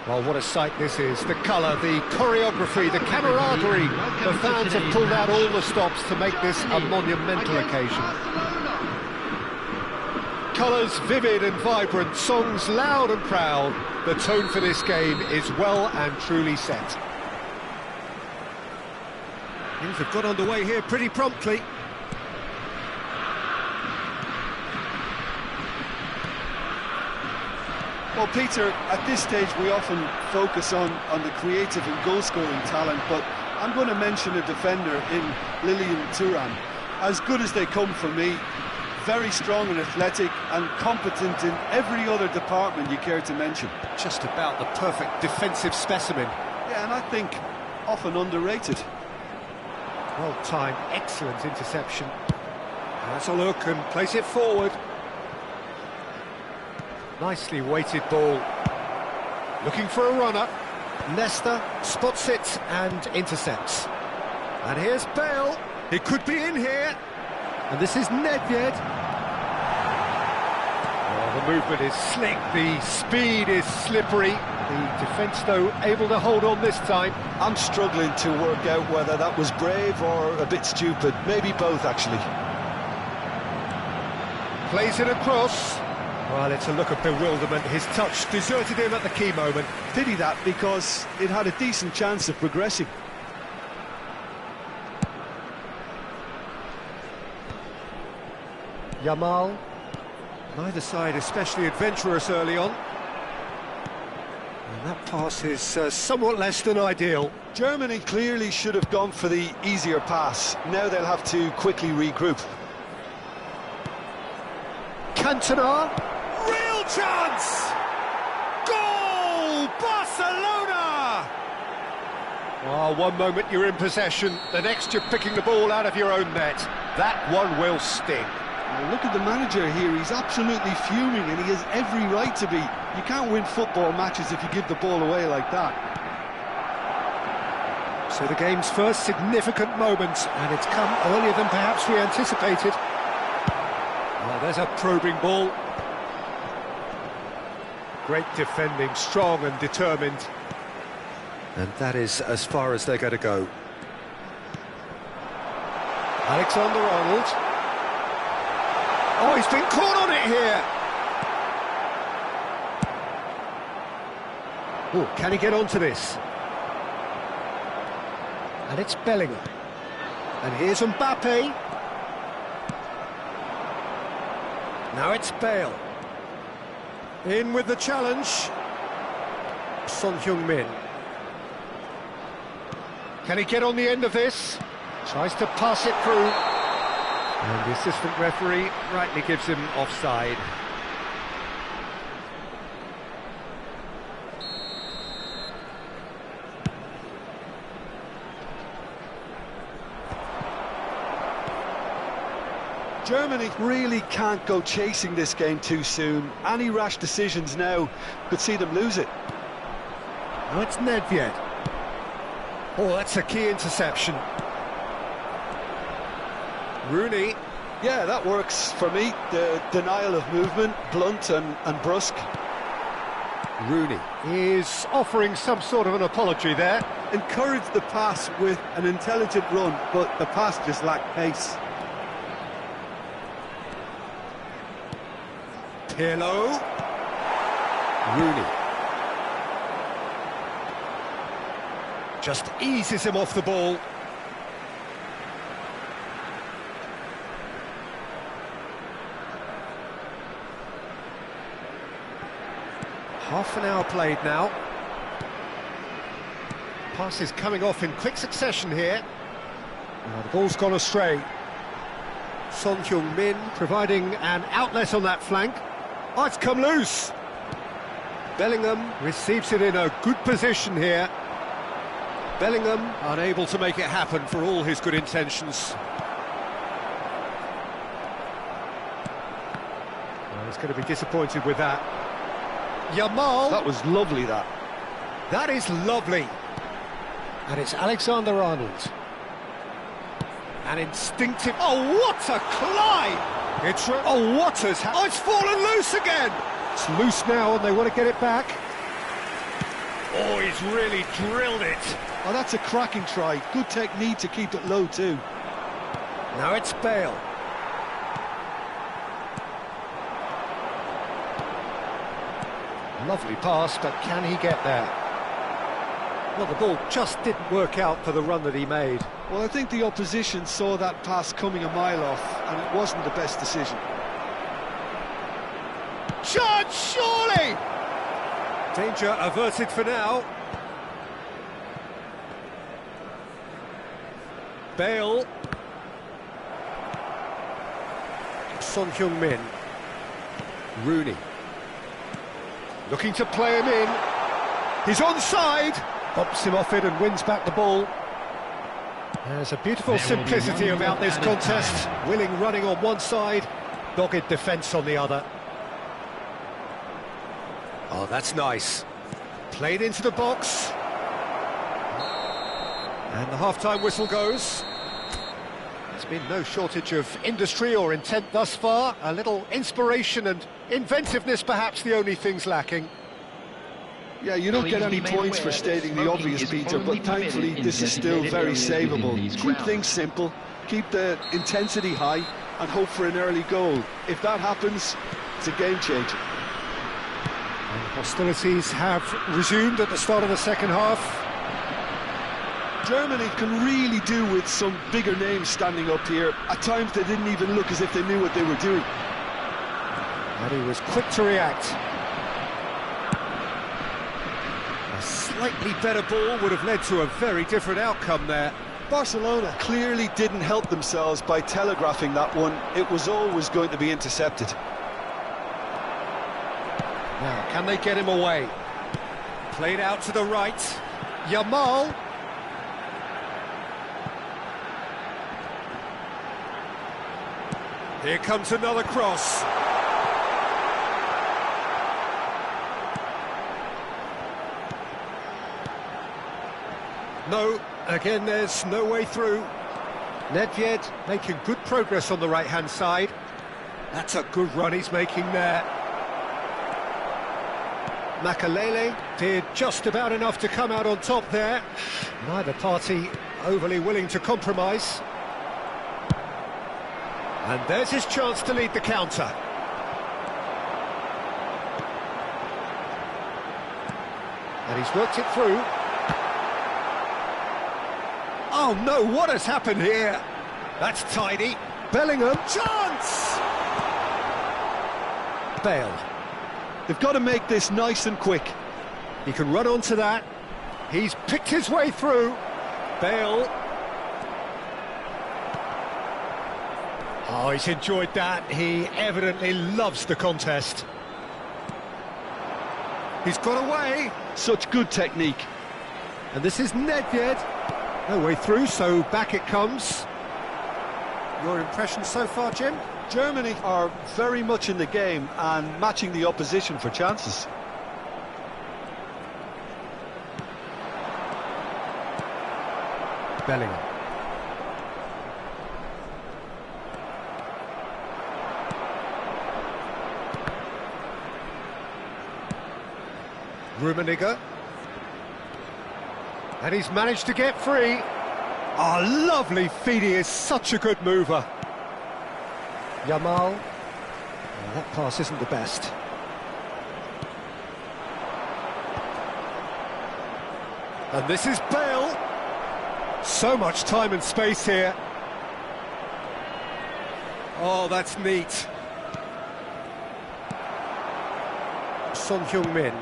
Well, what a sight this is. The colour, the choreography, the camaraderie. The fans have pulled out all the stops to make this a monumental occasion. Colours vivid and vibrant, songs loud and proud. The tone for this game is well and truly set. Things have got underway here pretty promptly. Well, Peter, at this stage we often focus on the creative and goal-scoring talent, but I'm going to mention a defender in Lilian Thuram. As good as they come for me, very strong and athletic and competent in every other department you care to mention. Just about the perfect defensive specimen. Yeah, and I think often underrated. Well timed, excellent interception. That's a look and place it forward. Nicely weighted ball. Looking for a runner. Nesta spots it and intercepts. And here's Bale. It could be in here. And this is Nedved. Oh, the movement is slick, the speed is slippery. The defence, though, able to hold on this time. I'm struggling to work out whether that was brave or a bit stupid. Maybe both, actually. Plays it across. Well, it's a look of bewilderment. His touch deserted him at the key moment. Pity that, because it had a decent chance of progressing. Yamal. Neither side especially adventurous early on. And that pass is somewhat less than ideal. Germany clearly should have gone for the easier pass. Now they'll have to quickly regroup. Cantona. Real chance! Goal! Barcelona! Oh, one moment you're in possession, the next you're picking the ball out of your own net. That one will sting. Well, look at the manager here, he's absolutely fuming and he has every right to be. You can't win football matches if you give the ball away like that. So the game's first significant moment, and it's come earlier than perhaps we anticipated. Well, there's a probing ball. Great defending, strong and determined. And that is as far as they're going to go. Alexander-Arnold. Oh, he's been caught on it here. Oh, can he get onto this? And it's Bellingham. And here's Mbappe. Now it's Bale. In with the challenge. Son Heung-min. Can he get on the end of this? Tries to pass it through. And the assistant referee rightly gives him offside. Germany really can't go chasing this game too soon. Any rash decisions now could see them lose it. Now it's Nedved. Oh, that's a key interception. Rooney. Yeah, that works for me. The denial of movement, blunt and brusque. Rooney is offering some sort of an apology there. Encouraged the pass with an intelligent run, but the pass just lacked pace. Pirlo. Rooney. Just eases him off the ball. Half an hour played now. Passes coming off in quick succession here. The ball's gone astray. Son Heung-min providing an outlet on that flank. Oh, it's come loose. Bellingham receives it in a good position here. Bellingham unable to make it happen for all his good intentions. Well, he's going to be disappointed with that. Yamal. That was lovely, that. That is lovely. And it's Alexander-Arnold. An instinctive... Oh, what a climb! It's... Oh, what has... Oh, it's fallen loose again! It's loose now and they want to get it back. Oh, he's really drilled it. Oh, that's a cracking try. Good technique to keep it low too. Now it's Bale. Lovely pass, but can he get there? Well, the ball just didn't work out for the run that he made. Well, I think the opposition saw that pass coming a mile off, and it wasn't the best decision. Chance, surely! Danger averted for now. Bale. Son Heung-min. Rooney. Looking to play him in. He's onside. Bops him off it and wins back the ball. There's a beautiful simplicity about this contest. Willing running on one side, dogged defence on the other. Oh, that's nice. Played into the box. And the half-time whistle goes. There's been no shortage of industry or intent thus far. A little inspiration and inventiveness, perhaps the only things lacking. Yeah, you don't get any points for stating the obvious, Peter, but thankfully this is still very savable. Keep things simple, keep the intensity high, and hope for an early goal. If that happens, it's a game changer. And hostilities have resumed at the start of the second half. Germany can really do with some bigger names standing up here. At times they didn't even look as if they knew what they were doing. And he was quick to react. A slightly better ball would have led to a very different outcome there. Barcelona clearly didn't help themselves by telegraphing that one. It was always going to be intercepted. Now, can they get him away? Played out to the right. Yamal. Here comes another cross. No, again there's no way through. Nedved making good progress on the right-hand side. That's a good run he's making there. Makalele did just about enough to come out on top there. Neither party overly willing to compromise. And there's his chance to lead the counter. And he's worked it through. Oh no, what has happened here? That's tidy. Bellingham, chance! Bale. They've got to make this nice and quick. He can run onto that. He's picked his way through. Bale. Oh, he's enjoyed that. He evidently loves the contest. He's got away. Such good technique. And this is Nedved. No way through, so back it comes. Your impression so far, Jim? Germany are very much in the game and matching the opposition for chances. Bellingham. Rummenigge. And he's managed to get free. Oh, lovely feed, he is such a good mover. Yamal. Oh, that pass isn't the best. And this is Bale. So much time and space here. Oh, that's neat. Son Heung-min.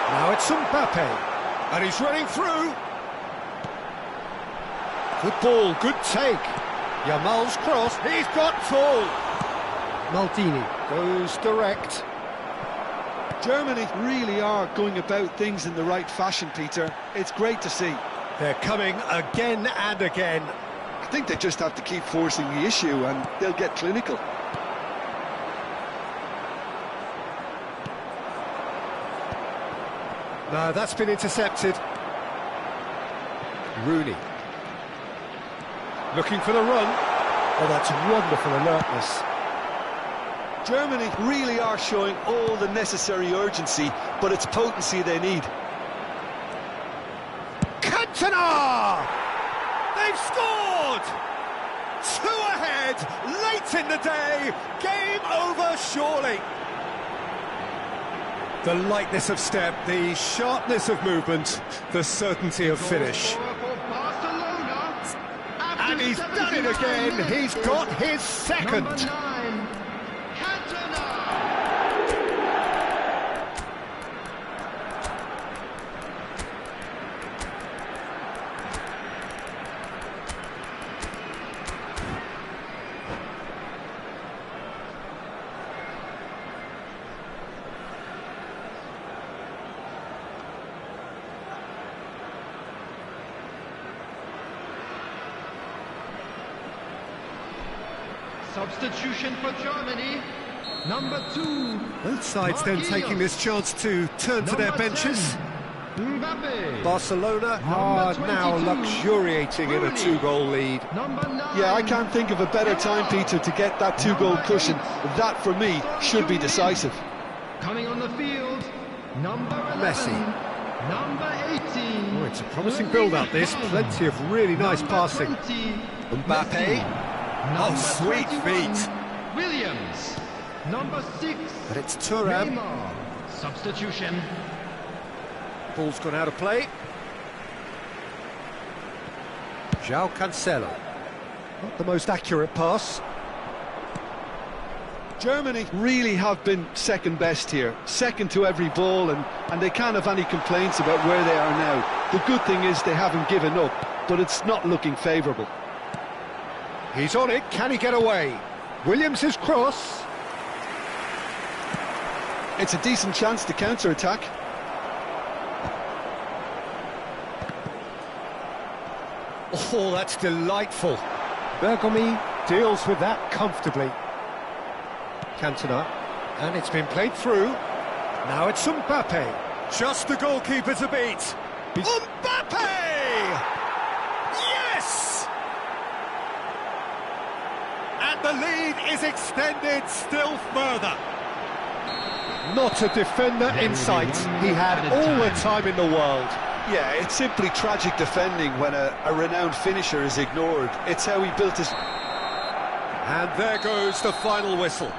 Now it's Mbappe. And he's running through. Good ball, good take. Yamal's cross, he's got full. Maldini goes direct. Germany really are going about things in the right fashion, Peter. It's great to see. They're coming again and again. I think they just have to keep forcing the issue and they'll get clinical. No, that's been intercepted. Rooney. Looking for the run. Oh, that's wonderful alertness. Germany really are showing all the necessary urgency, but it's potency they need. Cantona! They've scored! 2 ahead, late in the day, game over surely. The lightness of step, the sharpness of movement, the certainty of finish. And he's done it again, he's got his second. Number 9, Cantona. Substitution for Germany, number 2. Both sides then taking this chance to turn to their benches. Mbappe. Barcelona are now luxuriating in a 2-goal lead. Number 9. Yeah, I can't think of a better time, Peter, to get that 2-goal cushion. That, for me, should be decisive. Coming on the field, number 11. Messi. Number 18. Oh, it's a promising build-up, this. Plenty of really nice Number passing. 20, Mbappe. Messi. Oh, Number sweet 21, feet. Williams. Number 6. But it's Thuram. Neymar. Substitution. Ball's gone out of play. João Cancelo. Not the most accurate pass. Germany really have been second best here, second to every ball, and they can't have any complaints about where they are now. The good thing is they haven't given up, but it's not looking favourable. He's on it, can he get away? Williams' cross. It's a decent chance to counter-attack. Oh, that's delightful. Bergomi deals with that comfortably. Cantona, and it's been played through. Now it's Mbappe. Just the goalkeeper to beat. Mbappe! Yes! And the lead is extended still further. Not a defender in sight. He had all the time in the world. Yeah, it's simply tragic defending when a renowned finisher is ignored. It's how he built his... And there goes the final whistle.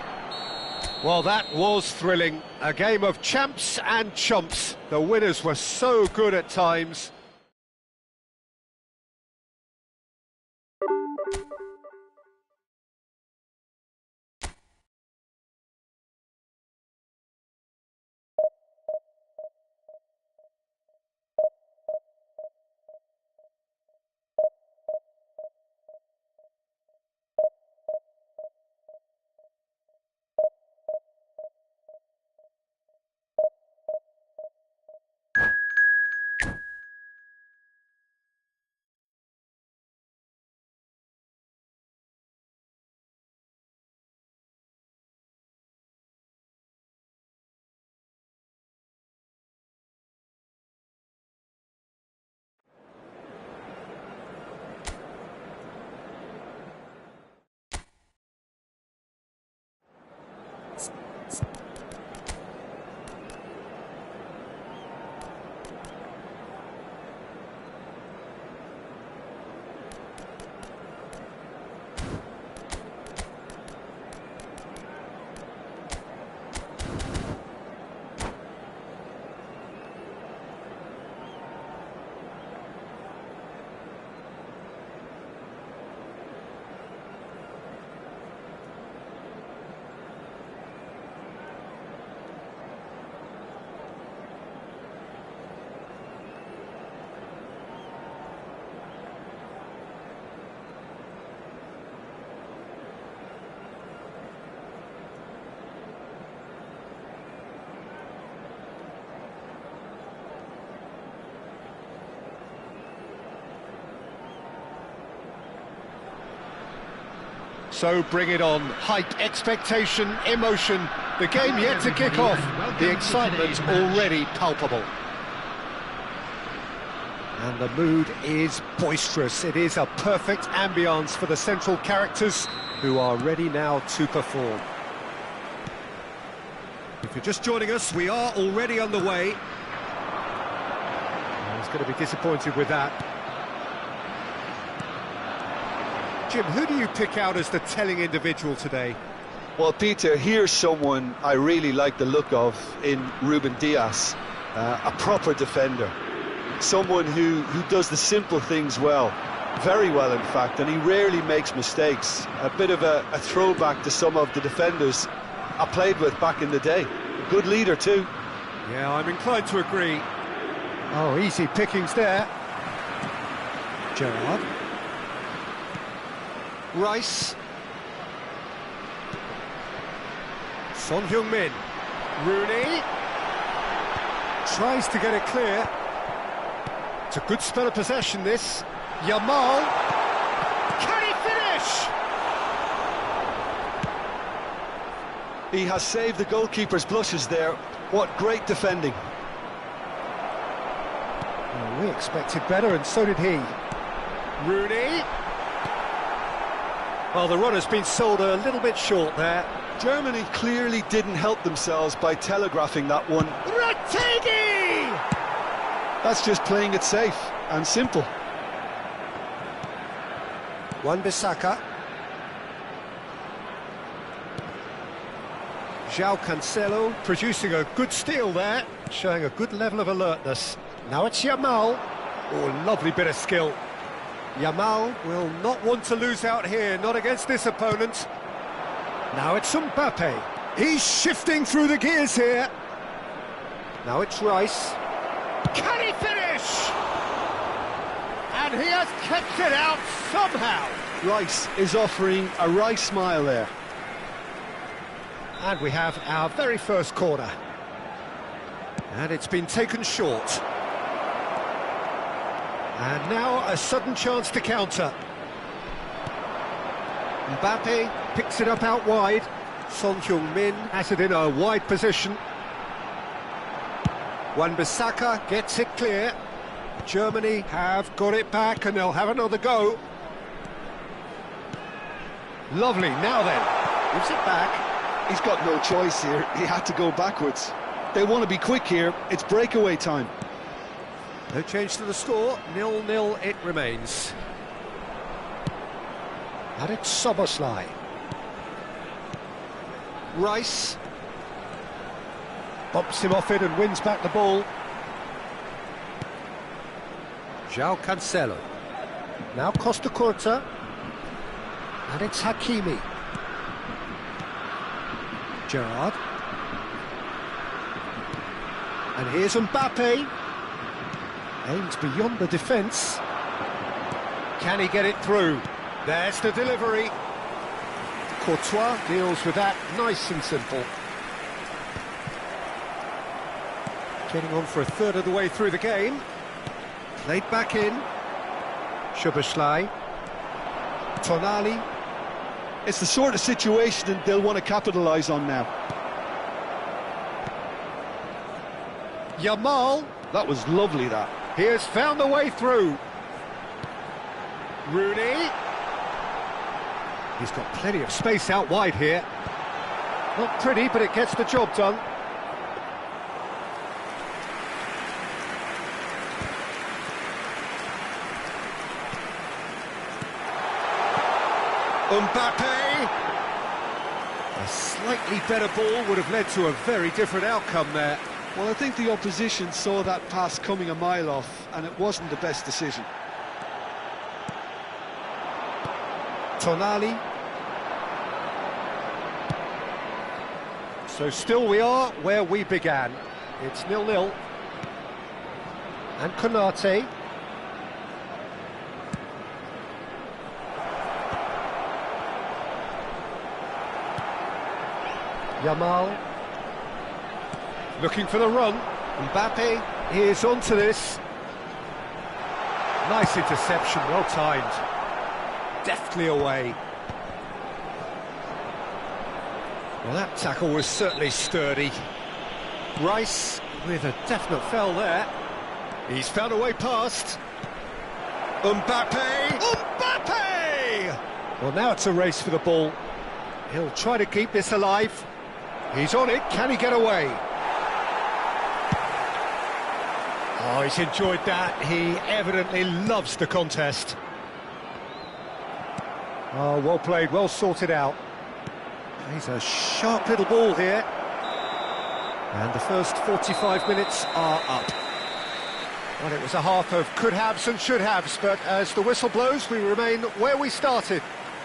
Well, that was thrilling. A game of champs and chumps. The winners were so good at times. So bring it on. Hype, expectation, emotion. The game yet to kick off. The excitement already palpable. And the mood is boisterous. It is a perfect ambience for the central characters who are ready now to perform. If you're just joining us, we are already underway. He's going to be disappointed with that. Jim, who do you pick out as the telling individual today? Well, Peter, here's someone I really like the look of in Ruben Dias, a proper defender. Someone who does the simple things well, very well in fact, and he rarely makes mistakes. A bit of a throwback to some of the defenders I played with back in the day. A good leader too. Yeah, I'm inclined to agree. Oh, easy pickings there. Gerrard. Rice. Son Heung-min. Rooney. Tries to get it clear. It's a good spell of possession, this. Yamal. Can he finish? He has saved the goalkeeper's blushes there. What great defending. Well, we expected better, and so did he. Rooney. Well, the run has been sold a little bit short there. Germany clearly didn't help themselves by telegraphing that one. Rategi! That's just playing it safe and simple. Wan-Bissaka. João Cancelo producing a good steal there, showing a good level of alertness. Now it's Yamal. Oh, lovely bit of skill. Yamal will not want to lose out here, not against this opponent. Now it's Mbappe. He's shifting through the gears here. Now it's Rice. Can he finish? And he has kept it out somehow. Rice is offering a Rice smile there. And we have our very first corner. And it's been taken short. And now a sudden chance to counter. Mbappe picks it up out wide. Son Heung-min has it in a wide position. Wan-Bissaka gets it clear. Germany have got it back and they'll have another go. Lovely, now then, gives it back. He's got no choice here, he had to go backwards. They want to be quick here, it's breakaway time. No change to the score, 0-0 it remains. And it's Szoboszlai. Rice bumps him off it and wins back the ball. João Cancelo. Now Costa Curta. And it's Hakimi. Gerrard. And here's Mbappe. Aims beyond the defence. Can he get it through? There's the delivery. Courtois deals with that nice and simple. Getting on for a third of the way through the game. Played back in. Szoboszlai. Tonali. It's the sort of situation that they'll want to capitalise on now. Yamal. That was lovely, that. He has found the way through. Rooney. He's got plenty of space out wide here. Not pretty, but it gets the job done. Mbappe. A slightly better ball would have led to a very different outcome there. Well, I think the opposition saw that pass coming a mile off, and it wasn't the best decision. Tonali. So still we are where we began. It's 0-0. And Konate. Yamal. Looking for the run. Mbappe is onto this. Nice interception, well timed. Deftly away. Well, that tackle was certainly sturdy. Rice with a definite foul there. He's found a way past. Mbappe! Mbappe! Well, now it's a race for the ball. He'll try to keep this alive. He's on it, can he get away? Oh, he's enjoyed that. He evidently loves the contest. Oh, well played, well sorted out. He's a sharp little ball here. And the first 45 minutes are up. Well, it was a half of could-haves and should-haves, but as the whistle blows, we remain where we started.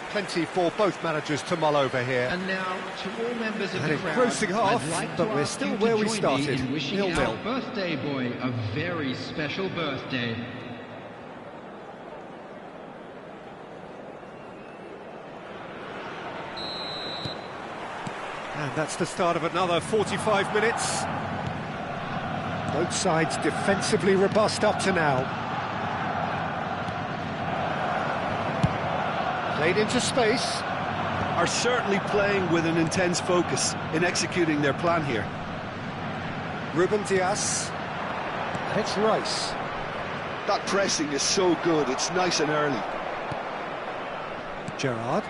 Plenty for both managers to mull over here. And now, to all members of An the crowd, engrossing half, I'd like but to we're ask still you where to we join started. me in wishing 0-0. our birthday boy a very special birthday. And that's the start of another 45 minutes. Both sides defensively robust up to now. Played into space. Are certainly playing with an intense focus in executing their plan here. Ruben Dias. And it's Rice. That pressing is so good, it's nice and early. Gerrard.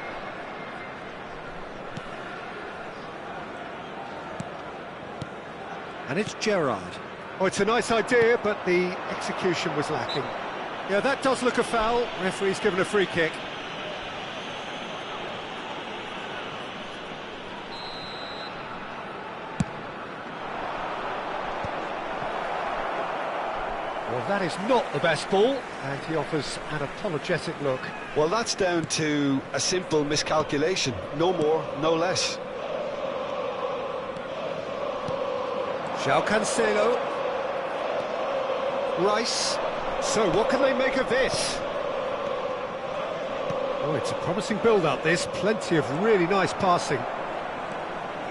And it's Gerrard. Oh, it's a nice idea, but the execution was lacking. Yeah, that does look a foul. Referee's given a free kick. Well, that is not the best ball, and he offers an apologetic look. Well, that's down to a simple miscalculation. No more, no less. João Cancelo. Rice. So, what can they make of this? Oh, it's a promising build-up, this. Plenty of really nice passing.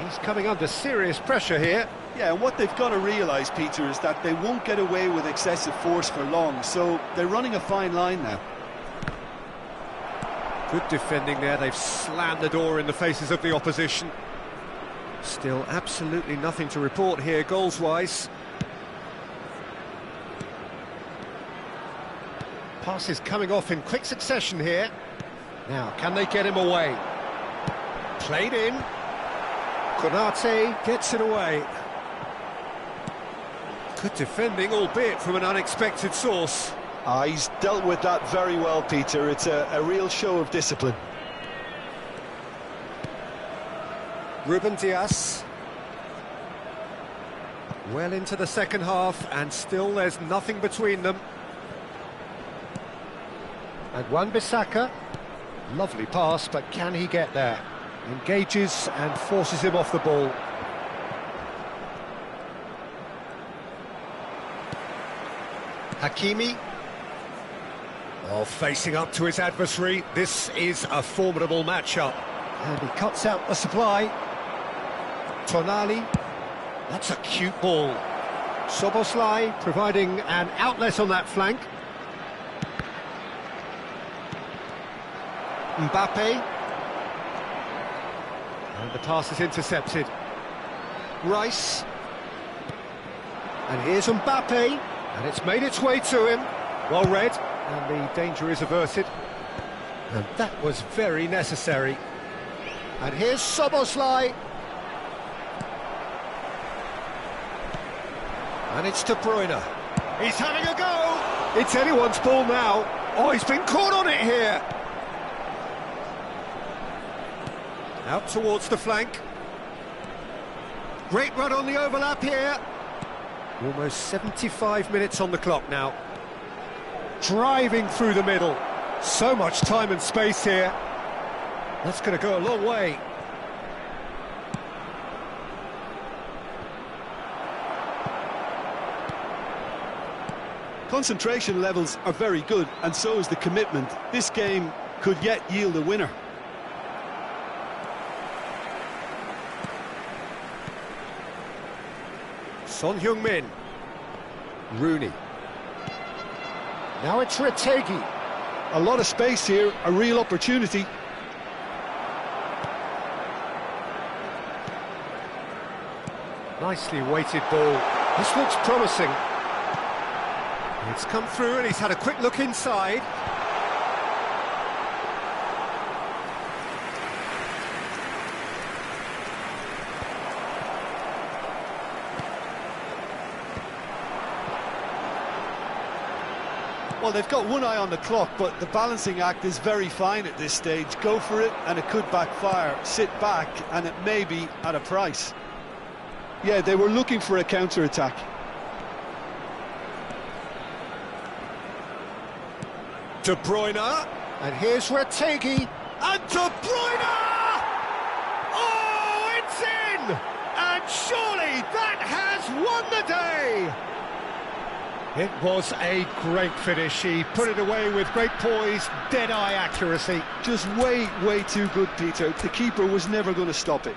He's coming under serious pressure here. Yeah, and what they've got to realise, Peter, is that they won't get away with excessive force for long, so they're running a fine line now. Good defending there. They've slammed the door in the faces of the opposition. Still absolutely nothing to report here, goals-wise. Passes coming off in quick succession here. Now, can they get him away? Played in. Konate gets it away. Good defending, albeit from an unexpected source. He's dealt with that very well, Peter. It's a real show of discipline. Ruben Dias. Well into the second half, and still there's nothing between them. And Wan-Bissaka. Lovely pass, but can he get there? Engages and forces him off the ball. Hakimi. Oh, facing up to his adversary. This is a formidable matchup. And he cuts out the supply. Tonali. That's a cute ball. Szoboszlai providing an outlet on that flank. Mbappe. And the pass is intercepted. Rice. And here's Mbappe. And it's made its way to him. Well read. And the danger is averted. And that was very necessary. And here's Szoboszlai. And it's De Bruyne. He's having a go! It's anyone's ball now. Oh, he's been caught on it here. Out towards the flank. Great run on the overlap here. Almost 75 minutes on the clock now. Driving through the middle. So much time and space here. That's going to go a long way. Concentration levels are very good, and so is the commitment. This game could yet yield a winner. Son Heung-min. Rooney. Now it's Retegi. A lot of space here, a real opportunity. Nicely weighted ball. This looks promising. It's come through and he's had a quick look inside. Well, they've got one eye on the clock, but the balancing act is very fine at this stage. Go for it, and it could backfire. Sit back, and it may be at a price. Yeah, they were looking for a counter-attack. De Bruyne, and here's Retegui, and De Bruyne! Oh, it's in! And surely that has won the day! It was a great finish. He put it away with great poise, dead-eye accuracy. Just way, way too good, Peter. The keeper was never going to stop it.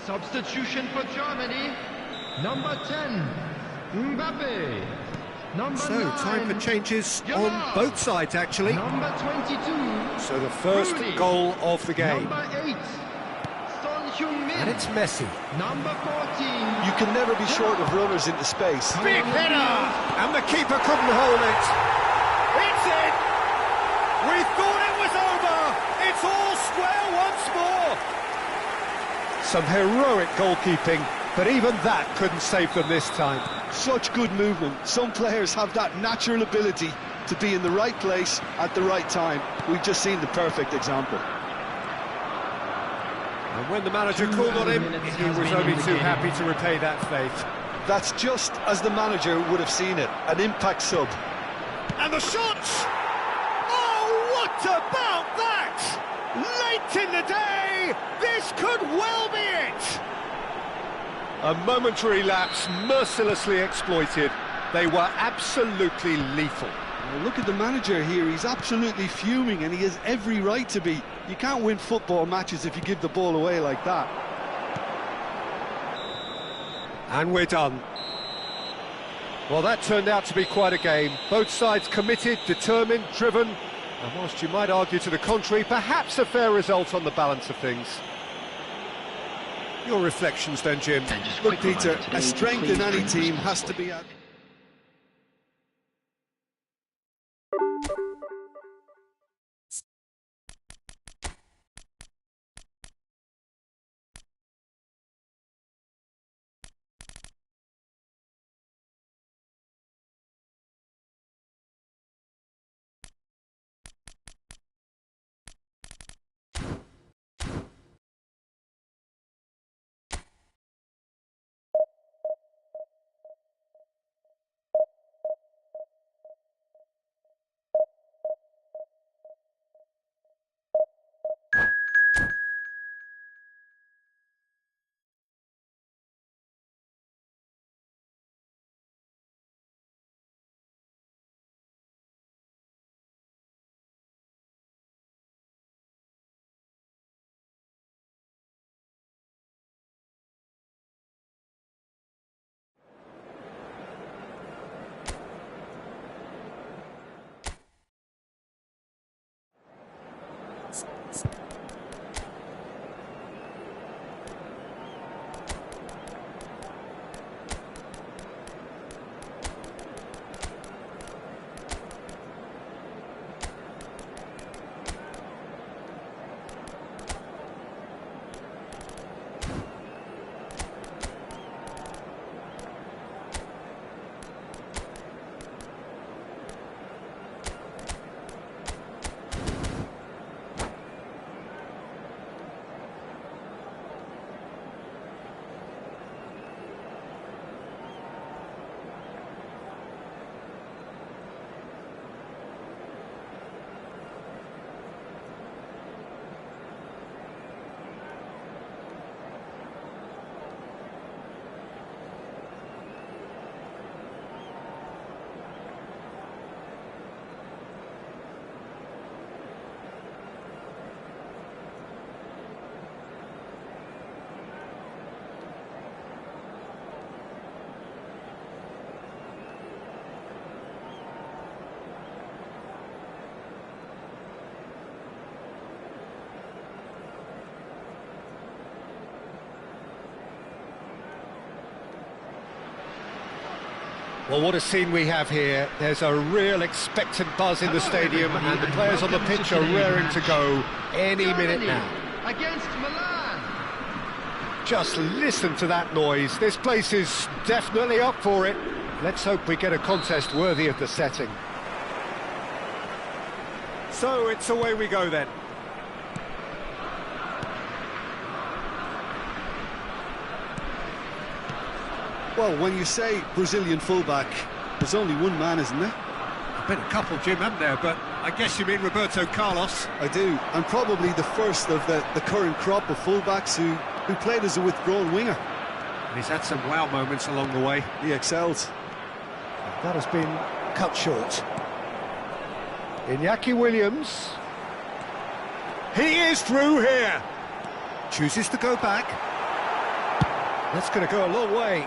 Substitution for Germany. Number 10, Mbappe. Number So, 9, time for changes Yamal. on both sides, actually. Number 22, So the first Rooney. goal of the game. Number 8, Son Heung-min. And it's Messi. Number 14, You can never be short of runners into space. Big header! And the keeper couldn't hold it. It's in! We thought it was over! It's all square once more! Some heroic goalkeeping, but even that couldn't save them this time. Such good movement. Some players have that natural ability to be in the right place at the right time. We've just seen the perfect example. And when the manager called on him, he was only too happy to repay that faith. That's just as the manager would have seen it. An impact sub. And the shot! Oh, what about that? Late in the day, this could well be it! A momentary lapse mercilessly exploited. They were absolutely lethal. Well, look at the manager here. He's absolutely fuming, and he has every right to be. You can't win football matches if you give the ball away like that. And we're done. Well, that turned out to be quite a game. Both sides committed, determined, driven, and whilst you might argue to the contrary, perhaps a fair result on the balance of things. Your reflections then, Jim? Look, Peter, a strength in any team has to be at... Well, what a scene we have here. There's a real expectant buzz in the stadium, and the players on the pitch are raring to go any minute now. Against Milan. Just listen to that noise. This place is definitely up for it. Let's hope we get a contest worthy of the setting. So it's away we go then. Well, when you say Brazilian fullback, there's only one man, isn't there? Been a couple, Jim, haven't there? But I guess you mean Roberto Carlos. I do, and probably the first of the current crop of fullbacks who played as a withdrawn winger. And he's had some wow moments along the way. He excelled. That has been cut short. Iñaki Williams. He is through here. Chooses to go back. That's going to go a long way.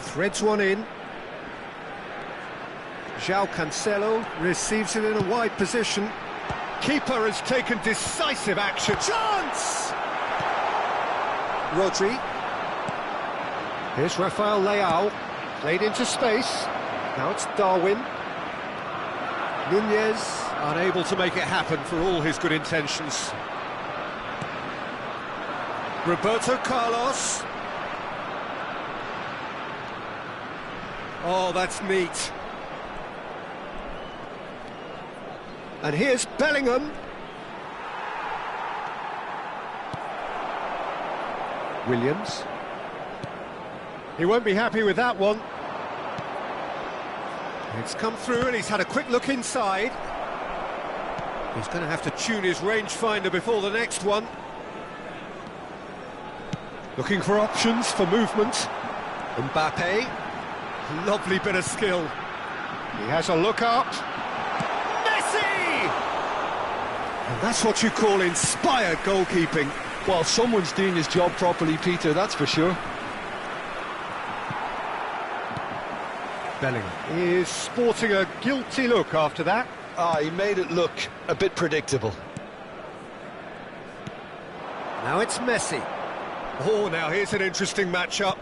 Threads one in. João Cancelo receives it in a wide position. Keeper has taken decisive action. Chance! Rodri. Here's Rafael Leao. Played into space. Now it's Darwin. Nunez unable to make it happen for all his good intentions. Roberto Carlos. Oh, that's neat. And here's Bellingham. Williams. He won't be happy with that one. It's come through and he's had a quick look inside. He's going to have to tune his rangefinder before the next one. Looking for options for movement. Mbappe. Lovely bit of skill. He has a look up. Messi! And that's what you call inspired goalkeeping. Well, someone's doing his job properly, Peter, that's for sure. Bellingham is sporting a guilty look after that. He made it look a bit predictable. Now it's Messi. Oh, now here's an interesting matchup.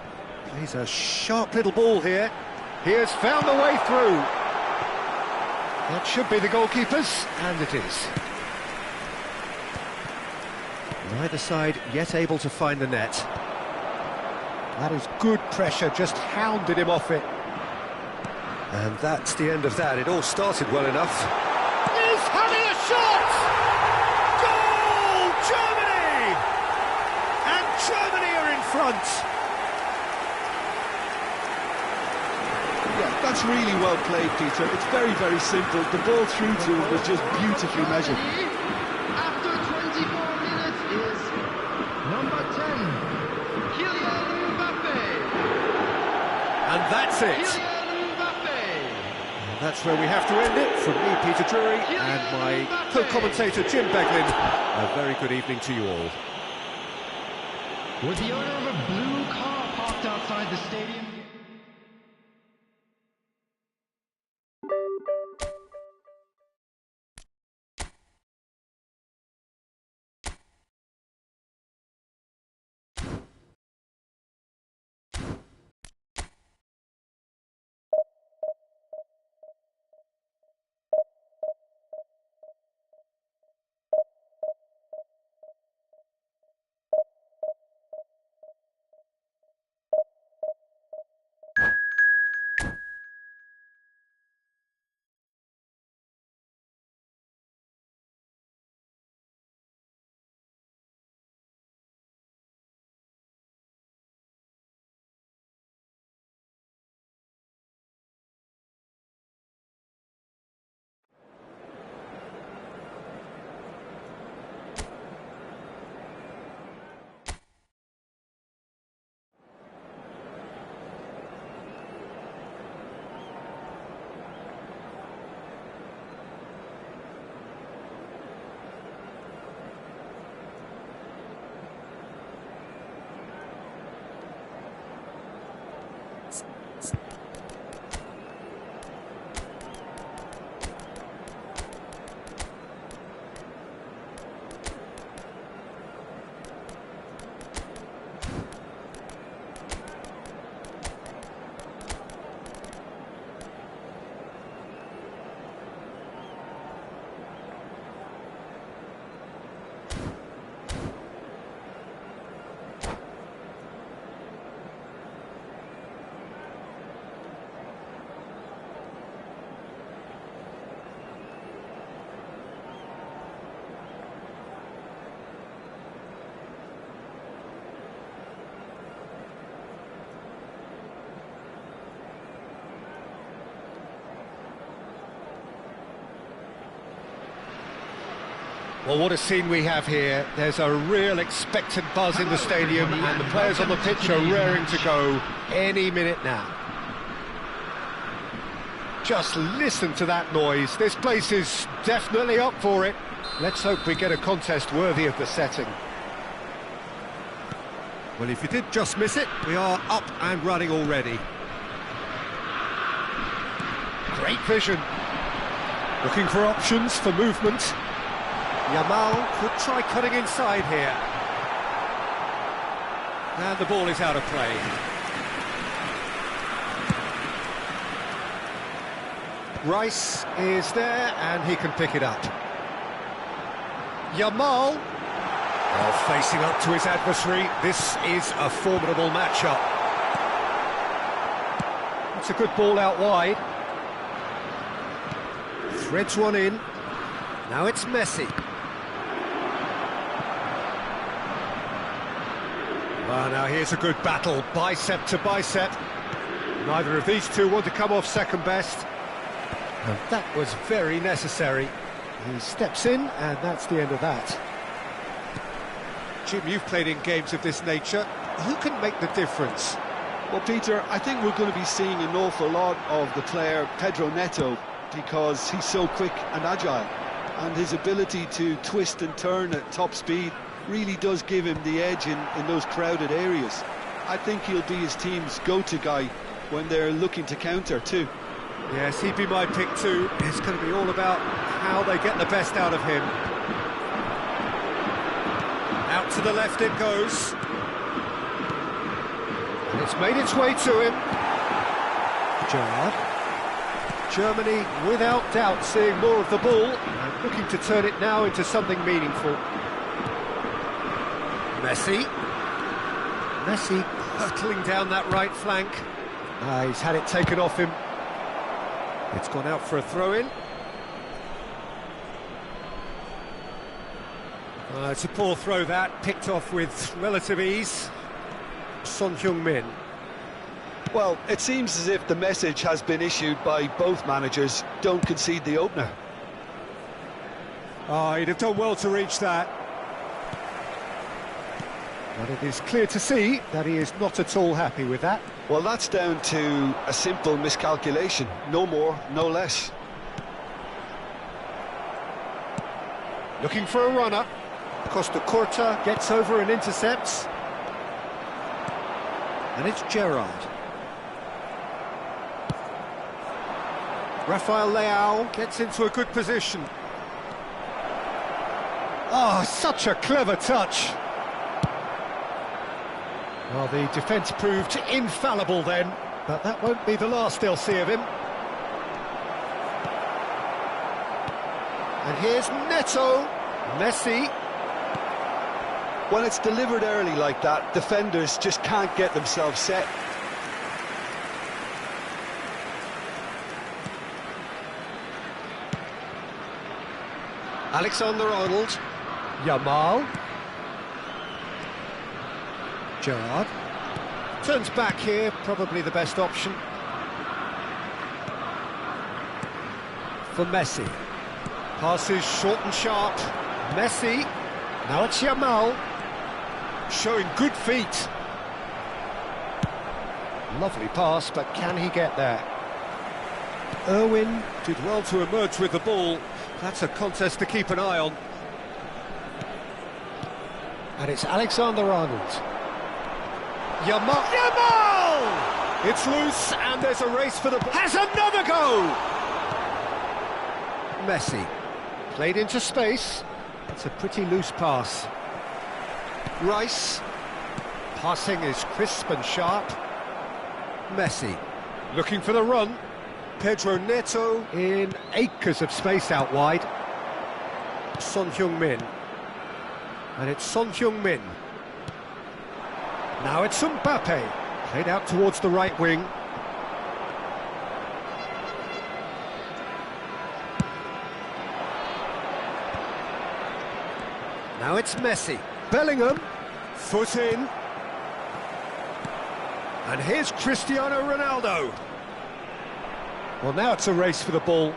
He's a sharp little ball here. He has found the way through. That should be the goalkeeper's, and it is. Neither side yet able to find the net. That is good pressure, just hounded him off it. And that's the end of that. It all started well enough. He's having a shot! Goal! Germany! And Germany are in front. Yeah, that's really well played, Peter. It's very, very simple. The ball through to him was just beautifully measured. After 24 minutes is number 10, Kylian Mbappe. And that's it. Kylian Mbappe. And that's where we have to end it. From me, Peter Drury, and my co-commentator, Jim Beglin. A very good evening to you all. With the owner of a blue car parked outside the stadium. Well, what a scene we have here. There's a real expectant buzz in the stadium, and the players on the pitch are raring to go any minute now. Just listen to that noise. This place is definitely up for it. Let's hope we get a contest worthy of the setting. Well, if you did just miss it, we are up and running already. Great vision. Looking for options for movement. Yamal could try cutting inside here. And the ball is out of play. Rice is there, and he can pick it up. Yamal, facing up to his adversary. This is a formidable matchup. It's a good ball out wide. Threads one in. Now it's Messi. Well, now here's a good battle, bicep to bicep. Neither of these two want to come off second best. And that was very necessary. He steps in, and that's the end of that. Jim, you've played in games of this nature. Who can make the difference? Well, Peter, I think we're going to be seeing an awful lot of the player Pedro Neto, because he's so quick and agile, and his ability to twist and turn at top speed really does give him the edge in those crowded areas. I think he'll be his team's go-to guy when they're looking to counter too. Yes, he'd be my pick too. It's going to be all about how they get the best out of him. Out to the left it goes. And it's made its way to him. Gerrard. Germany, without doubt, seeing more of the ball and looking to turn it now into something meaningful. Messi. Messi hurtling down that right flank. He's had it taken off him. It's gone out for a throw-in. It's a poor throw that, picked off with relative ease. Son Heung-min. Well, it seems as if the message has been issued by both managers: don't concede the opener. He'd have done well to reach that. But it is clear to see that he is not at all happy with that. Well, that's down to a simple miscalculation. No more, no less. Looking for a runner. Costa Curta gets over and intercepts. And it's Gerrard. Rafael Leao gets into a good position. Oh, such a clever touch. Well, the defence proved infallible then, but that won't be the last they'll see of him. And here's Neto. Messi. When it's delivered early like that, defenders just can't get themselves set. Alexander-Arnold. Yamal. Gerrard. Turns back here, probably the best option. For Messi. Passes short and sharp. Messi. Now it's Yamal. Showing good feet. Lovely pass, but can he get there? Irwin did well to emerge with the ball. That's a contest to keep an eye on. And it's Alexander-Arnold. Yamal! It's loose, and there's a race for the ball. Has another go! Messi. Played into space. It's a pretty loose pass. Rice. Passing is crisp and sharp. Messi. Looking for the run. Pedro Neto in acres of space out wide. Son Heung-min. And it's Son Heung-min. Now it's Mbappe. Played out towards the right wing. Now it's Messi. Bellingham. Foot in. And here's Cristiano Ronaldo. Well, now it's a race for the ball.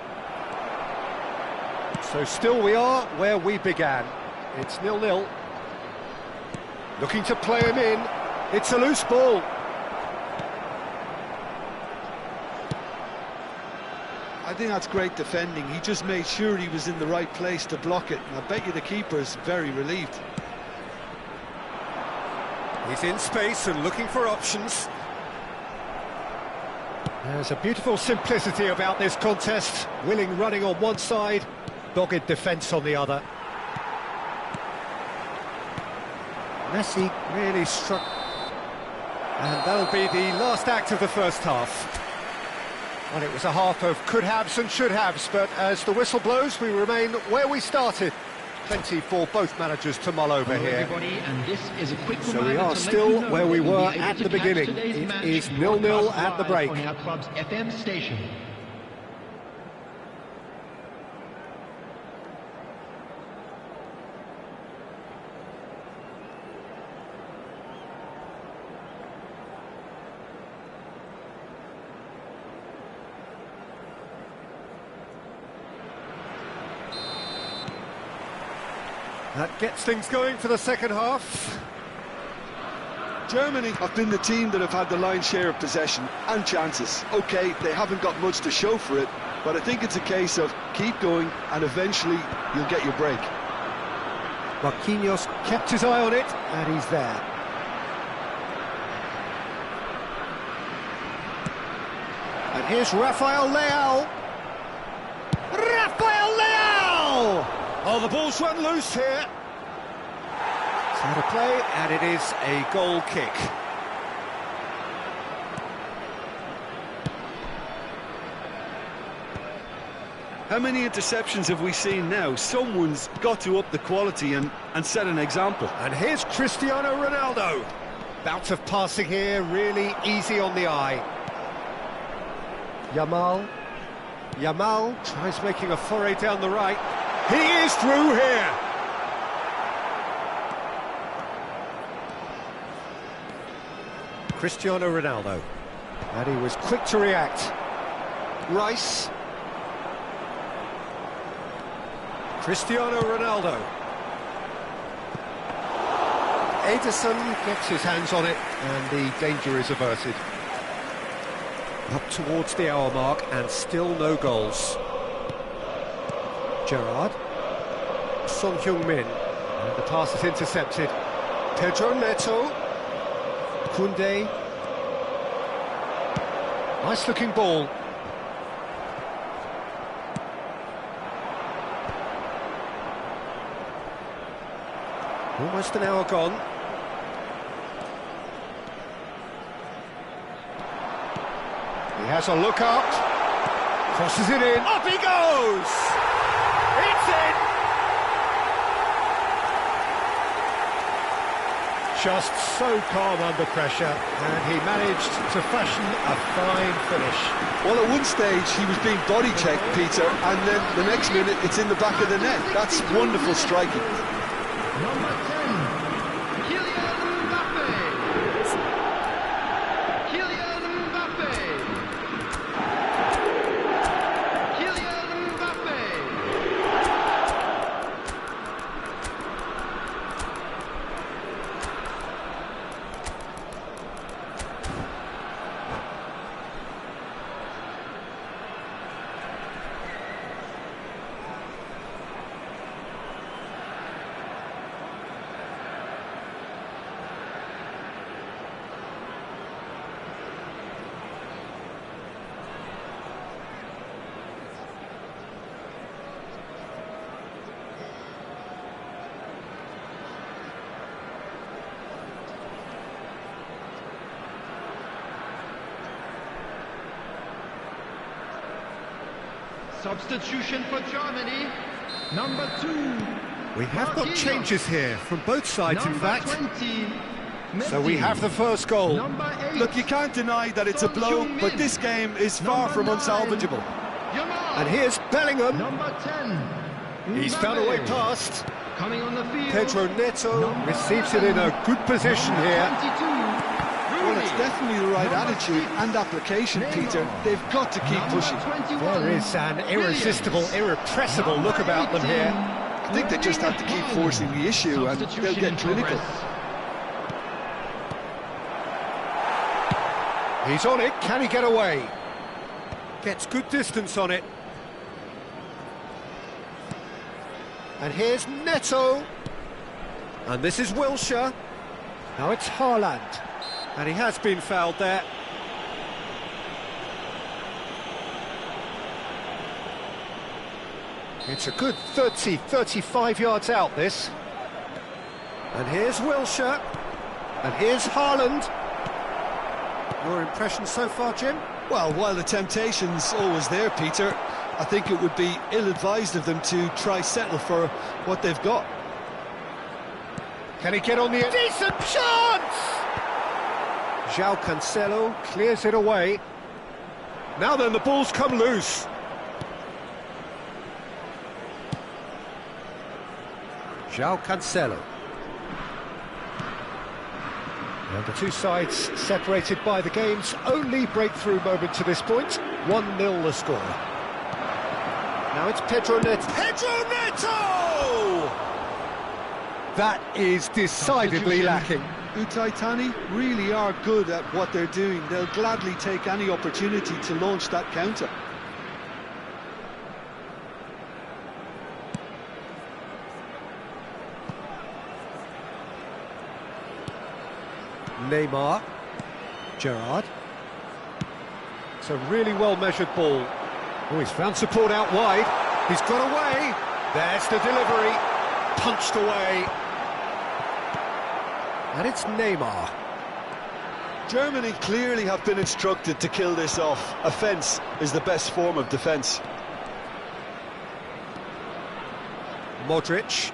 So still we are where we began. It's 0-0. Looking to play him in. It's a loose ball. I think that's great defending. He just made sure he was in the right place to block it. And I bet you the keeper's very relieved. He's in space and looking for options. There's a beautiful simplicity about this contest. Willing running on one side, dogged defence on the other. Messi really struck. And that'll be the last act of the first half. Well, it was a half of could-haves and should-haves, but as the whistle blows, we remain where we started. Plenty for both managers to mull over here. And this is a quick So we are still where we were at the beginning. It is 0-0 at the break. On our club's FM station. That gets things going for the second half. Germany have been the team that have had the lion's share of possession and chances. OK, they haven't got much to show for it, but I think it's a case of keep going and eventually you'll get your break. Marquinhos kept his eye on it, and he's there. And here's Rafael Leao. Rafael Leao! Oh, the ball's run loose here. It's out of play, and it is a goal kick. How many interceptions have we seen now? Someone's got to up the quality and set an example. And here's Cristiano Ronaldo. Bout of passing here, really easy on the eye. Yamal tries making a foray down the right. He is through here. Cristiano Ronaldo. And he was quick to react. Rice. Cristiano Ronaldo. Ederson gets his hands on it, and the danger is averted. Up towards the hour mark, and still no goals. Gerrard. Son Heung-min. And the pass is intercepted. Pedro Neto. Koundé. Nice looking ball. Almost an hour gone. He has a look up. Crosses it in. Up he goes! It's in! Just so calm under pressure, and he managed to fashion a fine finish. Well, at one stage he was being body checked, Peter, and then the next minute it's in the back of the net. That's wonderful striking. Number 10, Kylian Mbappe. Kylian Mbappe. Kylian Mbappe. Substitution for Germany, number 2. We have got changes here from both sides, in fact. 20, So we have the first goal. Number 8. Look, you can't deny that it's a blow, but this game is far from unsalvageable. And here's Bellingham. Number 10. He's found a way past. Coming on the field. Pedro Neto receives it in a good position here. 22. Well, It's definitely the right attitude and application, Peter. They've got to keep pushing. There is an irresistible, irrepressible look about them here. I think they just have to keep forcing the issue and they'll get clinical. He's on it, can he get away? Gets good distance on it. And here's Neto. And this is Wilshere. Now it's Haaland. And he has been fouled there. It's a good 30, 35 yards out, this. And here's Wilshere. And here's Haaland. Your impression so far, Jim? Well, while the temptation's always there, Peter, I think it would be ill-advised of them to try settle for what they've got. Can he get on the... Decent chance! João Cancelo clears it away. Now then, the ball's come loose. João Cancelo. And the two sides separated by the game's only breakthrough moment to this point. 1-0 the score. Now it's Pedro Neto. Pedro Neto! That is decidedly lacking. Utaitani really are good at what they're doing. They'll gladly take any opportunity to launch that counter. Neymar. Gerrard. It's a really well-measured ball. Oh, he's found support out wide. He's got away. There's the delivery. Punched away. And it's Neymar. Germany clearly have been instructed to kill this off. Offence is the best form of defence. Modric.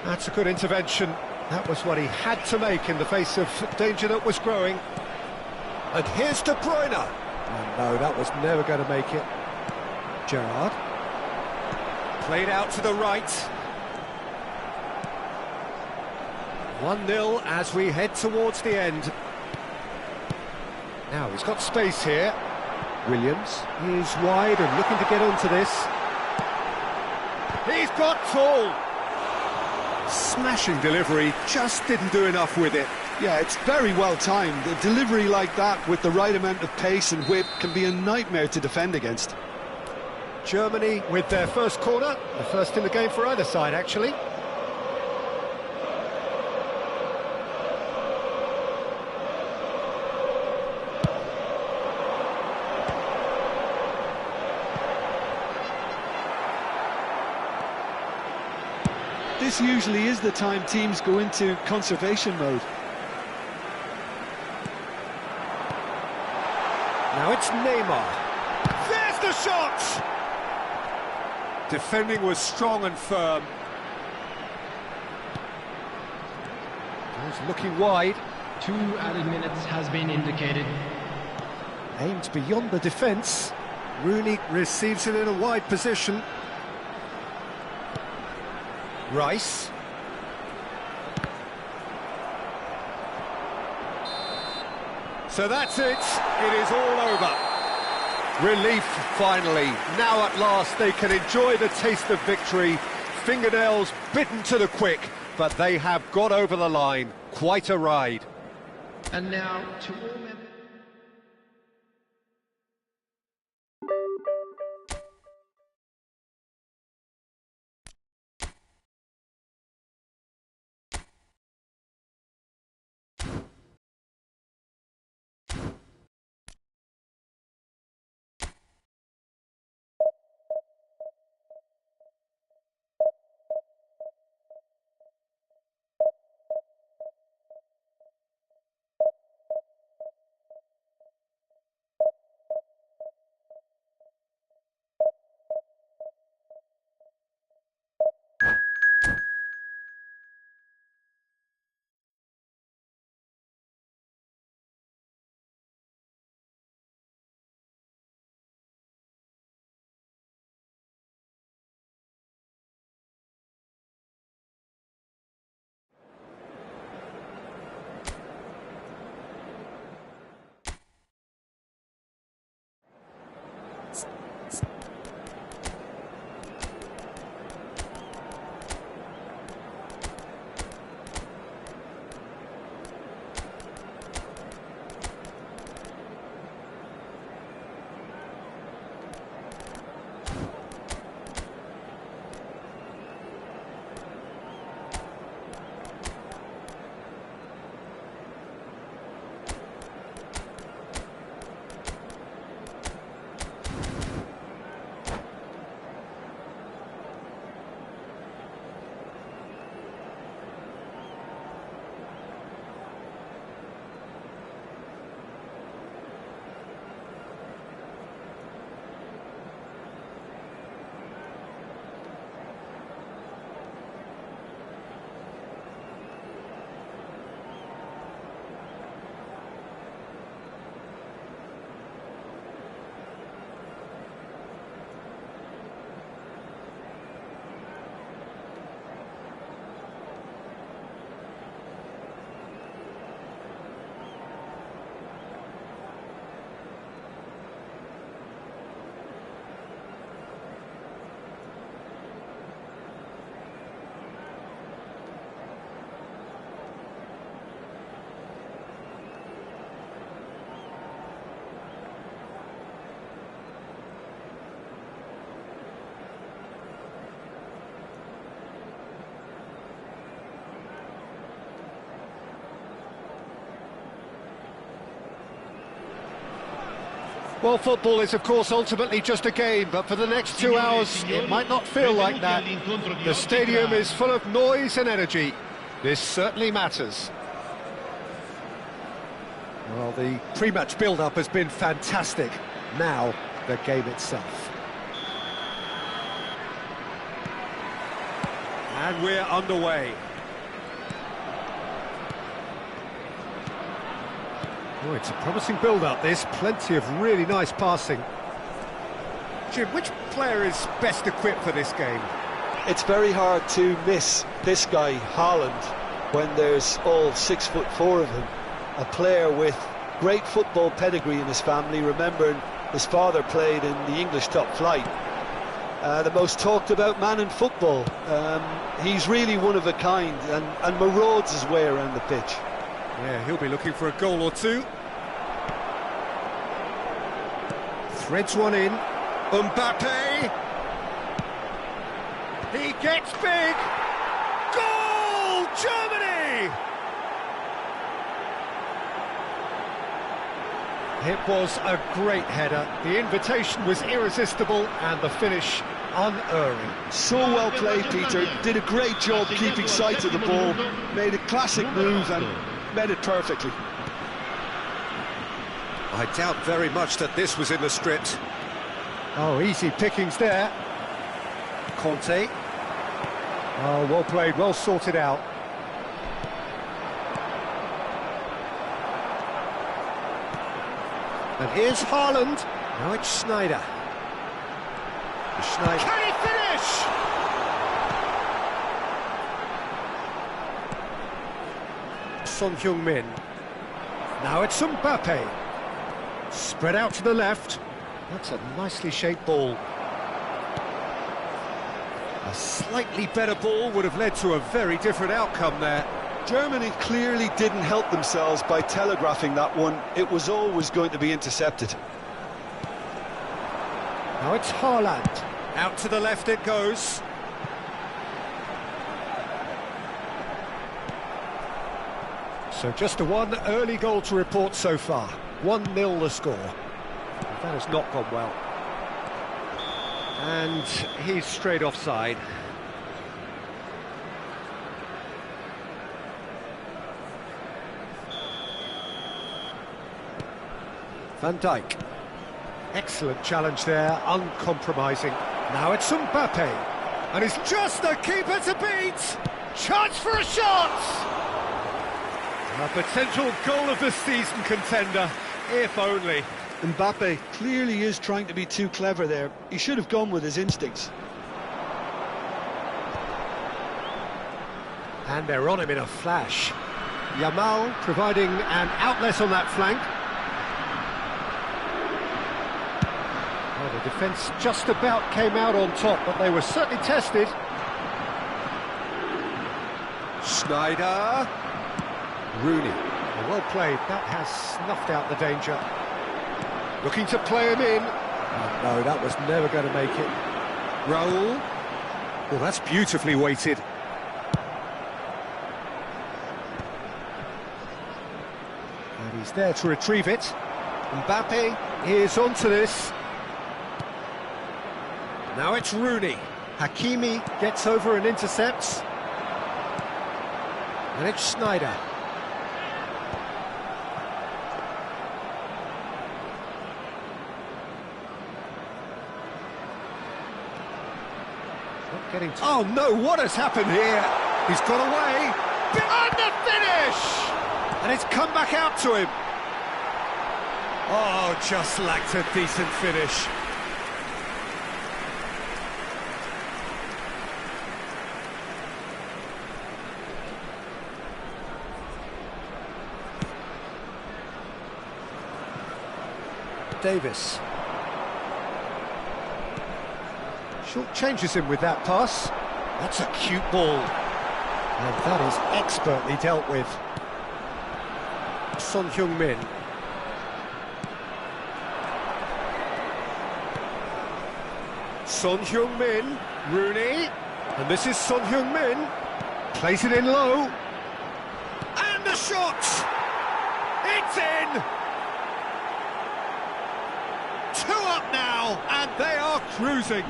That's a good intervention. That was what he had to make in the face of danger that was growing. And here's De Bruyne. Oh, no, that was never going to make it. Gerrard. Played out to the right. 1-0 as we head towards the end. Now, he's got space here. Williams is wide and looking to get onto this. He's got full. Smashing delivery, just didn't do enough with it. Yeah, it's very well timed. A delivery like that with the right amount of pace and whip can be a nightmare to defend against. Germany with their first corner, the first in the game for either side, actually. This usually is the time teams go into conservation mode. Now it's Neymar. There's the shot! Defending was strong and firm. He's looking wide. 2 added minutes has been indicated. Aimed beyond the defence. Rooney receives it in a wide position. Rice. So that's it. It is all over. Relief, finally. Now at last they can enjoy the taste of victory. Fingernails bitten to the quick, but they have got over the line. Quite a ride. And now to all members. Well, football is, of course, ultimately just a game, but for the next 2 hours, it might not feel like that. The stadium is full of noise and energy. This certainly matters. Well, the pre-match build-up has been fantastic. Now, the game itself. And we're underway. Oh, it's a promising build-up, this. Plenty of really nice passing. Jim, which player is best equipped for this game? It's very hard to miss this guy, Haaland, when there's all 6'4" of him. A player with great football pedigree in his family, remembering his father played in the English top flight. The most talked about man in football. He's really one of a kind and marauds his way around the pitch. Yeah, he'll be looking for a goal or two. Threads one in. Mbappe. He gets big. Goal! Germany! It was a great header. The invitation was irresistible and the finish unerring. So well played, Peter. Did a great job keeping sight of the ball. Made a classic move and made it perfectly. I doubt very much that this was in the script. Oh, easy pickings there. Conte. Oh, well played, well sorted out. And here's Haaland. Now it's Schneider. Schneider. Can he finish? Son Heung-min. Now it's Mbappe. Spread out to the left. That's a nicely shaped ball. A slightly better ball would have led to a very different outcome there. Germany clearly didn't help themselves by telegraphing that one. It was always going to be intercepted. Now it's Haaland. Out to the left it goes. So just a one early goal to report so far. 1-0 the score. That has not gone well. And he's straight offside. Van Dijk. Excellent challenge there, uncompromising. Now it's Mbappe. And it's just the keeper to beat! Chance for a shot! A potential goal of the season contender, if only. Mbappe clearly is trying to be too clever there. He should have gone with his instincts. And they're on him in a flash. Yamal providing an outlet on that flank. Well, the defence just about came out on top, but they were certainly tested. Schneider. Rooney. Well played, that has snuffed out the danger. Looking to play him in. Oh, no, that was never going to make it. Raul. Well, that's beautifully weighted. And he's there to retrieve it. Mbappe is onto this. Now it's Rooney. Hakimi gets over and intercepts. And it's Schneider. Oh no, what has happened here? He's got away, and the finish! And it's come back out to him. Oh, just lacked a decent finish. Davis. Short changes him with that pass. That's a cute ball. And that is expertly dealt with. Son Heung-min. Son Heung-min. Rooney. And this is Son Heung-min. Plays it in low. And the shot! It's in! Well, and they are cruising.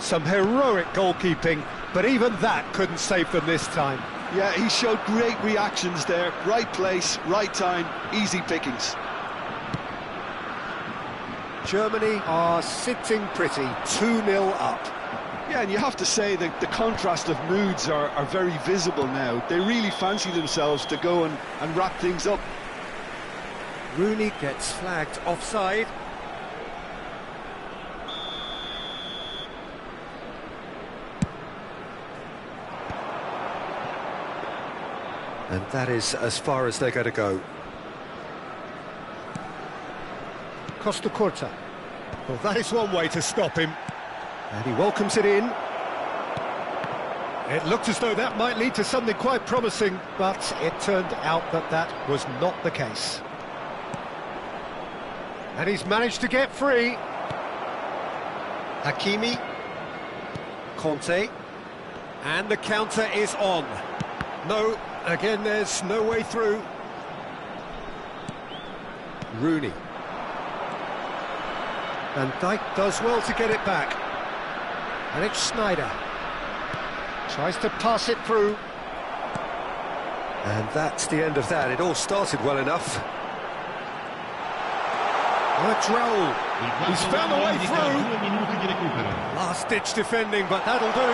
Some heroic goalkeeping, but even that couldn't save them this time. Yeah, he showed great reactions there. Right place, right time, easy pickings. Germany are sitting pretty, 2-0 up. Yeah, and you have to say that the contrast of moods are very visible now. They really fancy themselves to go and wrap things up. Rooney gets flagged offside. And that is as far as they're going to go. Costa Curta. Well, that is one way to stop him. And he welcomes it in. It looked as though that might lead to something quite promising, but it turned out that that was not the case. And he's managed to get free. Hakimi. Conte. And the counter is on. No, again, there's no way through. Rooney. And Dijk does well to get it back. And it's Schneider. Tries to pass it through. And that's the end of that. It all started well enough. That's Raul. He's found a way through. Last-ditch defending, but that'll do.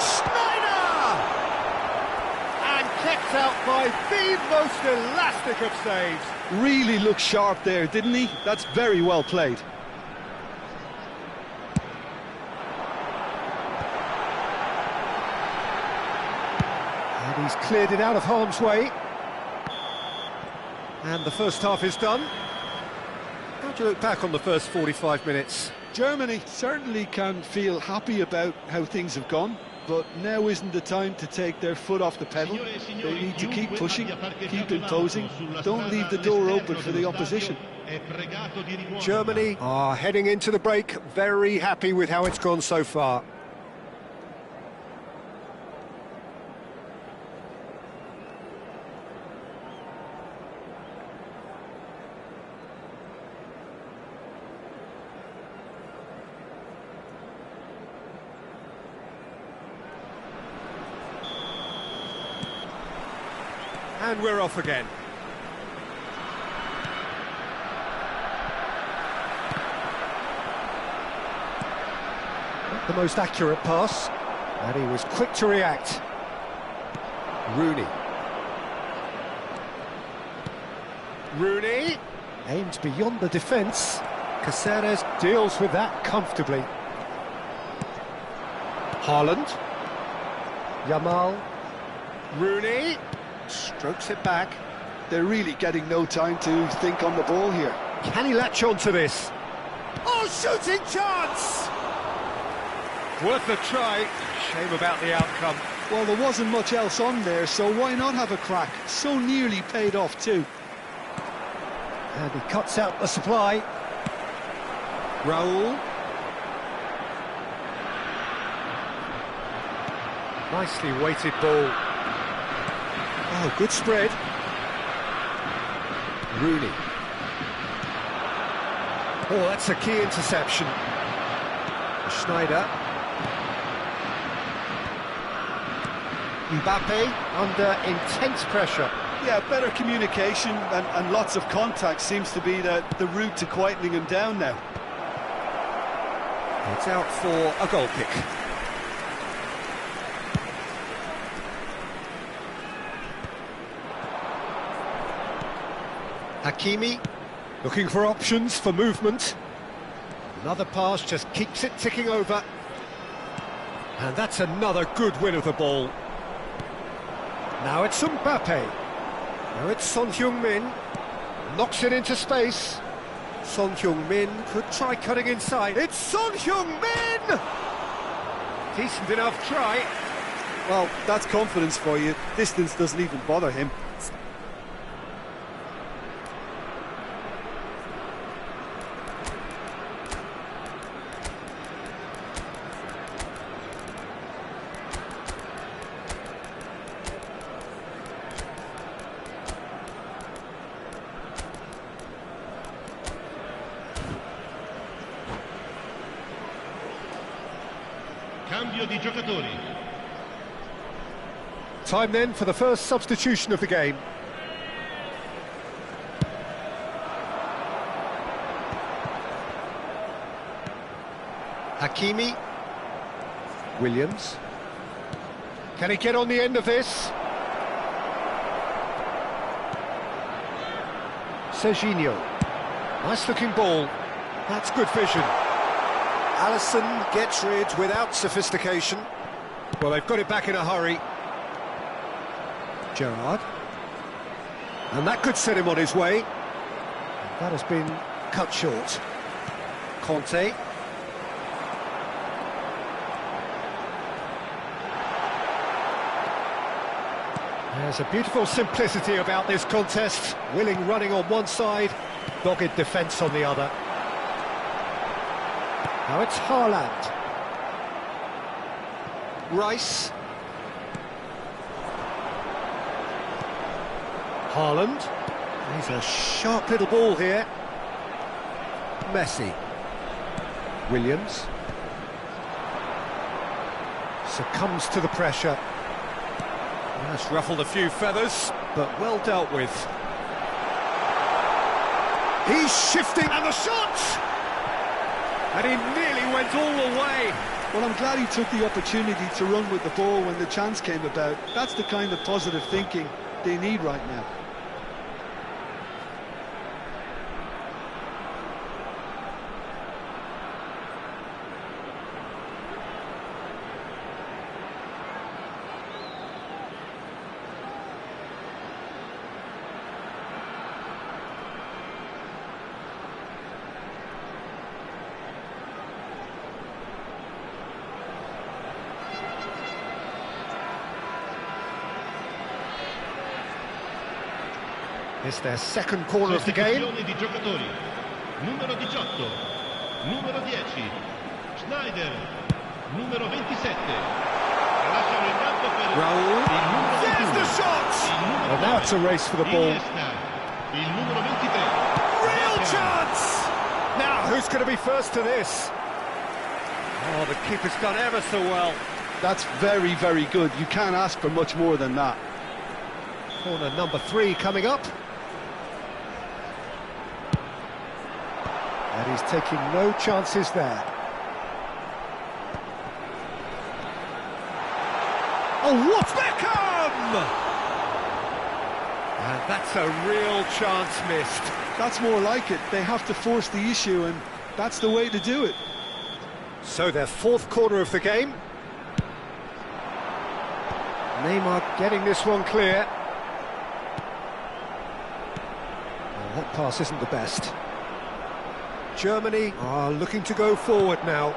Schneider! And kept out by the most elastic of saves. Really looked sharp there, didn't he? That's very well played. And he's cleared it out of harm's way. And the first half is done. How do you look back on the first 45 minutes? Germany certainly can feel happy about how things have gone, but now isn't the time to take their foot off the pedal. They need to keep pushing, keep imposing, don't leave the door open for the opposition. Germany are heading into the break, very happy with how it's gone so far. And we're off again. Not the most accurate pass, and he was quick to react. Rooney. Rooney aims beyond the defence. Caceres deals with that comfortably. Haaland. Yamal. Rooney. Strokes it back. They're really getting no time to think on the ball here. Can he latch on to this? Oh, shooting chance! Worth a try. Shame about the outcome. Well, there wasn't much else on there, so why not have a crack? So nearly paid off too. And he cuts out the supply. Raul. Nicely weighted ball. Oh, good spread. Rooney. Oh, that's a key interception. Schneider. Mbappe under intense pressure. Yeah, better communication and lots of contact seems to be the route to quietening him down now. It's out for a goal kick. Hakimi, looking for options for movement. Another pass just keeps it ticking over. And that's another good win of the ball. Now it's Mbappe. Now it's Son Heung-min. Knocks it into space. Son Heung-min could try cutting inside. It's Son Heung-min! Decent enough try. Well, that's confidence for you. Distance doesn't even bother him. cambio di giocatori. Time then for the first substitution of the game. Hakimi. Williams. Can he get on the end of this? Serginho. Nice looking ball. That's good vision. Alisson gets rid without sophistication. Well, they've got it back in a hurry. Gerrard. And that could set him on his way. That has been cut short. Conte. There's a beautiful simplicity about this contest. Willing running on one side, dogged defence on the other. Now it's Haaland. Rice. Haaland. He's a sharp little ball here. Messi. Williams. Succumbs to the pressure. That's ruffled a few feathers, but well dealt with. He's shifting, and the shot! And he nearly went all the way. Well, I'm glad he took the opportunity to run with the ball when the chance came about. That's the kind of positive thinking they need right now. It's their second corner of the game. Di giocatori. Numero 18, numero 10, Schneider, numero 27. Lasciano il campo per Raul. il numero 21. There's the shot! Well, now it's a race for the ball. Iniesta, il numero 23. Real chance! Now, who's going to be first to this? Oh, the keeper's done ever so well. That's very, very good. You can't ask for much more than that. Corner number 3 coming up. And he's taking no chances there. Oh, what's Beckham! And that's a real chance missed. That's more like it. They have to force the issue, and that's the way to do it. So their fourth corner of the game. Neymar getting this one clear. Well, that pass isn't the best. Germany are looking to go forward now.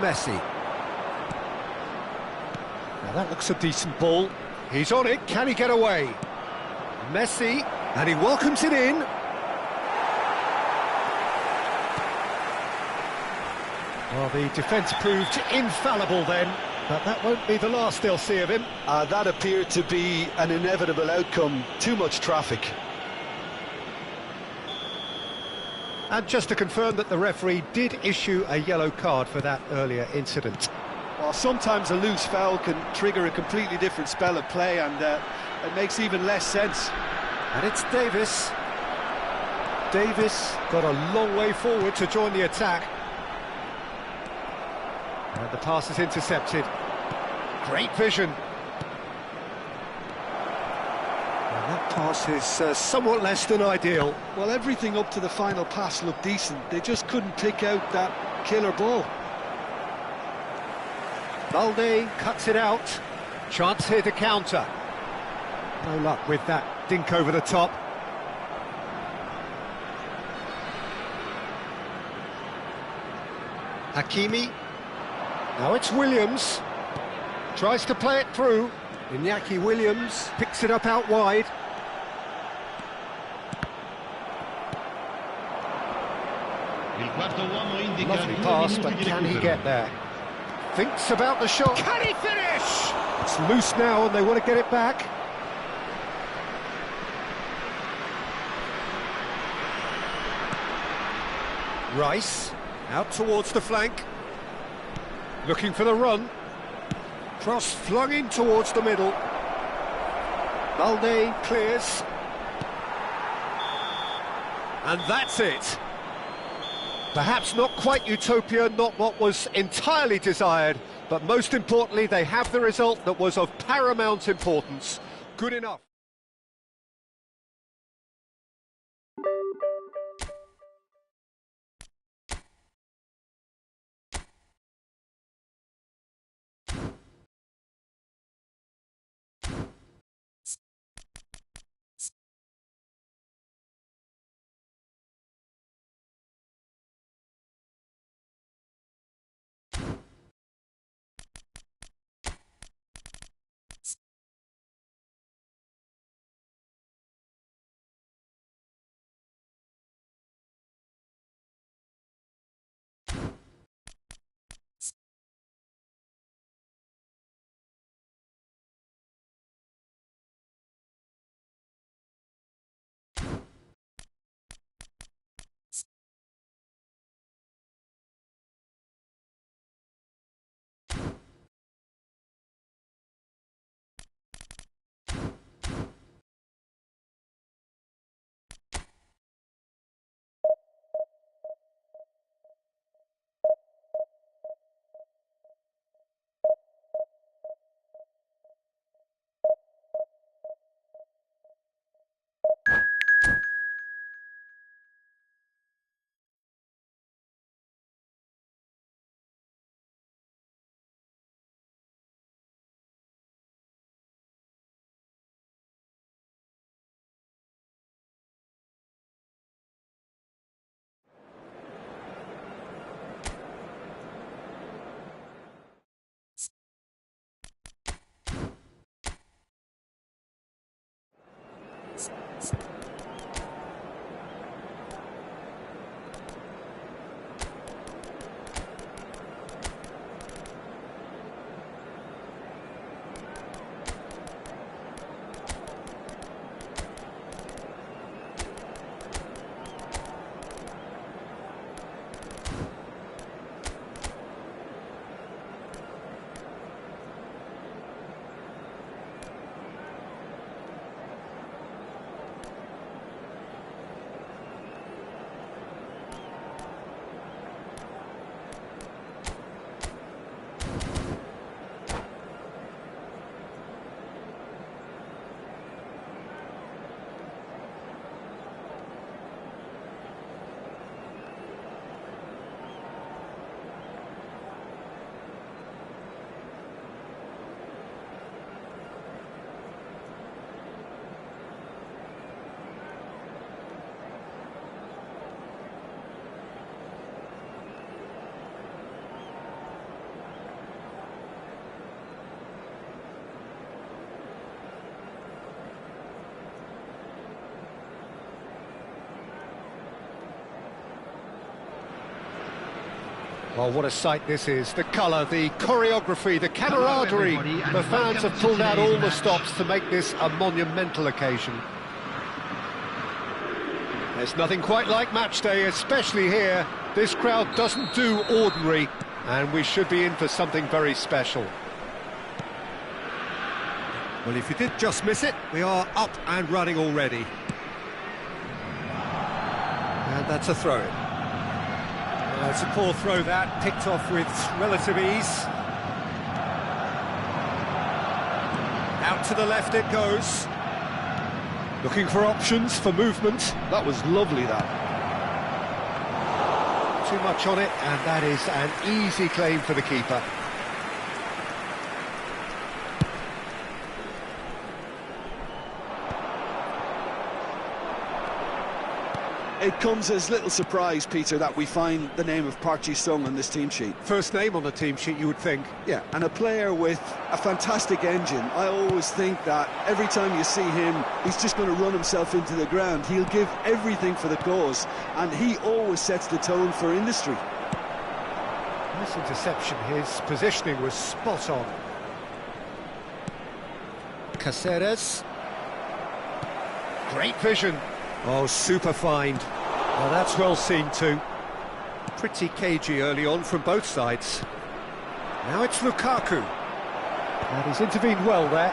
Messi. Now that looks a decent ball. He's on it, can he get away? Messi, and he welcomes it in. Well, the defence proved infallible then, but that won't be the last they'll see of him. That appeared to be an inevitable outcome. Too much traffic. And just to confirm that the referee did issue a yellow card for that earlier incident. Well, sometimes a loose foul can trigger a completely different spell of play, and it makes even less sense. And it's Davis. Davis got a long way forward to join the attack. And the pass is intercepted. Great vision. And that pass is somewhat less than ideal. Well, everything up to the final pass looked decent. They just couldn't pick out that killer ball. Balde cuts it out. Chance here to counter. No luck with that dink over the top. Hakimi. Now it's Williams. Tries to play it through. Iñaki Williams picks it up out wide. Lovely pass, but can he get there? Thinks about the shot. Can he finish? It's loose now and they want to get it back. Rice, out towards the flank. Looking for the run. Cross flung in towards the middle. Balde clears. And that's it. Perhaps not quite utopia, not what was entirely desired, but most importantly, they have the result that was of paramount importance. Good enough. Well, what a sight this is. The colour, the choreography, the camaraderie. The fans have pulled out all the stops to make this a monumental occasion. There's nothing quite like match day, especially here. This crowd doesn't do ordinary, and we should be in for something very special. Well, if you did just miss it, we are up and running already. And that's a throw-in. It's a poor throw that, picked off with relative ease. Out to the left it goes. Looking for options for movement. That was lovely, that. Too much on it, and that is an easy claim for the keeper. It comes as little surprise, Peter, that we find the name of Park Ji-sung on this team sheet. First name on the team sheet, you would think. Yeah, and a player with a fantastic engine. I always think that every time you see him, he's just going to run himself into the ground. He'll give everything for the cause, and he always sets the tone for industry. Nice interception. His positioning was spot on. Caceres. Great vision. Oh, super find. Well, that's well seen too. pretty cagey early on from both sides. Now it's Lukaku. And he's intervened well there.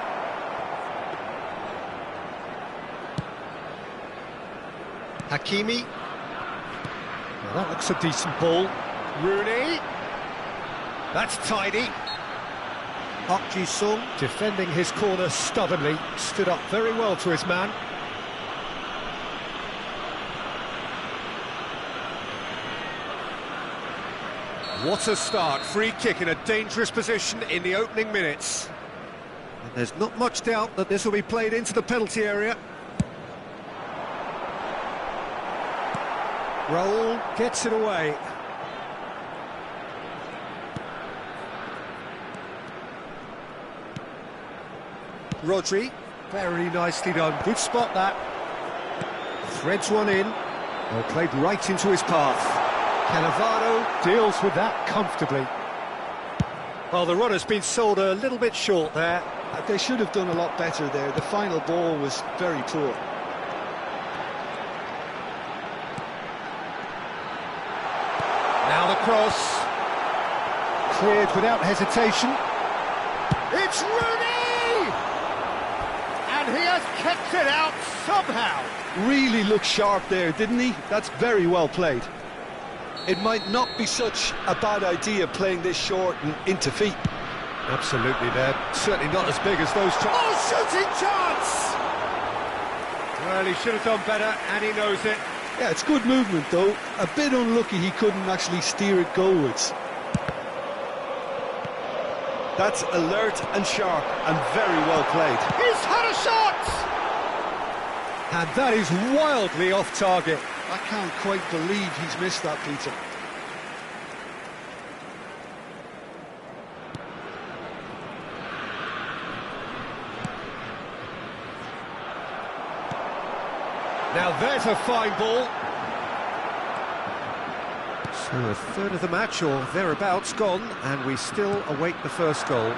Hakimi. Now that looks a decent ball. Rooney. That's tidy. Park Ji-sung, defending his corner stubbornly, stood up very well to his man. What a start, free kick in a dangerous position in the opening minutes. And there's not much doubt that this will be played into the penalty area. Raul gets it away. Rodri, very nicely done, good spot that. Threads one in, well played right into his path. Cannavaro deals with that comfortably. Well, the runner's been sold a little bit short there. They should have done a lot better there. The final ball was very poor. Now the cross. Cleared without hesitation. It's Rooney! And he has kept it out somehow. Really looked sharp there, didn't he? That's very well played. It might not be such a bad idea playing this short and into feet. Absolutely, they're certainly not as big as those. Oh, shooting chance! Well, he should have done better, and he knows it. Yeah, it's good movement, though. A bit unlucky he couldn't actually steer it goalwards. That's alert and sharp and very well played. He's had a shot! And that is wildly off target. I can't quite believe he's missed that, Peter. Now there's a fine ball. So a third of the match or thereabouts gone, and we still await the first goal.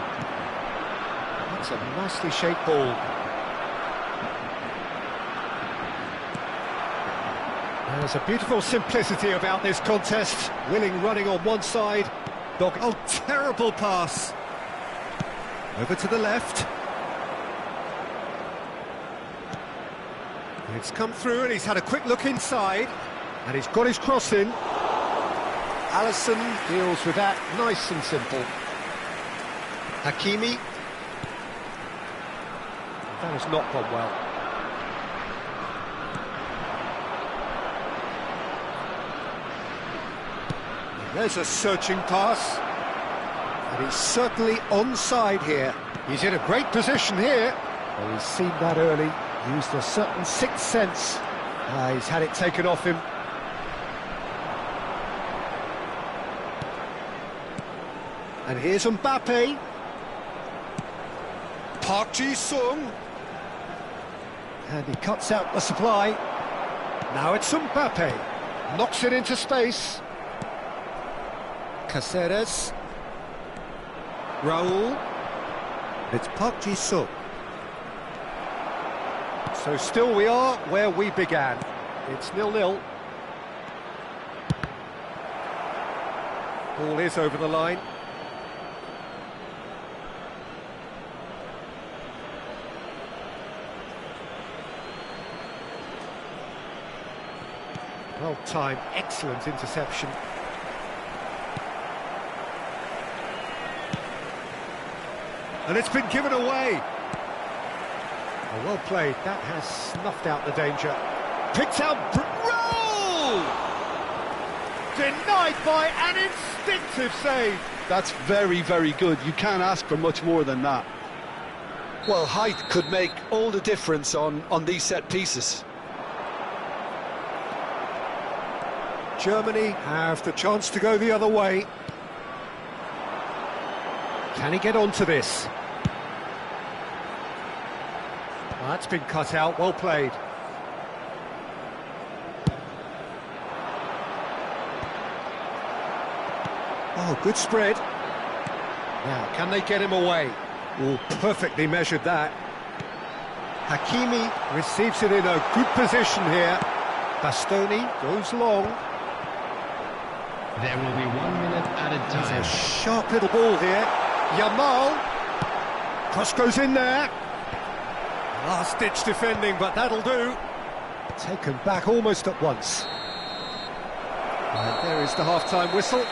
That's a nicely shaped ball. There's a beautiful simplicity about this contest. Willing running on one side. Oh, terrible pass. Over to the left. It's come through and he's had a quick look inside. And he's got his cross in. Alisson deals with that nice and simple. Hakimi. That has not gone well. There's a searching pass, and he's certainly onside here. He's in a great position here. Well, he's seen that early, used a certain sixth sense. He's had it taken off him. And here's Mbappe. Park Ji-sung. And he cuts out the supply. Now it's Mbappe. Knocks it into space. Caceres. Raul. It's Park Ji-sung. So still we are where we began. It's 0-0. Ball is over the line. Well timed, excellent interception. And it's been given away. Oh, well played, that has snuffed out the danger. Picked out, roll! Denied by an instinctive save. That's very, very good. You can't ask for much more than that. Well, height could make all the difference on these set pieces. Germany have the chance to go the other way. Can he get onto this? Well, that's been cut out, well played. Oh, good spread. Now, can they get him away? Oh, perfectly measured that. Hakimi receives it in a good position here. Bastoni goes long. There will be 1 minute added It's time. a sharp little ball here. Yamal. Cross goes in there. Last-ditch defending, but that'll do. Taken back almost at once. And there is the half-time whistle.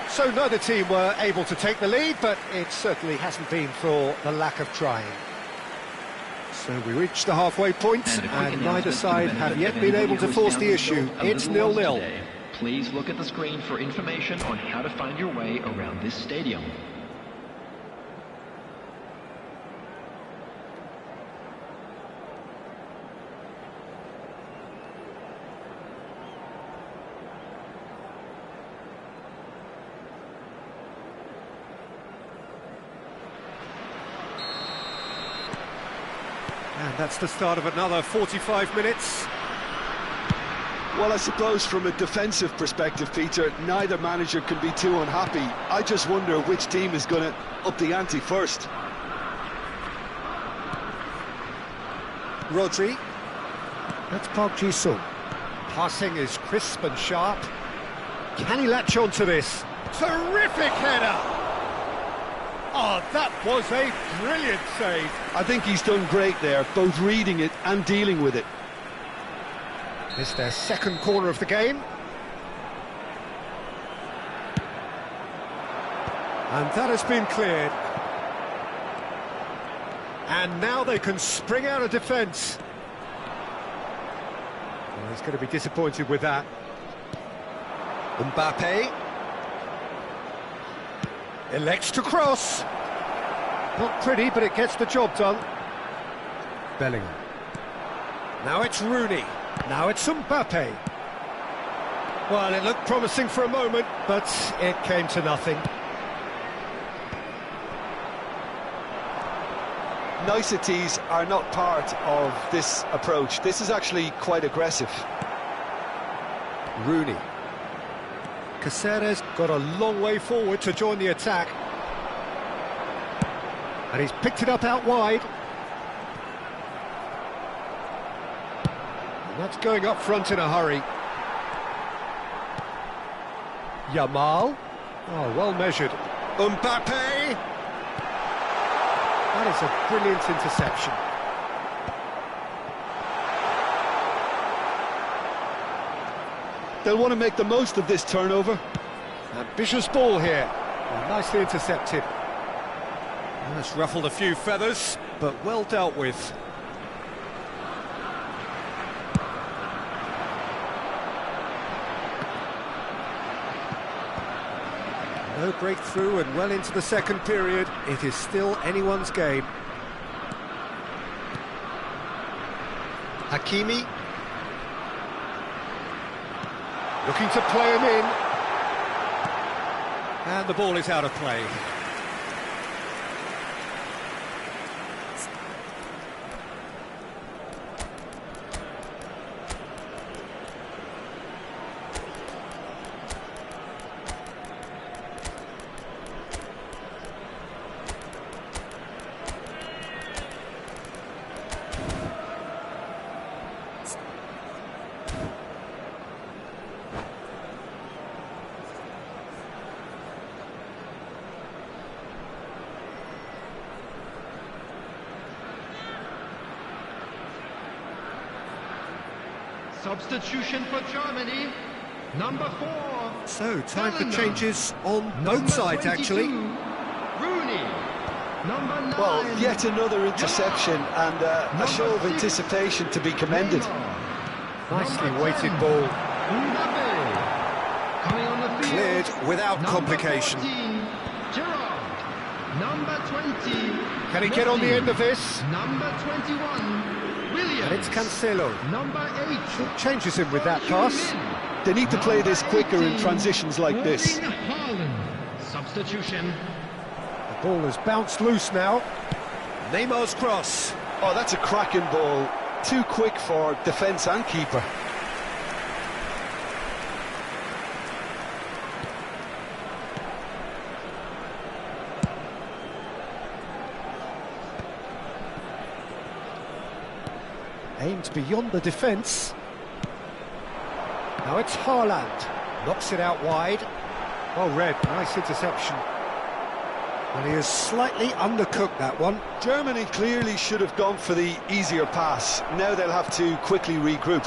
So neither team were able to take the lead, but it certainly hasn't been for the lack of trying. So we reached the halfway point, and neither side have yet been able to force the issue. It's 0-0. Please look at the screen for information on how to find your way around this stadium. And that's the start of another 45 minutes. Well, I suppose from a defensive perspective, Peter, neither manager can be too unhappy. I just wonder which team is going to up the ante first. Rodri. That's Park Ji-sung. Passing is crisp and sharp. Can he latch on to this? Terrific header! Oh, that was a brilliant save. I think he's done great there, both reading it and dealing with it. It's their second corner of the game. And that has been cleared. And now they can spring out of defence. Well, he's going to be disappointed with that. Mbappe elects to cross. Not pretty, but it gets the job done. Bellingham. Now it's Rooney. Now it's Mbappe. Well, it looked promising for a moment, but it came to nothing. Niceties are not part of this approach. This is actually quite aggressive. Rooney. Caceres got a long way forward to join the attack. And he's picked it up out wide. And that's going up front in a hurry. Yamal. Oh, well measured. Mbappe. That is a brilliant interception. They'll want to make the most of this turnover. Ambitious ball here. Well, nicely intercepted. That's ruffled a few feathers, but well dealt with. No breakthrough and well into the second period. It is still anyone's game. Hakimi. Looking to play him in. And the ball is out of play. Substitution for Germany, number 4. So, time for Bellingham. changes on Number both sides, 22, actually. Rooney, number 9. Well, yet another interception and a show of anticipation to be commended. Nicely weighted ball. Mbappe. Coming on the field. Cleared without Number complication. 14, Gerrard. Number 20. Can he get on the Messi. end of this? Number 21, Williams. And it's Cancelo. Number 8. Changes him with that pass. They need to play this quicker in transitions like this. Erling Haaland. Substitution. The ball has bounced loose now. Neymar's cross. Oh, that's a cracking ball. Too quick for defence and keeper. Aimed beyond the defence. Now it's Haaland. Knocks it out wide. Well read, nice interception. And he has slightly undercooked that one. Germany clearly should have gone for the easier pass. Now they'll have to quickly regroup.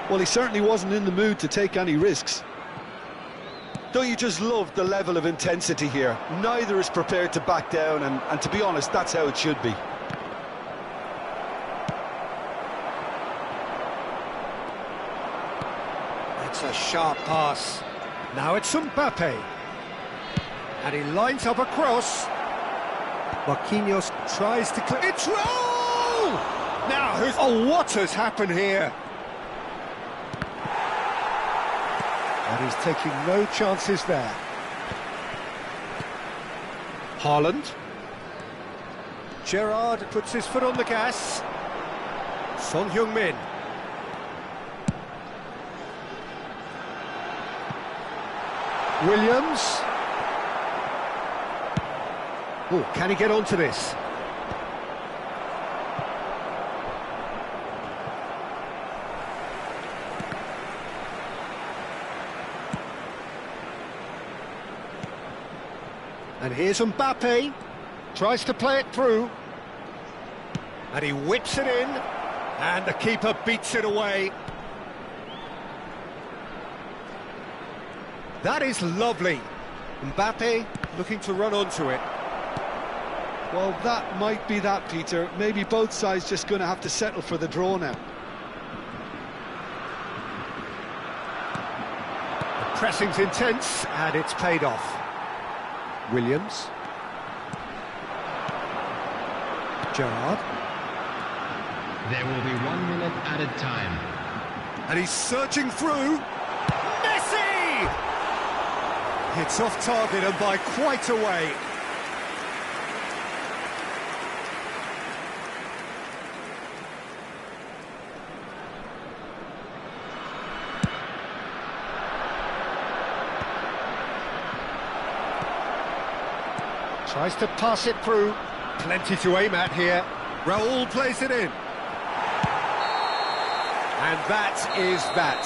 Well, he certainly wasn't in the mood to take any risks. Don't you just love the level of intensity here? Neither is prepared to back down, and to be honest, that's how it should be. It's a sharp pass. Now it's Mbappe. And he lines up a cross. Marquinhos tries to clear. It's roll! Now, oh, what has happened here? And he's taking no chances there. Haaland. Gerrard puts his foot on the gas. Son Heung-min. Williams. Oh, can he get onto this? And here's Mbappe. Tries to play it through. And he whips it in. And the keeper beats it away. That is lovely. Mbappe looking to run onto it. Well, that might be that, Peter. Maybe both sides just going to have to settle for the draw now. The pressing's intense, and it's paid off. Williams. Gerrard. There will be 1 minute added time. And he's searching through. Messi! It's off target and by quite a way. Tries to pass it through. Plenty to aim at here. Raul plays it in. And that is that.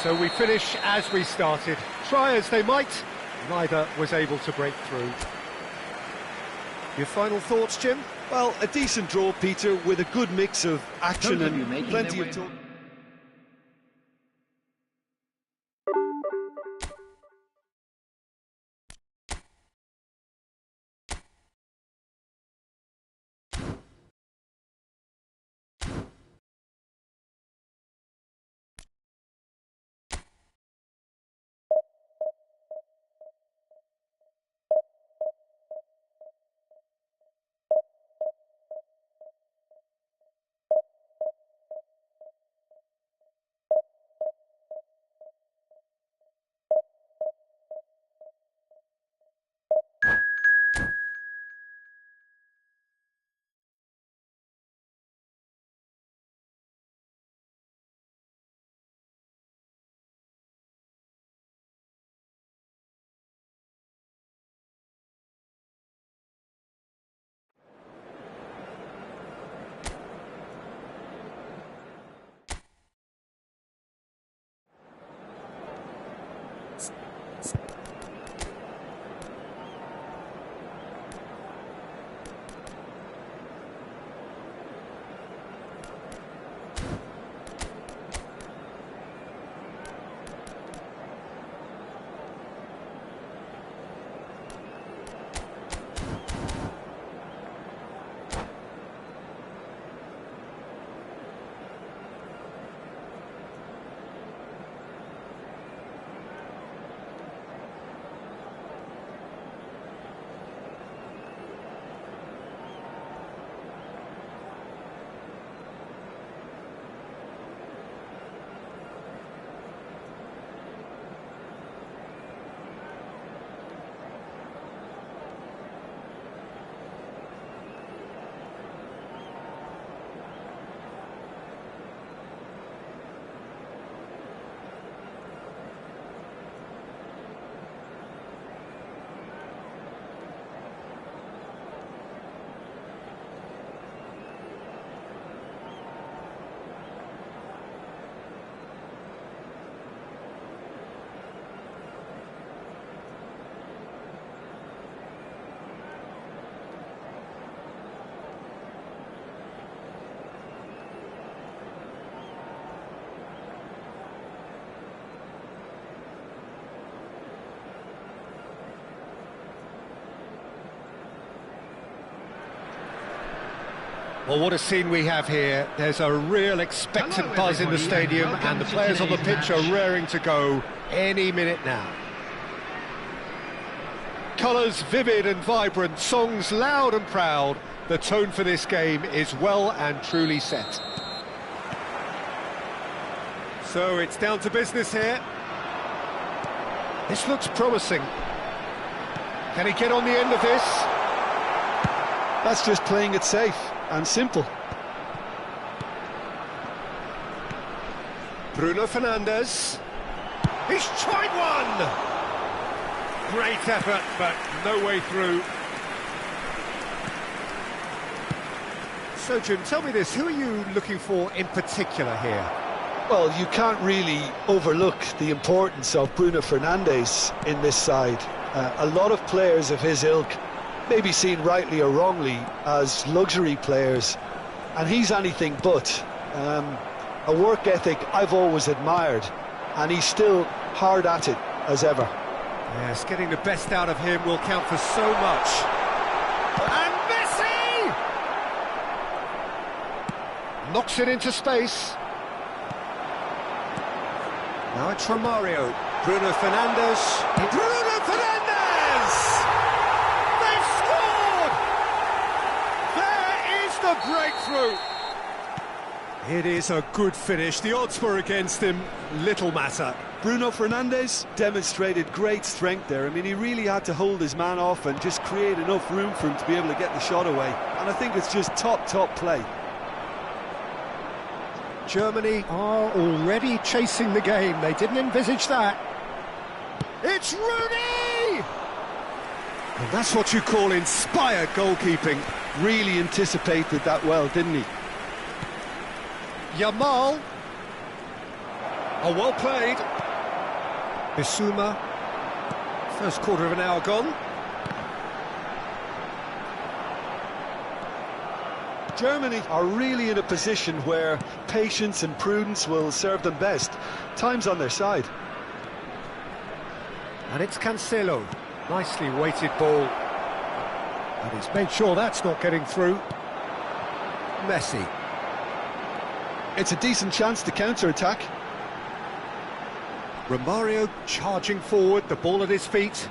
So we finish as we started. Try as they might, neither was able to break through. Your final thoughts, Jim? Well, a decent draw, Peter, with a good mix of action Both of you and making plenty their of way. talk. Well, what a scene we have here. There's a real expectant buzz in the stadium, and the players on the pitch are raring to go any minute now. Colours vivid and vibrant, songs loud and proud. The tone for this game is well and truly set. So it's down to business here. This looks promising. Can he get on the end of this? That's just playing it safe and simple. Bruno Fernandes. He's tried one! Great effort, but no way through. So, Jim, tell me this, who are you looking for in particular here? Well, you can't really overlook the importance of Bruno Fernandes in this side. A lot of players of his ilk may be seen rightly or wrongly as luxury players, and he's anything but. A work ethic I've always admired, and he's still hard at it as ever. Yes, getting the best out of him will count for so much. And Messi! Knocks it into space. Now it's Romario. Bruno Fernandes. Bruno Fernandes! They've scored! There is the breakthrough! It is a good finish. The odds were against him. Little matter. Bruno Fernandes demonstrated great strength there. I mean, he really had to hold his man off and just create enough room for him to be able to get the shot away. And I think it's just top play. Germany are already chasing the game. They didn't envisage that. It's Rooney! And that's what you call inspired goalkeeping. Really anticipated that well, didn't he? Yamal. Oh, well played. Bissouma. First quarter of an hour gone. Germany are really in a position where patience and prudence will serve them best. Time's on their side. And it's Cancelo. Nicely weighted ball. And he's made sure that's not getting through. Messi. It's a decent chance to counter-attack. Romario charging forward, the ball at his feet.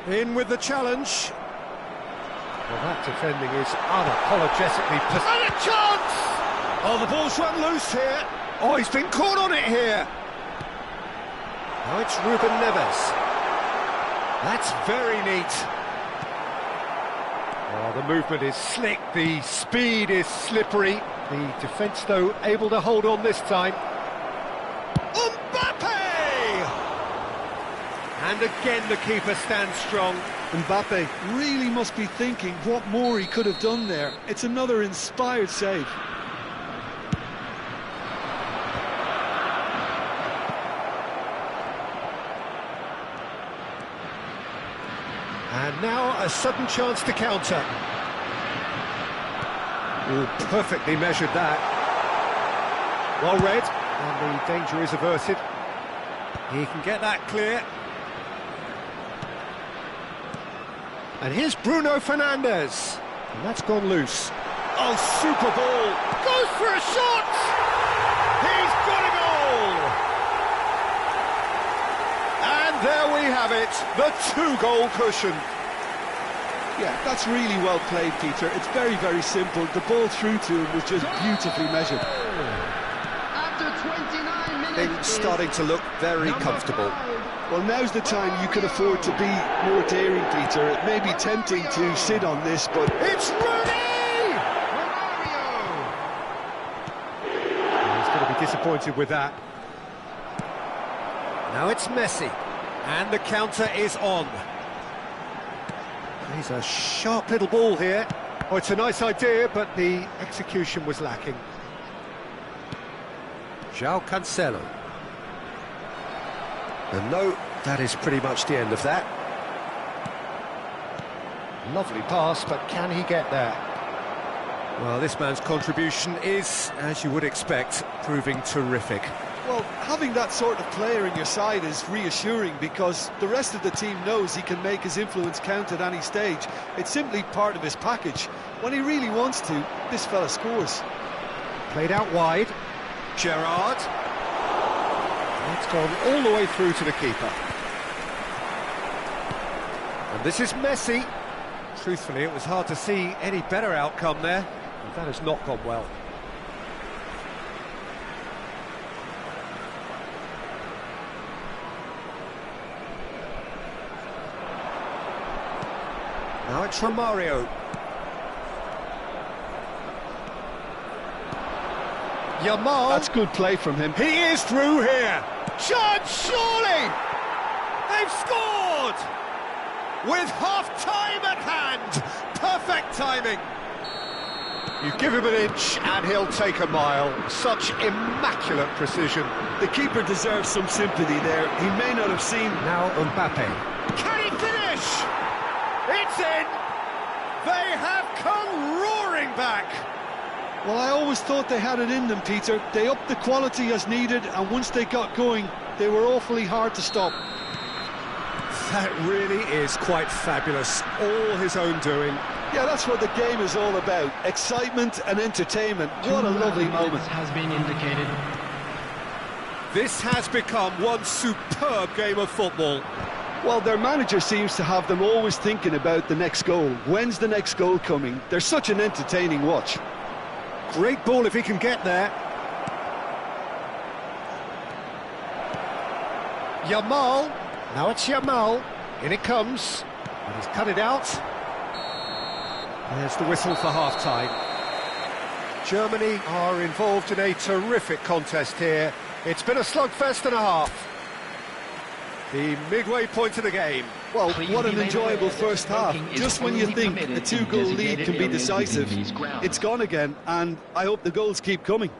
In with the challenge. Well, that defending is unapologetically... And a chance! Oh, the ball's run loose here. Oh, he's been caught on it here. Now it's Ruben Neves. That's very neat. Oh, the movement is slick, the speed is slippery. The defence, though, able to hold on this time. Mbappe! And again the keeper stands strong. Mbappe really must be thinking what more he could have done there. It's another inspired save. And now a sudden chance to counter. Oh, perfectly measured that. Well read, and the danger is averted. He can get that clear. And here's Bruno Fernandes. And that's gone loose. Oh, super ball. Goes for a shot! He's got a goal! And there we have it, the two-goal cushion. Yeah, that's really well played, Peter. It's very, very simple. The ball through to him was just beautifully measured. After 29 minutes, Things starting to look very comfortable. Well, now's the time you can afford to be more daring, Peter. It may be tempting to sit on this, but... It's Rooney! He's going to be disappointed with that. Now it's Messi, and the counter is on. He's a sharp little ball here. Oh, it's a nice idea, but the execution was lacking. João Cancelo. And no, that is pretty much the end of that. Lovely pass, but can he get there? Well, this man's contribution is, as you would expect, proving terrific. Well, having that sort of player in your side is reassuring because the rest of the team knows he can make his influence count at any stage. It's simply part of his package. When he really wants to, this fella scores. Played out wide. Gerrard. It's gone all the way through to the keeper. And this is Messi. Truthfully, it was hard to see any better outcome there. But that has not gone well. Now it's Romario. Yamal. That's good play from him. He is through here. Chance, surely! They've scored! With half-time at hand. Perfect timing. You give him an inch and he'll take a mile. Such immaculate precision. The keeper deserves some sympathy there. He may not have seen... Now Mbappe. Can he finish? It's in! They have come roaring back. Well, I always thought they had it in them, Peter. They upped the quality as needed, and once they got going, they were awfully hard to stop. That really is quite fabulous. All his own doing. Yeah, that's what the game is all about. Excitement and entertainment. What a lovely moment. Has been indicated. This has become one superb game of football. Well, their manager seems to have them always thinking about the next goal. When's the next goal coming? They're such an entertaining watch. Great ball if he can get there. Yamal. Now it's Yamal. In it comes. And he's cut it out. There's the whistle for half-time. Germany are involved in a terrific contest here. It's been a slugfest and a half. The midway point of the game. Well, what an enjoyable first half. Just when you think a two-goal lead can be decisive, it's gone again, and I hope the goals keep coming.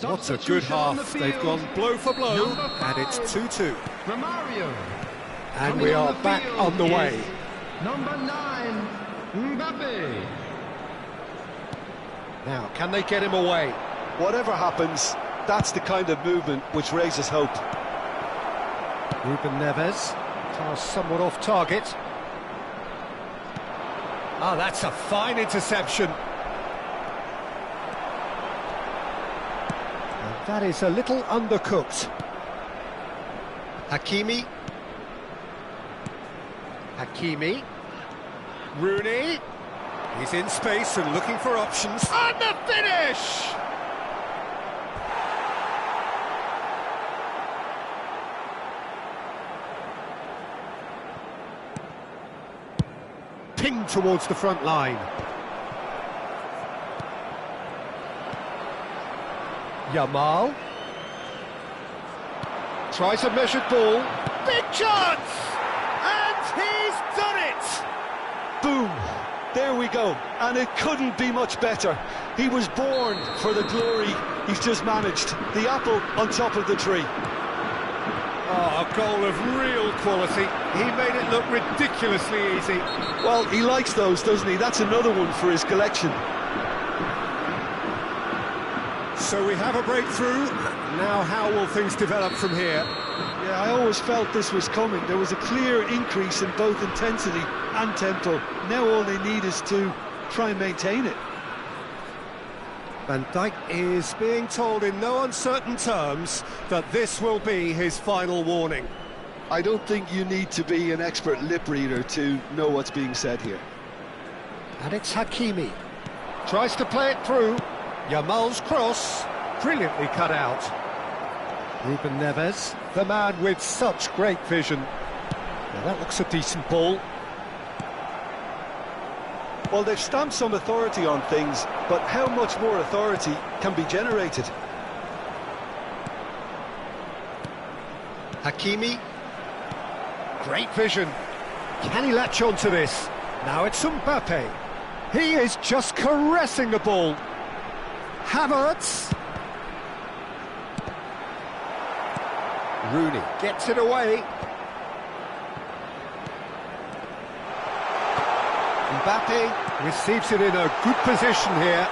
What a good half. They've gone blow for blow, and it's 2-2. Romario. And we are back on the way. Number 9, Mbappe. Now, can they get him away? Whatever happens, that's the kind of movement which raises hope. Ruben Neves, somewhat off target. Ah, that's a fine interception. And that is a little undercooked. Hakimi. Rooney. He's in space and looking for options. And the finish! Pinged towards the front line. Yamal. Tries a measured ball. Big chance! And he's done it! Boom! There we go. And it couldn't be much better. He was born for the glory he's just managed. The apple on top of the tree. Oh, a goal of real quality. He made it look ridiculously easy. Well, he likes those, doesn't he? That's another one for his collection. So we have a breakthrough. Now how will things develop from here? Yeah, I always felt this was coming. There was a clear increase in both intensity and tempo. Now all they need is to try and maintain it. Van Dijk is being told in no uncertain terms that this will be his final warning. I don't think you need to be an expert lip reader to know what's being said here. And it's Hakimi. Tries to play it through. Yamal's cross, brilliantly cut out. Ruben Neves, the man with such great vision. Now that looks a decent ball. Well, they've stamped some authority on things, but how much more authority can be generated? Hakimi. Great vision. Can he latch on to this? Now it's Mbappe. He is just caressing the ball. Havertz. Rooney gets it away. Mbappe receives it in a good position here.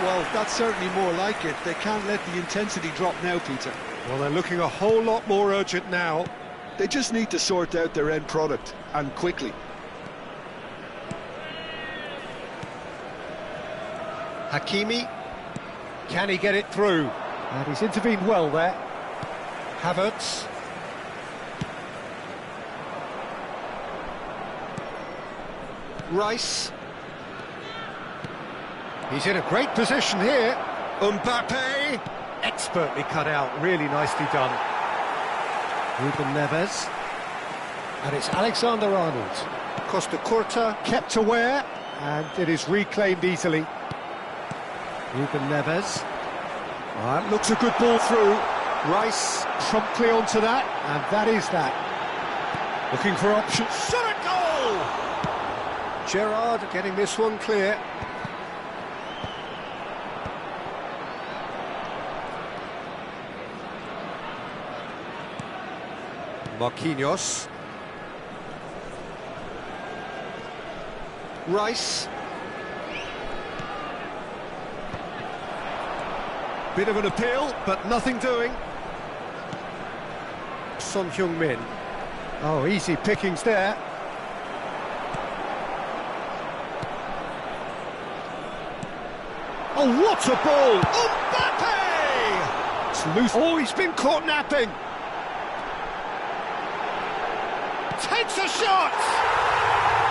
Well, that's certainly more like it. They can't let the intensity drop now, Peter. Well, they're looking a whole lot more urgent now. They just need to sort out their end product, and quickly. Hakimi, can he get it through? And he's intervened well there. Havertz. Rice. He's in a great position here. Mbappe, expertly cut out, really nicely done. Ruben Neves. And it's Alexander-Arnold. Costa Curta kept aware, and it is reclaimed easily. Ruben Neves. Looks a good ball through. Rice promptly onto that, and that is that. Looking for options. Shot at goal! Gerrard getting this one clear. Marquinhos. Rice. Bit of an appeal, but nothing doing. Son Heung-min. Oh, easy pickings there. Oh, what a ball! Mbappe! It's loose. Oh, he's been caught napping. Takes a shot!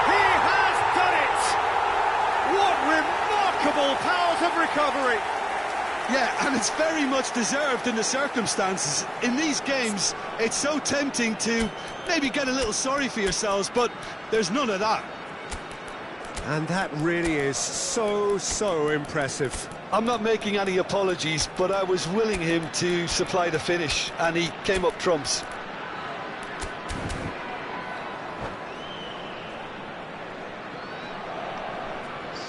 He has done it! What remarkable powers of recovery! Yeah, and it's very much deserved in the circumstances. In these games, it's so tempting to maybe get a little sorry for yourselves, but there's none of that. And that really is so impressive. I'm not making any apologies, but I was willing him to supply the finish, and he came up trumps.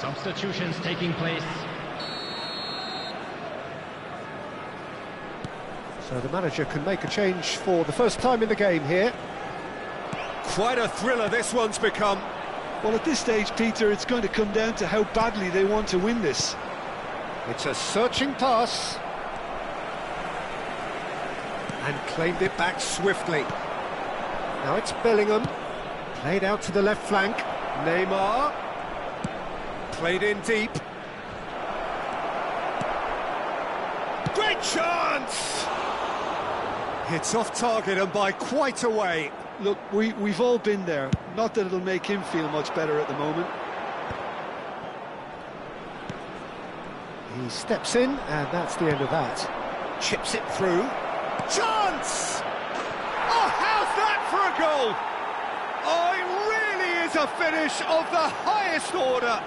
Substitutions taking place. So the manager can make a change for the first time in the game here. Quite a thriller this one's become. Well, at this stage, Peter, it's going to come down to how badly they want to win this. It's a searching pass. And claimed it back swiftly. Now it's Bellingham. Played out to the left flank. Neymar. Played in deep. Great chance! It's off target and by quite a way. Look, we've all been there. Not that it'll make him feel much better at the moment. He steps in, and that's the end of that. Chips it through. Chance! Oh, how's that for a goal? Oh, it really is a finish of the highest order.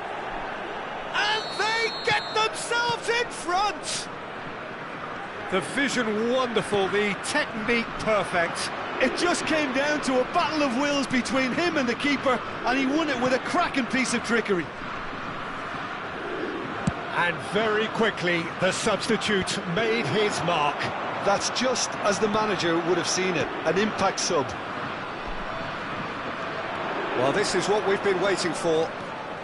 And they get themselves in front. The vision wonderful, the technique perfect. It just came down to a battle of wills between him and the keeper, and he won it with a cracking piece of trickery. And very quickly, the substitute made his mark. That's just as the manager would have seen it, an impact sub. Well, this is what we've been waiting for.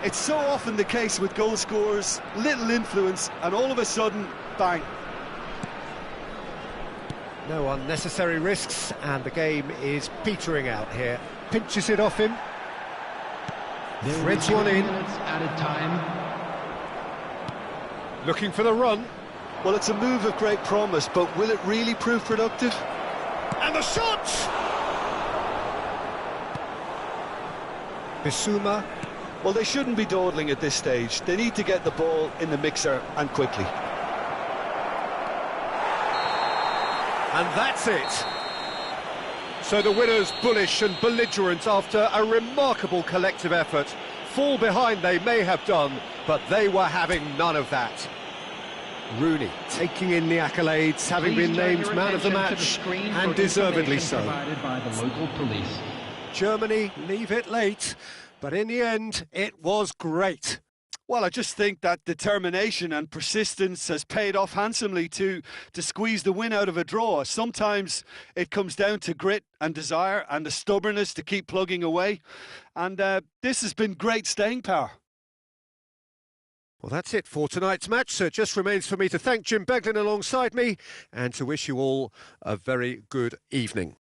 It's so often the case with goal scorers, little influence, and all of a sudden, bang. No unnecessary risks, and the game is petering out here. Pinches it off him. Threads one in. Added time. Looking for the run. Well, it's a move of great promise, but will it really prove productive? And the shot! Bissouma. Well, they shouldn't be dawdling at this stage. They need to get the ball in the mixer, and quickly. And that's it. So the winners bullish and belligerent after a remarkable collective effort. Fall behind they may have done, but they were having none of that. Rooney taking in the accolades, having been named man of the match, and deservedly so. Provided by the local police. Germany leave it late, but in the end, it was great. Well, I just think that determination and persistence has paid off handsomely to squeeze the win out of a draw. Sometimes it comes down to grit and desire and the stubbornness to keep plugging away. And this has been great staying power. Well, that's it for tonight's match. So it just remains for me to thank Jim Beglin alongside me and to wish you all a very good evening.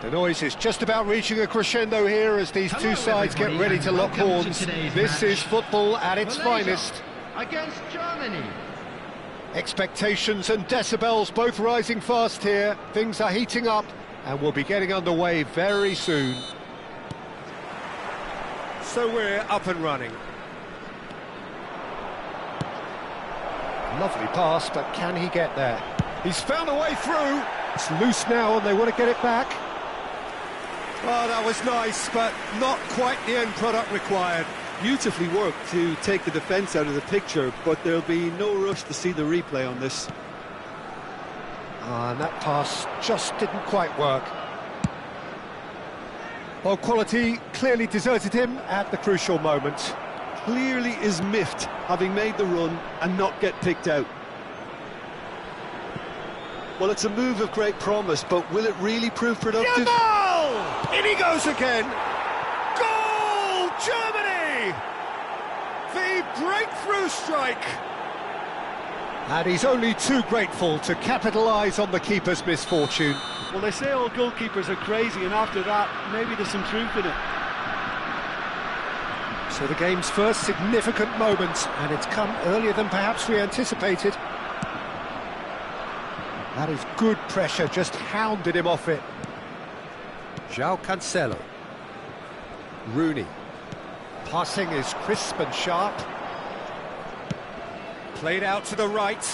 The noise is just about reaching a crescendo here as these two sides get ready to lock horns. This is football at its finest. Against Germany. Expectations and decibels both rising fast here. Things are heating up and we'll be getting underway very soon. So we're up and running. Lovely pass, but can he get there? He's found a way through. It's loose now and they want to get it back. Oh, that was nice, but not quite the end product required. Beautifully worked to take the defence out of the picture, but there'll be no rush to see the replay on this. And that pass just didn't quite work. Well, quality clearly deserted him at the crucial moment. Clearly is miffed, having made the run and not get picked out. Well, it's a move of great promise, but will it really prove productive? Jamal! In he goes again! Goal! Germany! The breakthrough strike! And he's only too grateful to capitalise on the keeper's misfortune. Well, they say all goalkeepers are crazy, and after that, maybe there's some truth in it. So the game's first significant moment, and it's come earlier than perhaps we anticipated. That is good pressure, just hounded him off it. João Cancelo. Rooney. Passing is crisp and sharp. Played out to the right.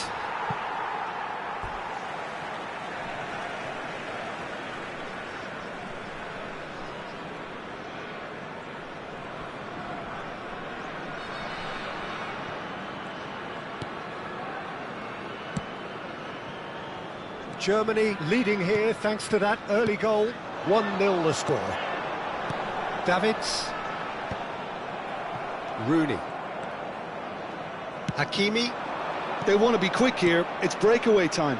Germany leading here thanks to that early goal. 1-0 the score. Davids. Rooney. Hakimi. They want to be quick here, it's breakaway time.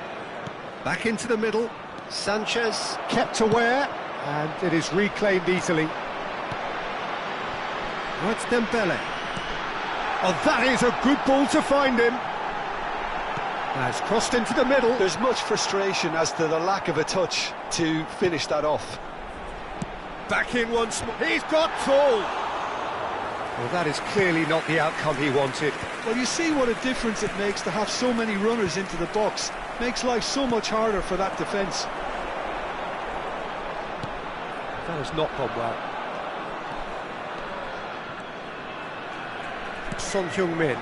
Back into the middle. Sanchez kept aware, and it is reclaimed easily. Oh, it's Dembele. Oh, that is a good ball to find him. Has crossed into the middle. There's much frustration as to the lack of a touch to finish that off. Back in once more. He's got tall. Well, that is clearly not the outcome he wanted. Well, you see what a difference it makes to have so many runners into the box. Makes life so much harder for that defence. That has not gone well. Son Heung-min.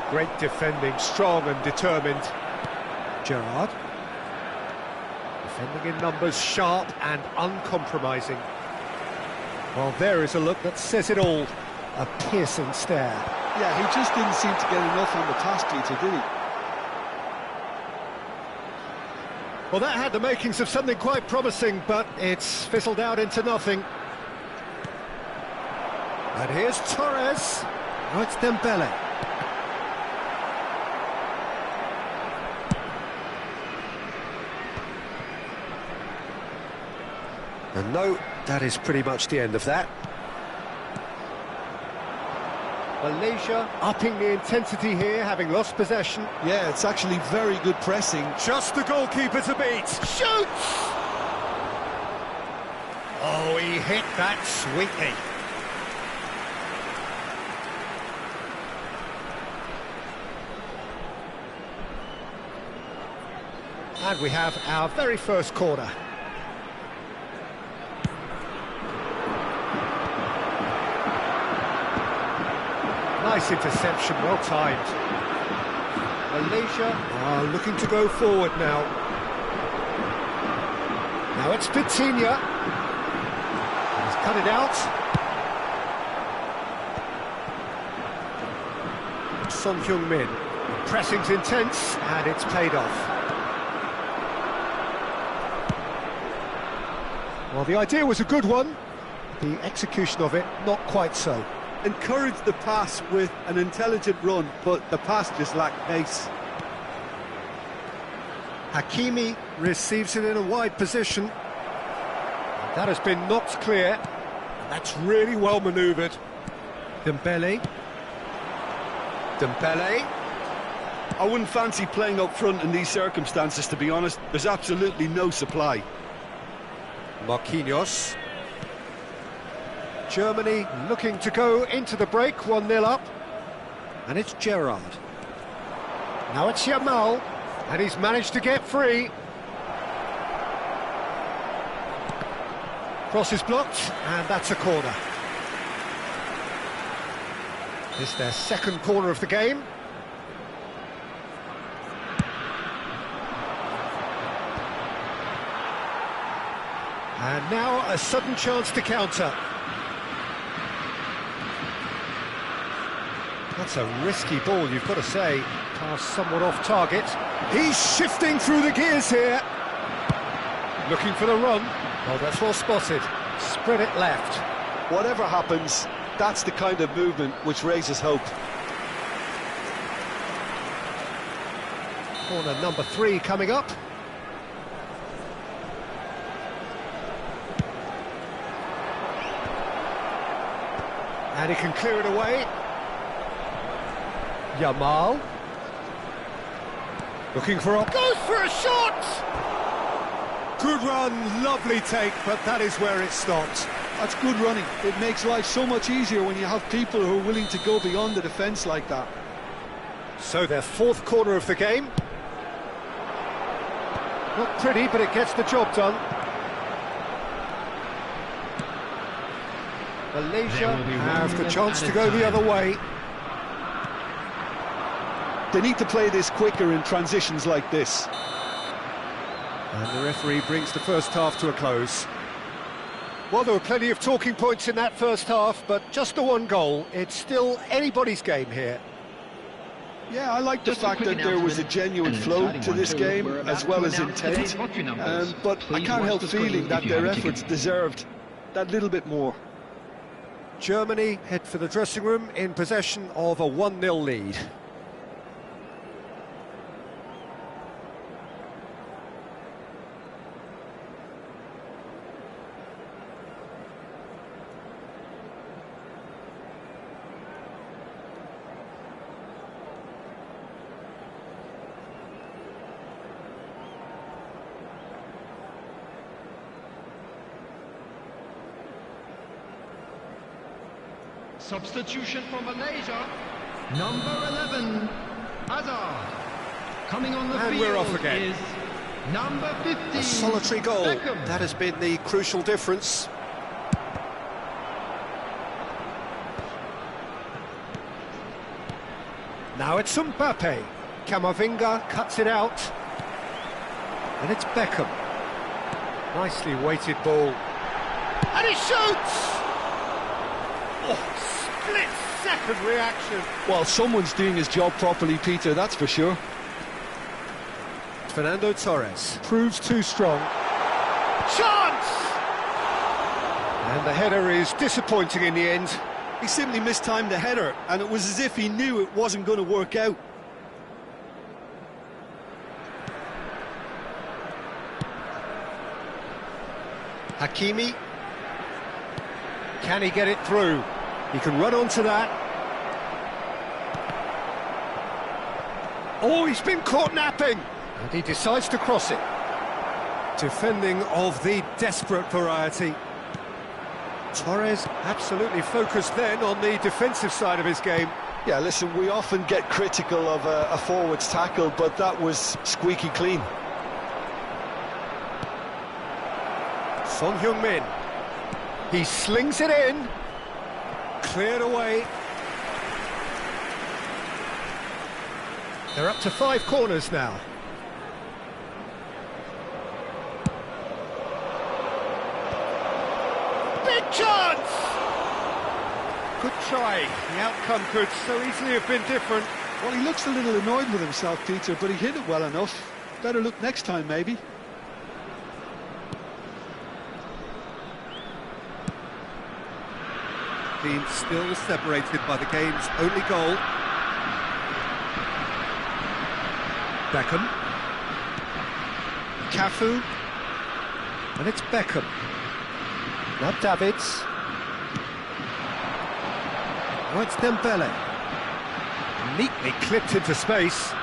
Great defending, strong and determined. Gerrard. Defending in numbers, sharp and uncompromising. Well, there is a look that says it all. A piercing stare. Yeah, he just didn't seem to get enough on the task detail, did he? Well, that had the makings of something quite promising, but it's fizzled out into nothing. And here's Torres. Now it's Dembele. And no, that is pretty much the end of that. Malaysia upping the intensity here, having lost possession. Yeah, it's actually very good pressing. Just the goalkeeper to beat. Shoots! Oh, he hit that sweetly. And we have our very first corner. Nice interception, well timed. Malaysia are looking to go forward now. Now it's Vitinha. He's cut it out. Son Heung-min. Pressing's intense, and it's paid off. Well, the idea was a good one. The execution of it, not quite so. Encouraged the pass with an intelligent run, but the pass just lacked pace. Hakimi receives it in a wide position. That has been knocked clear. That's really well manoeuvred. Dembele. Dembele. I wouldn't fancy playing up front in these circumstances, to be honest. There's absolutely no supply. Marquinhos. Germany looking to go into the break, 1-0 up. And it's Gerrard. Now it's Yamal, and he's managed to get free. Cross is blocked, and that's a corner. It's their second corner of the game. And now a sudden chance to counter. That's a risky ball, you've got to say. Pass somewhat off target. He's shifting through the gears here. Looking for the run. Oh, that's well spotted. Spread it left. Whatever happens, that's the kind of movement which raises hope. Corner number 3 coming up. And he can clear it away. Yamal. Looking for a... Goes for a shot! Good run, lovely take, but that is where it stopped. That's good running. It makes life so much easier when you have people who are willing to go beyond the defence like that. So their fourth corner of the game. Not pretty, but it gets the job done. Malaysia have the chance to go the other way. They need to play this quicker in transitions like this. And the referee brings the first half to a close. Well, there were plenty of talking points in that first half, but just the one goal. It's still anybody's game here. Yeah, I like the fact that there was a genuine flow to this game, as well as intent. But I can't help feeling that their efforts deserved that little bit more. Germany head for the dressing room in possession of a 1-0 lead. Substitution for Malaysia, number 11, Hazard. Coming on the and field we're off again. is number 15, A solitary goal, Beckham. that has been the crucial difference. Now it's Mbappe. Camavinga cuts it out. And it's Beckham. Nicely weighted ball. And he shoots! Oh, split-second reaction. Well, someone's doing his job properly, Peter, that's for sure. Fernando Torres proves too strong. Chance! And the header is disappointing in the end. He simply mistimed the header, and it was as if he knew it wasn't going to work out. Hakimi. Can he get it through? He can run onto that. Oh, he's been caught napping! And he decides to cross it. Defending of the desperate variety. Torres absolutely focused then on the defensive side of his game. Yeah, listen, we often get critical of a forward's tackle, but that was squeaky clean. Son Heung-min. He slings it in. Cleared away. They're up to 5 corners now. Big chance! Good try. The outcome could so easily have been different. Well, he looks a little annoyed with himself, Peter, but he hit it well enough. Better look next time, maybe. Team still separated by the game's only goal. Beckham. Cafu. And it's Beckham. Now Davids. Now it's Dembele. Neatly clipped into space.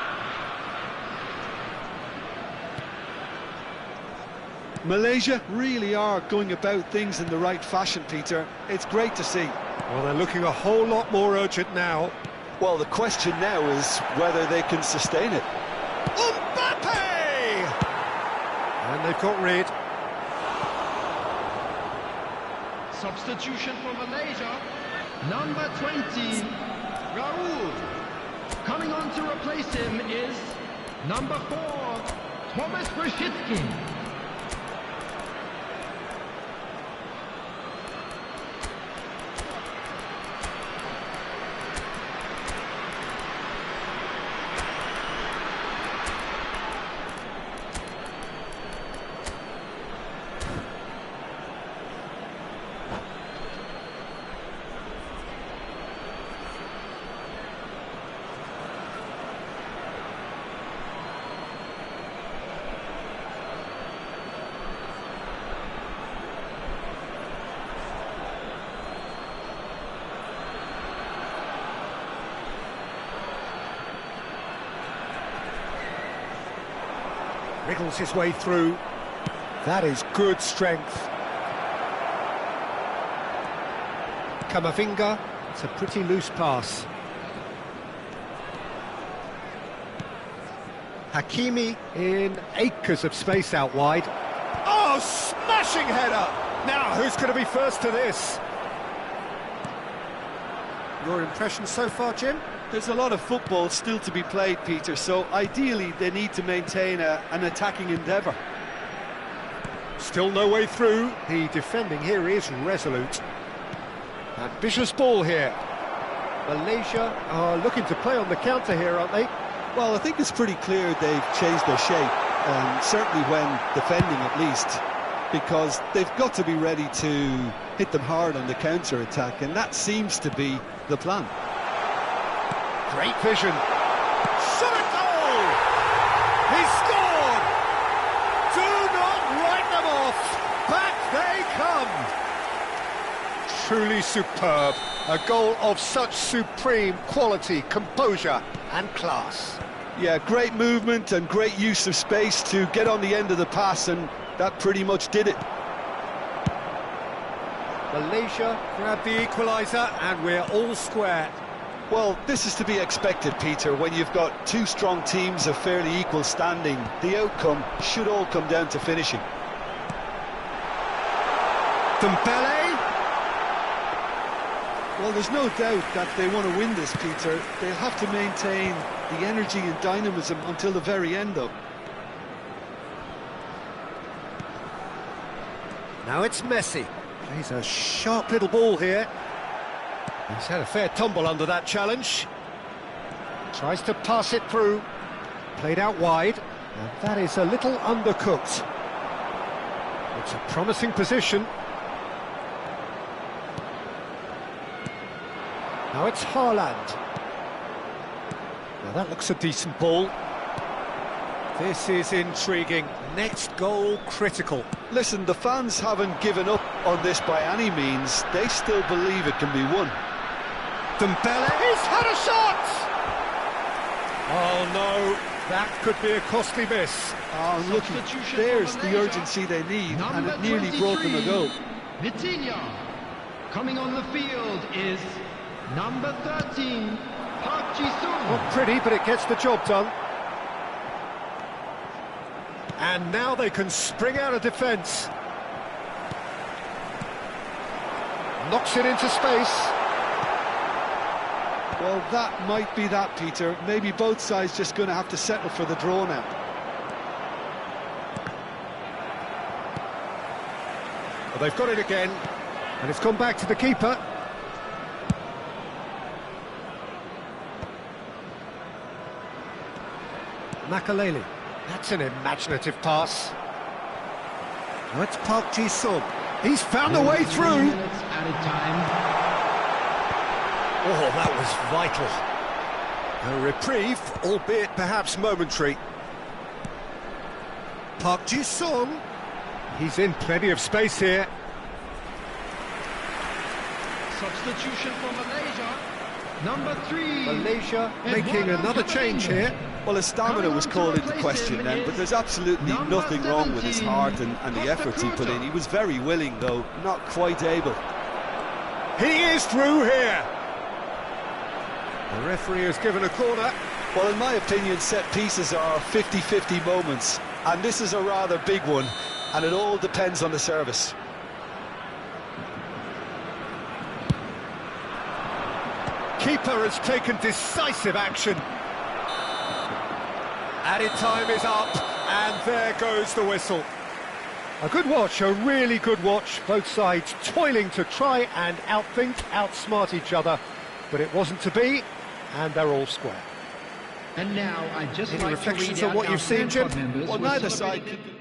Malaysia really are going about things in the right fashion, Peter. It's great to see. Well, they're looking a whole lot more urgent now. Well, the question now is whether they can sustain it. Mbappe! And they've got rid. Substitution for Malaysia. Number 20, Raul. Coming on to replace him is number 4, Thomas Rashitsky. Wriggles his way through. That is good strength. Kamavinga, it's a pretty loose pass. Hakimi in acres of space out wide. Oh, smashing header! Now, who's going to be first to this? Your impression so far, Jim? There's a lot of football still to be played, Peter, so ideally they need to maintain an attacking endeavour. Still no way through. The defending here is resolute. Ambitious ball here. Malaysia are looking to play on the counter here, aren't they? Well, I think it's pretty clear they've changed their shape, certainly when defending at least, because they've got to be ready to hit them hard on the counter-attack, and that seems to be the plan. Great vision. Shot a goal! He scored! Do not write them off! Back they come! Truly superb. A goal of such supreme quality, composure and class. Yeah, great movement and great use of space to get on the end of the pass, and that pretty much did it. Malaysia grab the equaliser and we're all square. Well, this is to be expected, Peter. When you've got two strong teams of fairly equal standing, the outcome should all come down to finishing. Dembele. Well, there's no doubt that they want to win this, Peter. They'll have to maintain the energy and dynamism until the very end, though. Now it's Messi. Plays a sharp little ball here. He's had a fair tumble under that challenge. Tries to pass it through. Played out wide. And that is a little undercooked. It's a promising position. Now it's Haaland. Now that looks a decent ball. This is intriguing. Next goal critical. Listen, the fans haven't given up on this by any means. They still believe it can be won. Dembele, he's had a shot! Oh no, that could be a costly miss. Oh, look, there's the urgency they need, and it nearly brought them a goal. Vitinha. Coming on the field is number 13, Park Ji-sung. Not pretty, but it gets the job done. And now they can spring out of defence. Knocks it into space. Well, that might be that, Peter. Maybe both sides just going to have to settle for the draw now. Well, they've got it again, and it's gone back to the keeper. Makaleli. That's an imaginative pass. Now it's Park Ji-sung. He's found a way through. Added time. Oh, that was vital. A reprieve, albeit perhaps momentary. Park Ji-sung. He's in plenty of space here. Substitution for Malaysia. Number 3. Malaysia making another change here. Well, his stamina was called into question then, but there's absolutely nothing wrong with his heart and the efforts he put in. He was very willing, though, not quite able. He is through here. The referee has given a corner. Well, in my opinion, set pieces are 50-50 moments, and this is a rather big one, and it all depends on the service. Keeper has taken decisive action. Added time is up, and there goes the whistle. A good watch, a really good watch. Both sides toiling to try and outthink, outsmart each other, but it wasn't to be, and they're all square. And now I'd just Any like reflections to read on what out you've our seen, fan Jim? club members Well, who are neither side celebrating- could...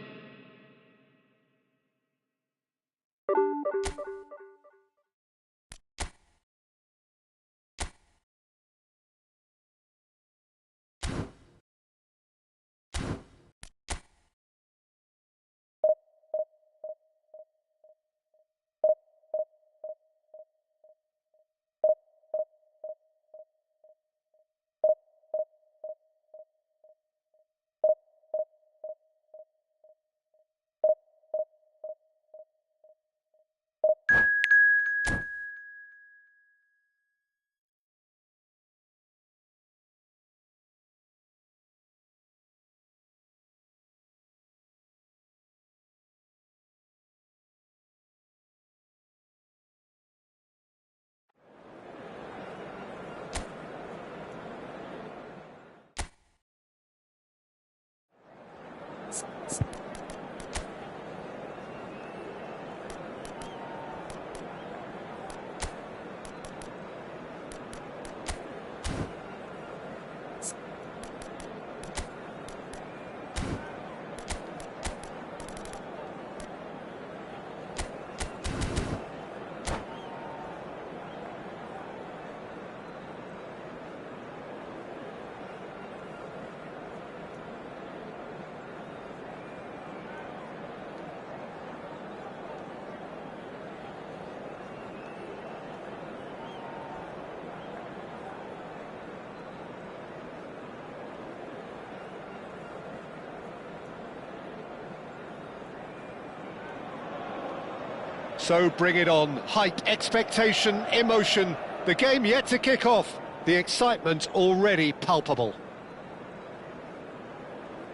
So bring it on. Hype, expectation, emotion. The game yet to kick off. The excitement already palpable.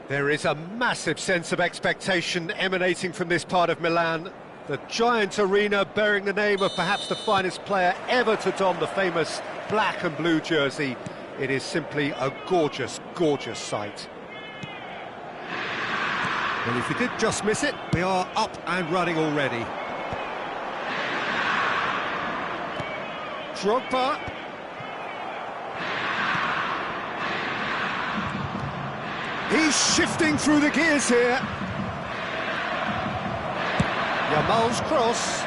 There is a massive sense of expectation emanating from this part of Milan. The giant arena bearing the name of perhaps the finest player ever to don the famous black and blue jersey. It is simply a gorgeous, gorgeous sight. Well, if you did just miss it, we are up and running already. Drogba. He's shifting through the gears here. Yamal's cross.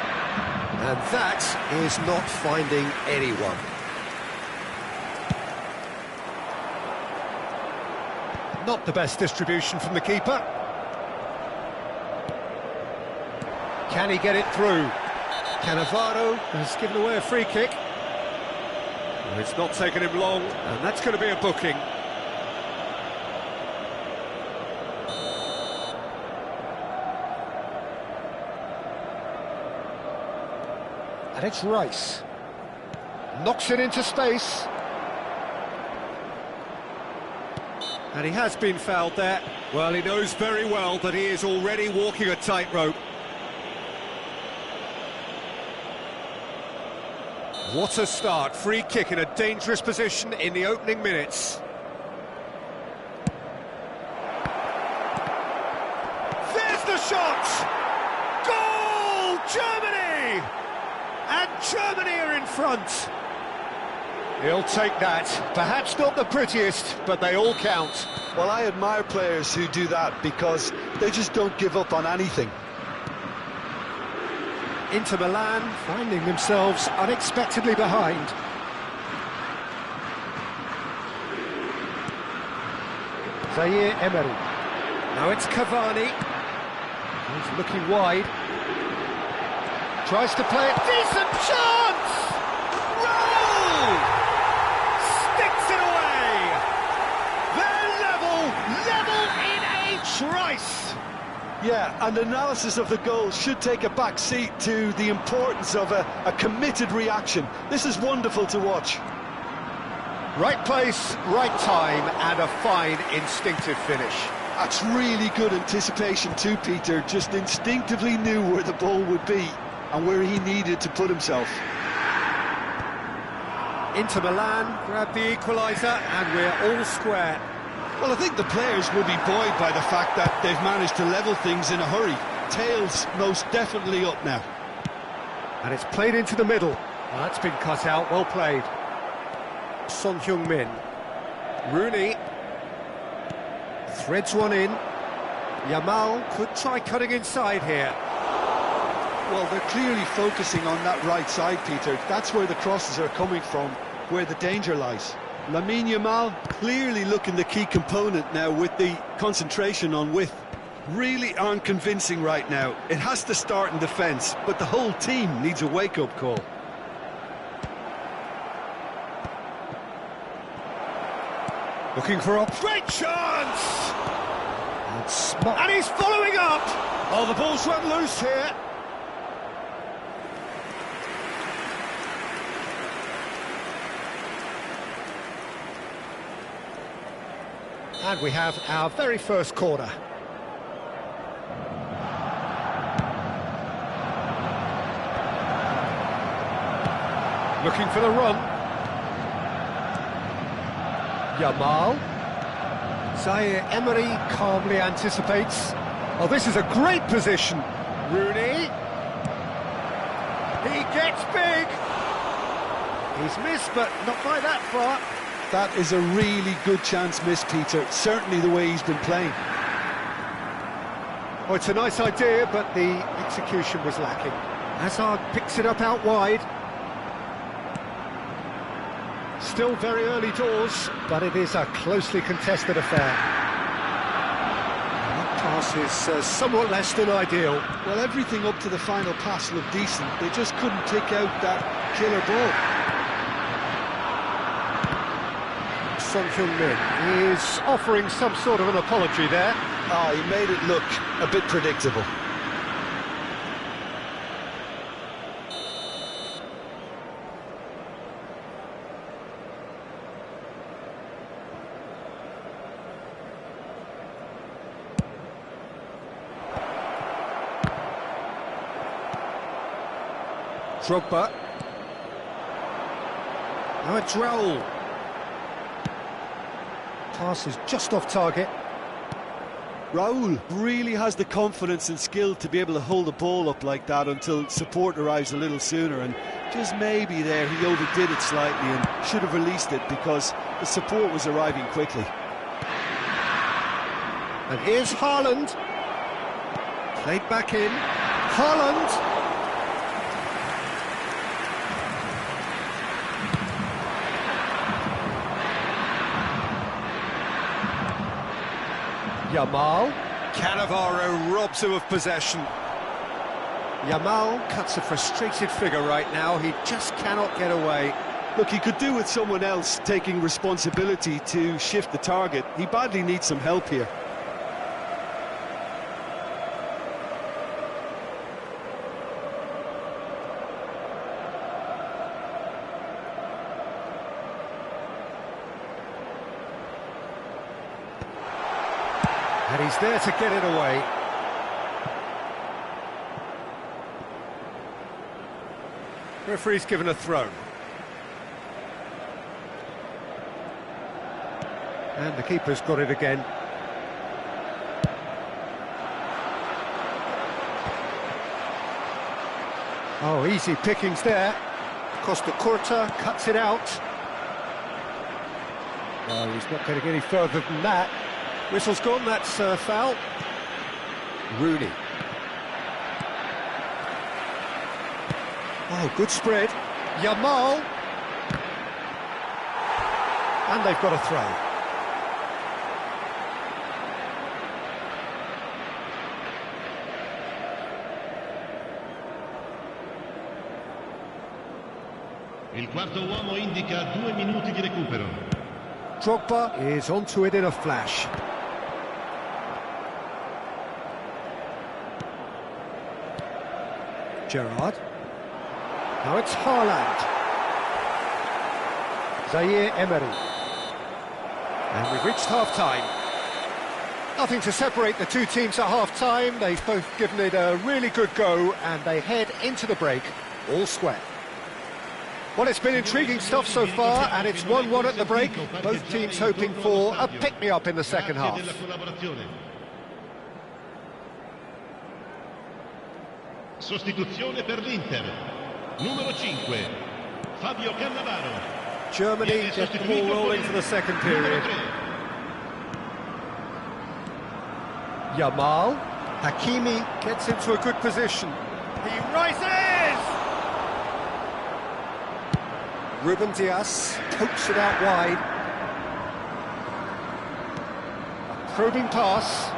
And that is not finding anyone. Not the best distribution from the keeper. Can he get it through? Cannavaro has given away a free kick. It's not taken him long, and that's going to be a booking. And it's Rice. Knocks it into space. And he has been fouled there. Well, he knows very well that he is already walking a tightrope. What a start. Free kick in a dangerous position in the opening minutes. There's the shot! Goal! Germany! And Germany are in front. He'll take that. Perhaps not the prettiest, but they all count. Well, I admire players who do that because they just don't give up on anything. Inter Milan finding themselves unexpectedly behind. Zaire Emery. Now it's Cavani. He's looking wide. Tries to play it. Decent chance! Goal! Trice! Yeah, and analysis of the goal should take a back seat to the importance of a committed reaction. This is wonderful to watch. Right place, right time, and a fine instinctive finish. That's really good anticipation too, Peter. Just instinctively knew where the ball would be and where he needed to put himself. Inter Milan grab the equaliser, and we're all square. Well, I think the players will be buoyed by the fact that they've managed to level things in a hurry. Tails most definitely up now. And it's played into the middle. Well, that's been cut out, well played. Son Heung-min. Rooney. Threads one in. Yamal could try cutting inside here. Well, they're clearly focusing on that right side, Peter. That's where the crosses are coming from, where the danger lies. Lamine Yamal clearly looking the key component now with the concentration on width. Really aren't convincing right now. It has to start in defence, but the whole team needs a wake-up call. Looking for a great chance! And he's following up! Oh, the ball's run loose here. And we have our very first corner. Looking for the run. Yamal. Zaire Emery calmly anticipates. Oh, this is a great position. Rooney. He gets big. He's missed, but not by that far. That is a really good chance missed, Peter. Certainly the way he's been playing. Oh, it's a nice idea, but the execution was lacking. Hazard picks it up out wide. Still very early doors, but it is a closely contested affair. That pass is somewhat less than ideal. Well, everything up to the final pass looked decent. They just couldn't take out that killer ball. Son Heung-min is offering some sort of an apology there. Oh, he made it look a bit predictable. Drogba. Now it's Raul. Pass is just off target. Raul really has the confidence and skill to be able to hold the ball up like that until support arrives a little sooner, and just maybe there he overdid it slightly and should have released it because the support was arriving quickly. And here's Haaland. Played back in. Haaland. Yamal. Cannavaro robs him of possession. Yamal cuts a frustrated figure right now. He just cannot get away. Look, he could do with someone else taking responsibility to shift the target. He badly needs some help here. And he's there to get it away. Referee's given a throw. And the keeper's got it again. Oh, easy pickings there. Costa Curta cuts it out. Well, he's not getting any further than that. Whistle's gone, that's foul. Rooney. Oh, good spread. Yamal. And they've got a throw. Il quarto uomo indica 2 minuti di recupero. Drogba is onto it in a flash. Gerrard. Now it's Haaland. Zaire Emery. And we've reached half-time. Nothing to separate the two teams at half-time. They've both given it a really good go, and they head into the break all square. Well, it's been intriguing stuff so far, and it's 1-1 at the break. Both teams hoping for a pick-me-up in the second half. Sostituzione per l'Inter. Numero 5, Fabio Cannavaro. Germany get the ball rolling for the second period. Yamal. Hakimi gets into a good position. He rises! Ruben Dias pokes it out wide. A probing pass.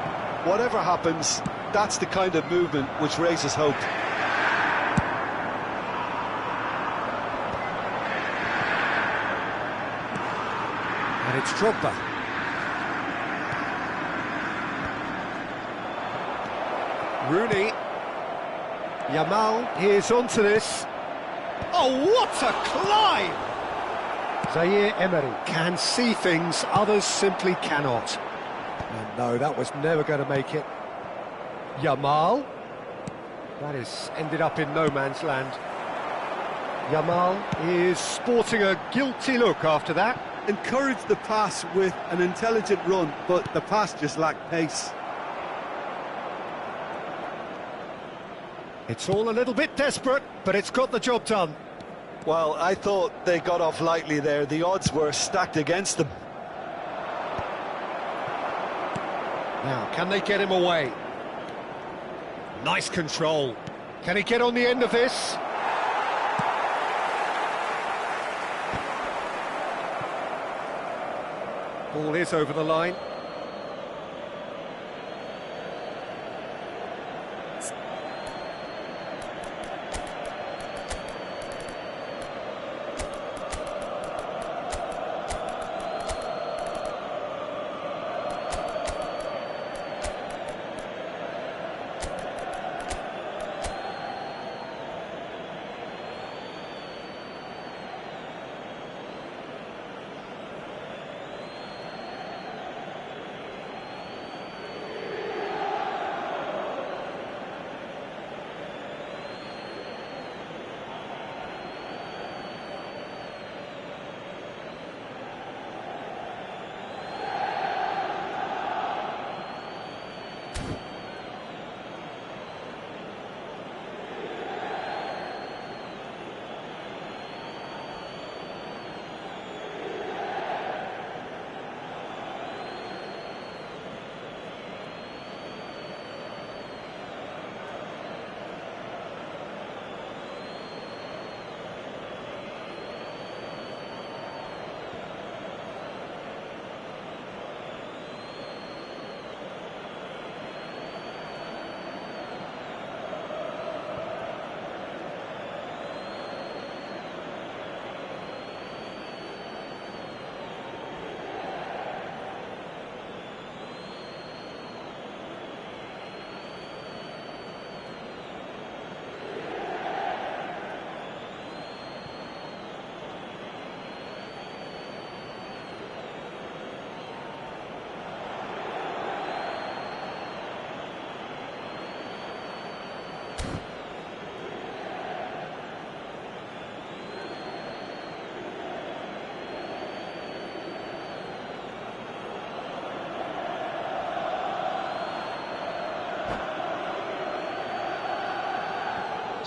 Whatever happens, that's the kind of movement which raises hope. And it's Drogba. Rooney. Yamal is onto this. Oh, what a climb! Zaire Emery can see things others simply cannot. And no, that was never going to make it. Yamal. That is ended up in no man's land. Yamal is sporting a guilty look after that. Encouraged the pass with an intelligent run, but the pass just lacked pace. It's all a little bit desperate, but it's got the job done. Well, I thought they got off lightly there. The odds were stacked against them. Now, can they get him away? Nice control. Can he get on the end of this? Ball is over the line.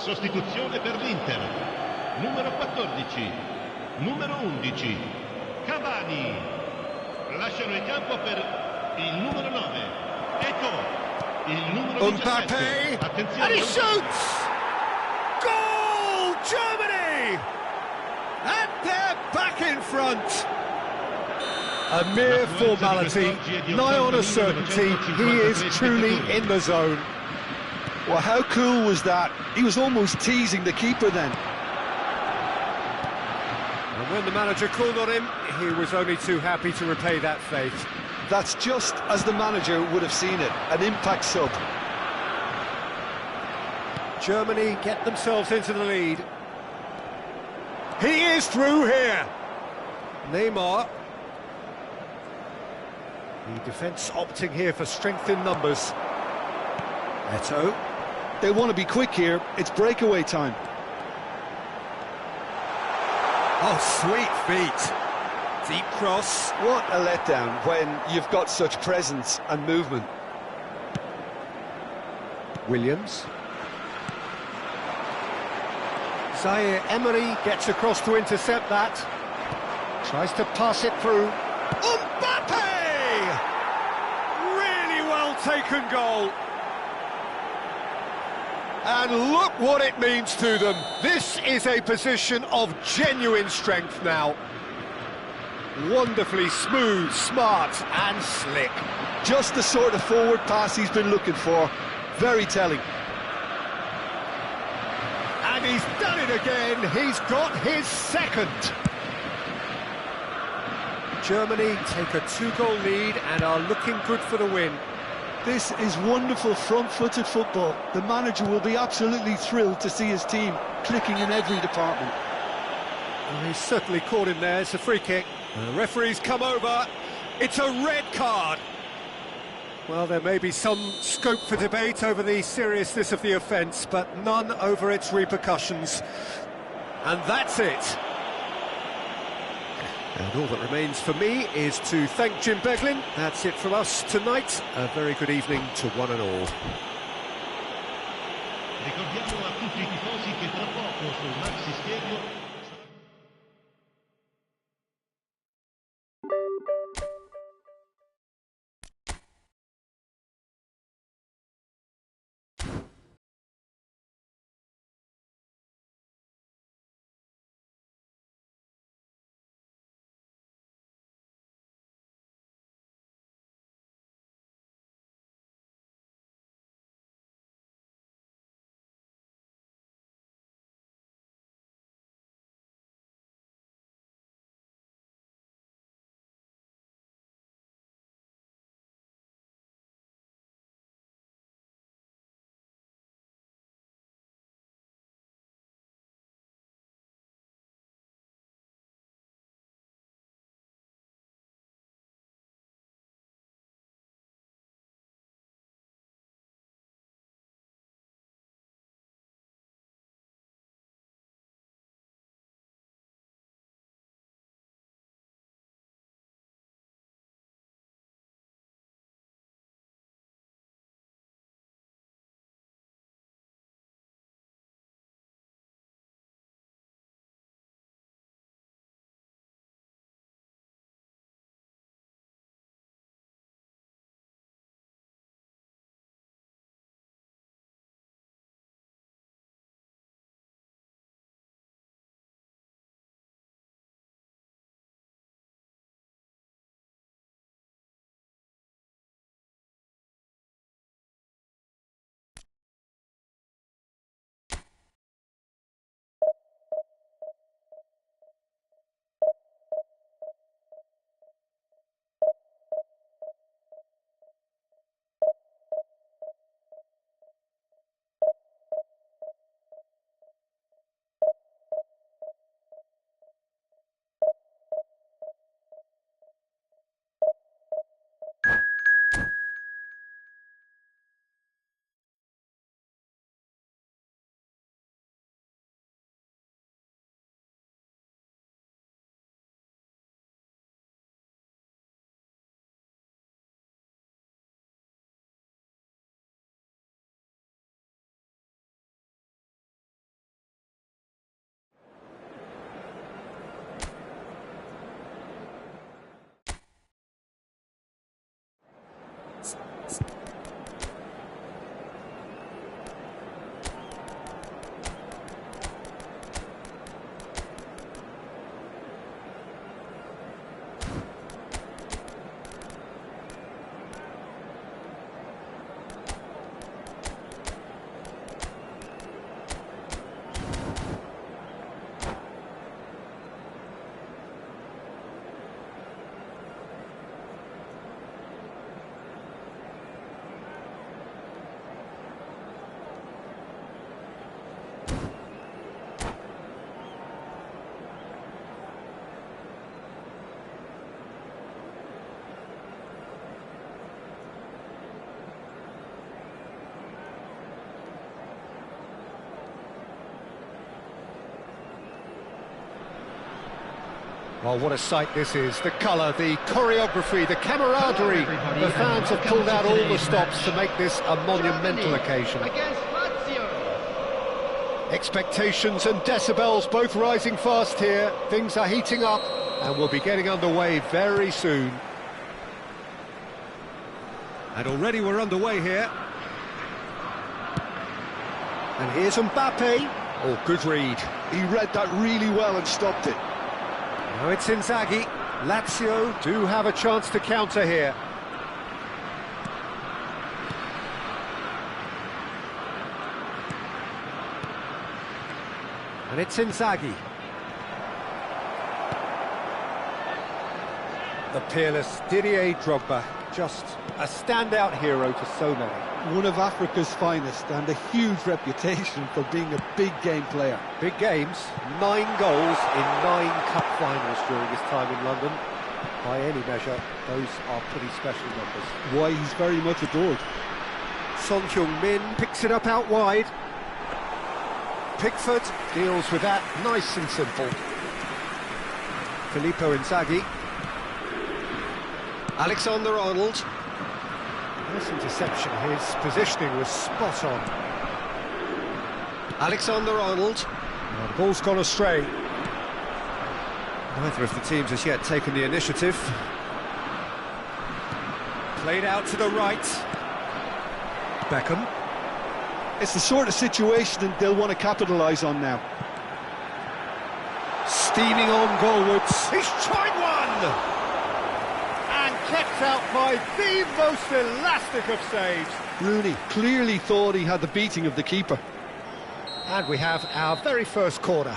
Sostituzione per l'Inter. Numero 14, numero 11, Cavani. Lasciano il campo per il numero 9. Ecco, il numero 17. Attenzione. And he shoots! Goal, Germany! And they're back in front. A mere formality, nigh on a certainty, he is truly in the zone. Well, how cool was that? He was almost teasing the keeper then. And when the manager called on him, he was only too happy to repay that faith. That's just as the manager would have seen it, an impact sub. Germany get themselves into the lead. He is through here. Neymar. The defence opting here for strength in numbers. Eto. They want to be quick here. It's breakaway time. Oh, sweet feet. Deep cross. What a letdown when you've got such presence and movement. Williams. Zaire Emery gets across to intercept that. Tries to pass it through. Mbappe! Really well taken goal. And look what it means to them. This is a position of genuine strength now. Wonderfully smooth, smart and slick. Just the sort of forward pass he's been looking for. Very telling. And he's done it again. He's got his second. Germany take a 2-goal lead and are looking good for the win. This is wonderful front-footed football. The manager will be absolutely thrilled to see his team clicking in every department. Well, he's certainly caught him there. It's a free kick. The referee's come over. It's a red card. Well, there may be some scope for debate over the seriousness of the offence, but none over its repercussions. And that's it. And all that remains for me is to thank Jim Beglin. That's it from us tonight. A very good evening to one and all. Ricordiamo a tutti i tifosi che tra poco sul Maxi Stadium Well, what a sight this is. The colour, the choreography, the camaraderie. The fans have pulled out all the stops to make this a monumental occasion. Against Lazio. Expectations and decibels both rising fast here. Things are heating up and we'll be getting underway very soon. And already we're underway here. And here's Mbappe. Oh, good read. He read that really well and stopped it. Now it's Inzaghi. Lazio do have a chance to counter here. And it's Inzaghi. The peerless Didier Drogba, just a standout hero to so many. One of Africa's finest and a huge reputation for being a big game player. Big games, 9 goals in 9 cup finals during his time in London. By any measure, those are pretty special numbers. Why, he's very much adored. Son Heung-min picks it up out wide. Pickford deals with that, nice and simple. Filippo Inzaghi. Alexander-Arnold. Nice interception, his positioning was spot on. Alexander-Arnold. The ball's gone astray. Neither of the teams has yet taken the initiative. Played out to the right. Beckham. It's the sort of situation that they'll want to capitalise on now. Steaming on goalwards. He's tried one! And kept out by the most elastic of saves. Rooney clearly thought he had the beating of the keeper. And we have our very first corner.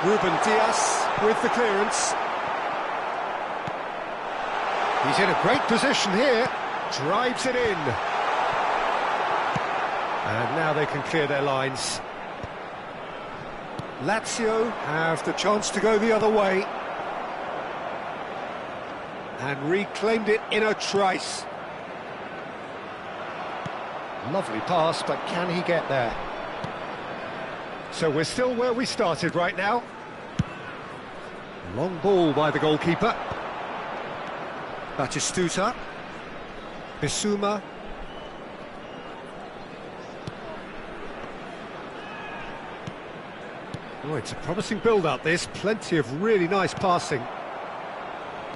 Ruben Dias with the clearance. He's in a great position here. Drives it in. And now they can clear their lines. Lazio have the chance to go the other way. And reclaimed it in a trice. Lovely pass, but can he get there? So we're still where we started right now. Long ball by the goalkeeper. Batistuta. Bissouma. Oh, it's a promising build-up, this. Plenty of really nice passing.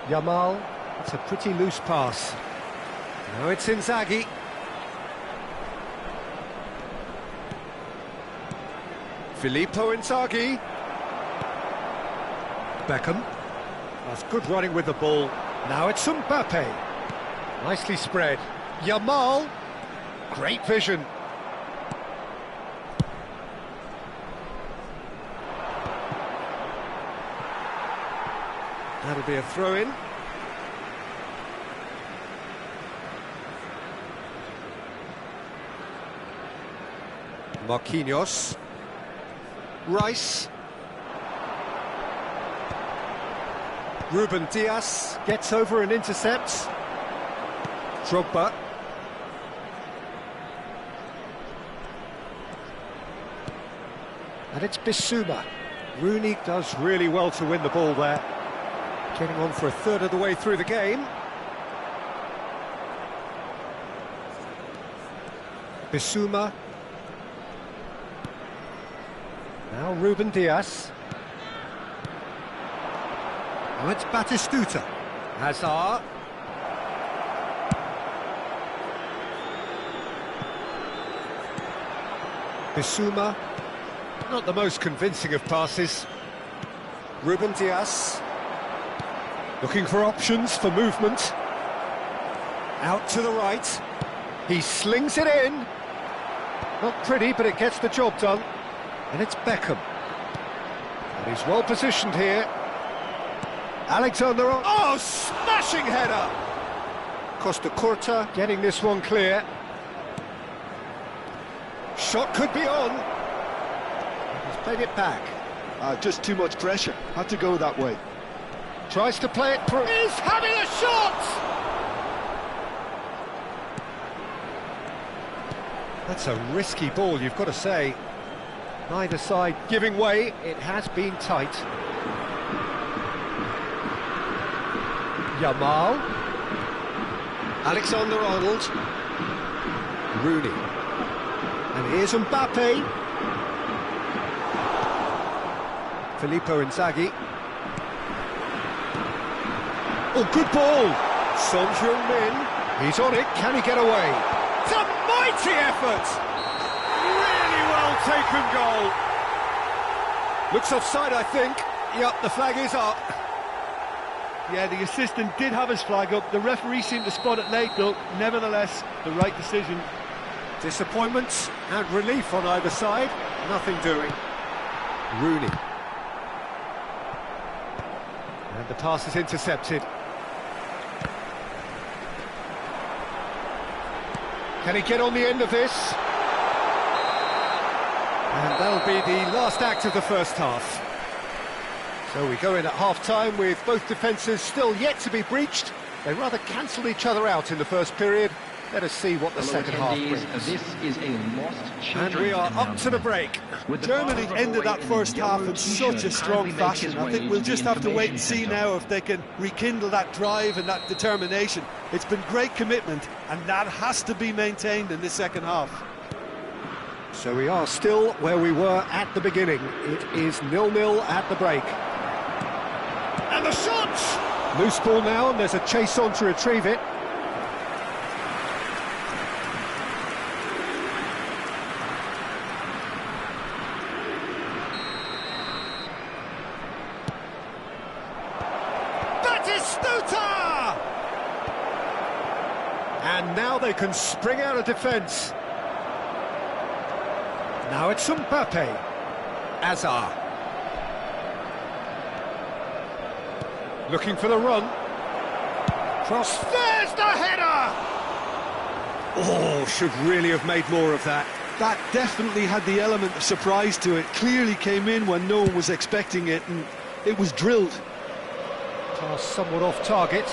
Yamal. It's a pretty loose pass. Now it's Inzaghi. Filippo Inzaghi. Beckham. That's good running with the ball. Now it's Mbappe. Nicely spread. Yamal. Great vision. That'll be a throw-in. Marquinhos. Rice. Ruben Dias gets over and intercepts. Drogba. And it's Bissouma. Rooney does really well to win the ball there. Getting on for a third of the way through the game. Bissouma. Now Ruben Dias. Now it's Batistuta. Hazard. Bissouma. Not the most convincing of passes. Ruben Dias. Looking for options for movement. Out to the right. He slings it in. Not pretty, but it gets the job done. And it's Beckham. And he's well positioned here. Alexander... Oh, smashing header! Costa Curta getting this one clear. Shot could be on. He's played it back. Just too much pressure. Had to go that way. Tries to play it through. He's having a shot! That's a risky ball, you've got to say. Neither side giving way, it has been tight. Yamal. Alexander-Arnold. Rooney. And here's Mbappe. Filippo Inzaghi. Oh, good ball! Son Heung-min. He's on it, can he get away? It's a mighty effort! Really well taken goal. Looks offside, I think. Yep, the flag is up. Yeah, the assistant did have his flag up. The referee seemed to spot it late, though. Nevertheless, the right decision. Disappointments and relief on either side. Nothing doing. Rooney. And the pass is intercepted. Can he get on the end of this? And that'll be the last act of the first half. So we go in at half-time with both defences still yet to be breached. They rather cancelled each other out in the first period. Let us see what the second half brings. This is a lost children's And we are up to the break. Germany ended that first half in such a strong fashion. I think we'll just have to wait and see now if they can rekindle that drive and that determination. It's been great commitment, and that has to be maintained in the second half. So we are still where we were at the beginning. It is 0-0 at the break. And the shot! Loose ball now, and there's a chase on to retrieve it. And now they can spring out of defence. Now it's Mbappe. Azar. Looking for the run. Cross. There's the header! Oh, should really have made more of that. That definitely had the element of surprise to it. Clearly came in when no one was expecting it, and it was drilled. Pass somewhat off target.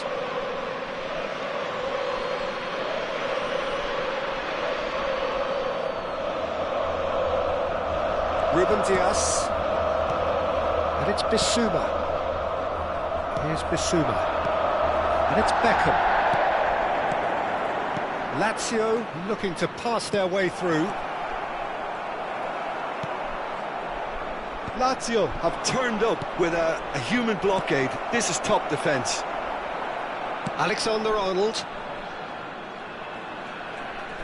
Ruben Dias. And it's Bissouma. Here's Bissouma. And it's Beckham. Lazio looking to pass their way through. Lazio have turned up with a human blockade. This is top defence. Alexander-Arnold.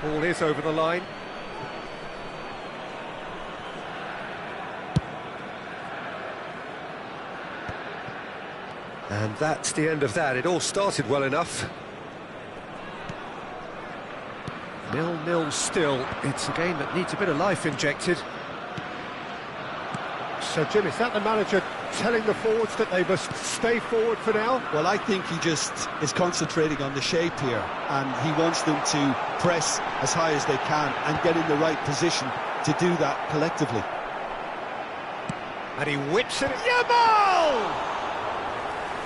Ball is over the line. And that's the end of that. It all started well enough. 0-0 still. It's a game that needs a bit of life injected. So, Jim, is that the manager telling the forwards that they must stay forward for now? Well, I think he just is concentrating on the shape here, and he wants them to press as high as they can and get in the right position to do that collectively. And he whips it. Yamal!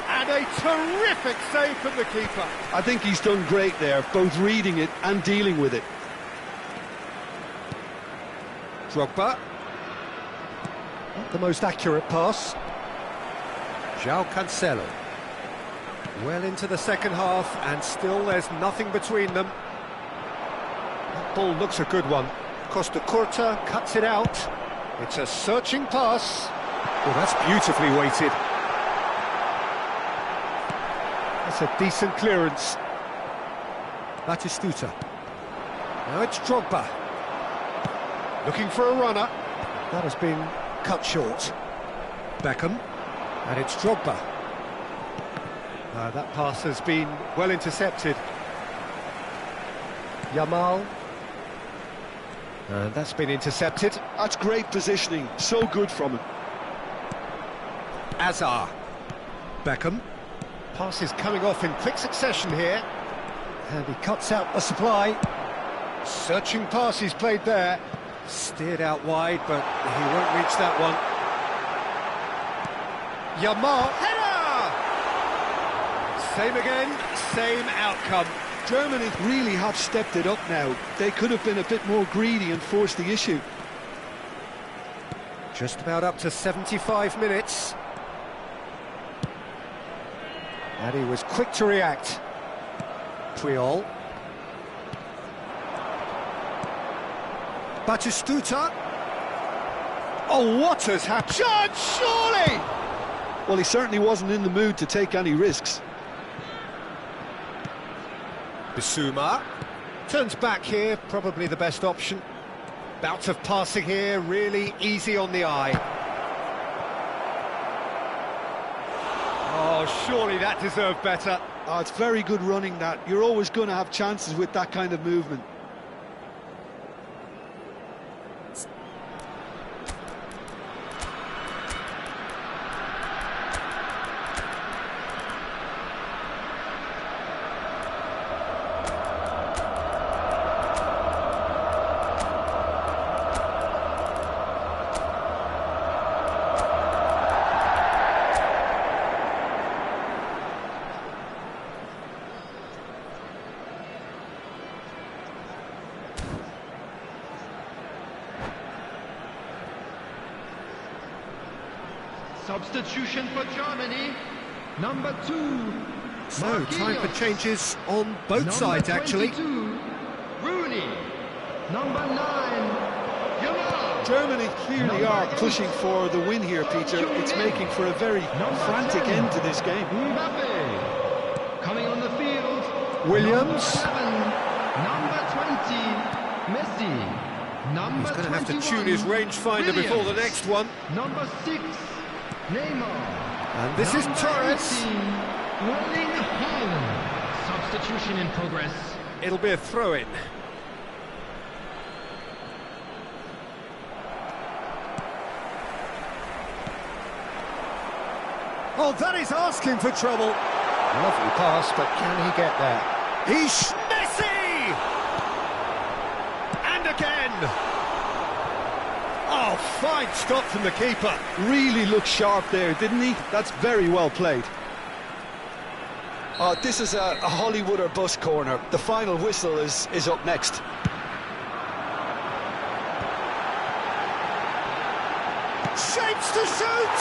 And a terrific save from the keeper. I think he's done great there, both reading it and dealing with it. Drogba. Not the most accurate pass. João Cancelo. Well into the second half, and still there's nothing between them. That ball looks a good one. Costa Curta cuts it out. It's a searching pass. Oh, that's beautifully weighted. That's a decent clearance. Batistuta. Now it's Drogba. Looking for a runner. That has been cut short. Beckham. And it's Drogba. That pass has been well intercepted. Yamal. And that's been intercepted. That's great positioning. So good from him. Azar. Beckham. Pass is coming off in quick succession here. And he cuts out the supply. Searching pass he's played there. Steered out wide, but he won't reach that one. Yamal. Header! Same again, same outcome. Germany really have stepped it up now. They could have been a bit more greedy and forced the issue. Just about up to 75 minutes. And he was quick to react. Puyol. Batistuta. Oh, what has happened? Judge, surely! Well, he certainly wasn't in the mood to take any risks. Bissouma. Turns back here, probably the best option. Bout of passing here, really easy on the eye. Oh, surely that deserved better. Oh, it's very good running, that. You're always going to have chances with that kind of movement. Substitution for Germany, number 2. So, time for changes on both Number sides, actually. 22, Rooney. Number 9, Yamal. Germany clearly are pushing for the win here, Peter. It's making for a very frantic end to this game. Mbappe. Coming on the field. Williams. Number 20, Messi. Number He's going to have to 21, tune his rangefinder before the Williams. next one. Number 6, Neymar. And this is Number Torres. 18, Erling Haaland. Substitution in progress. It'll be a throw-in. Oh, that is asking for trouble. Lovely pass, but can he get there? He's Messi! And again! Oh, fine stop from the keeper. Really looked sharp there, didn't he? That's very well played. This is a Hollywood or bust corner. The final whistle is up next. Shapes to shoot!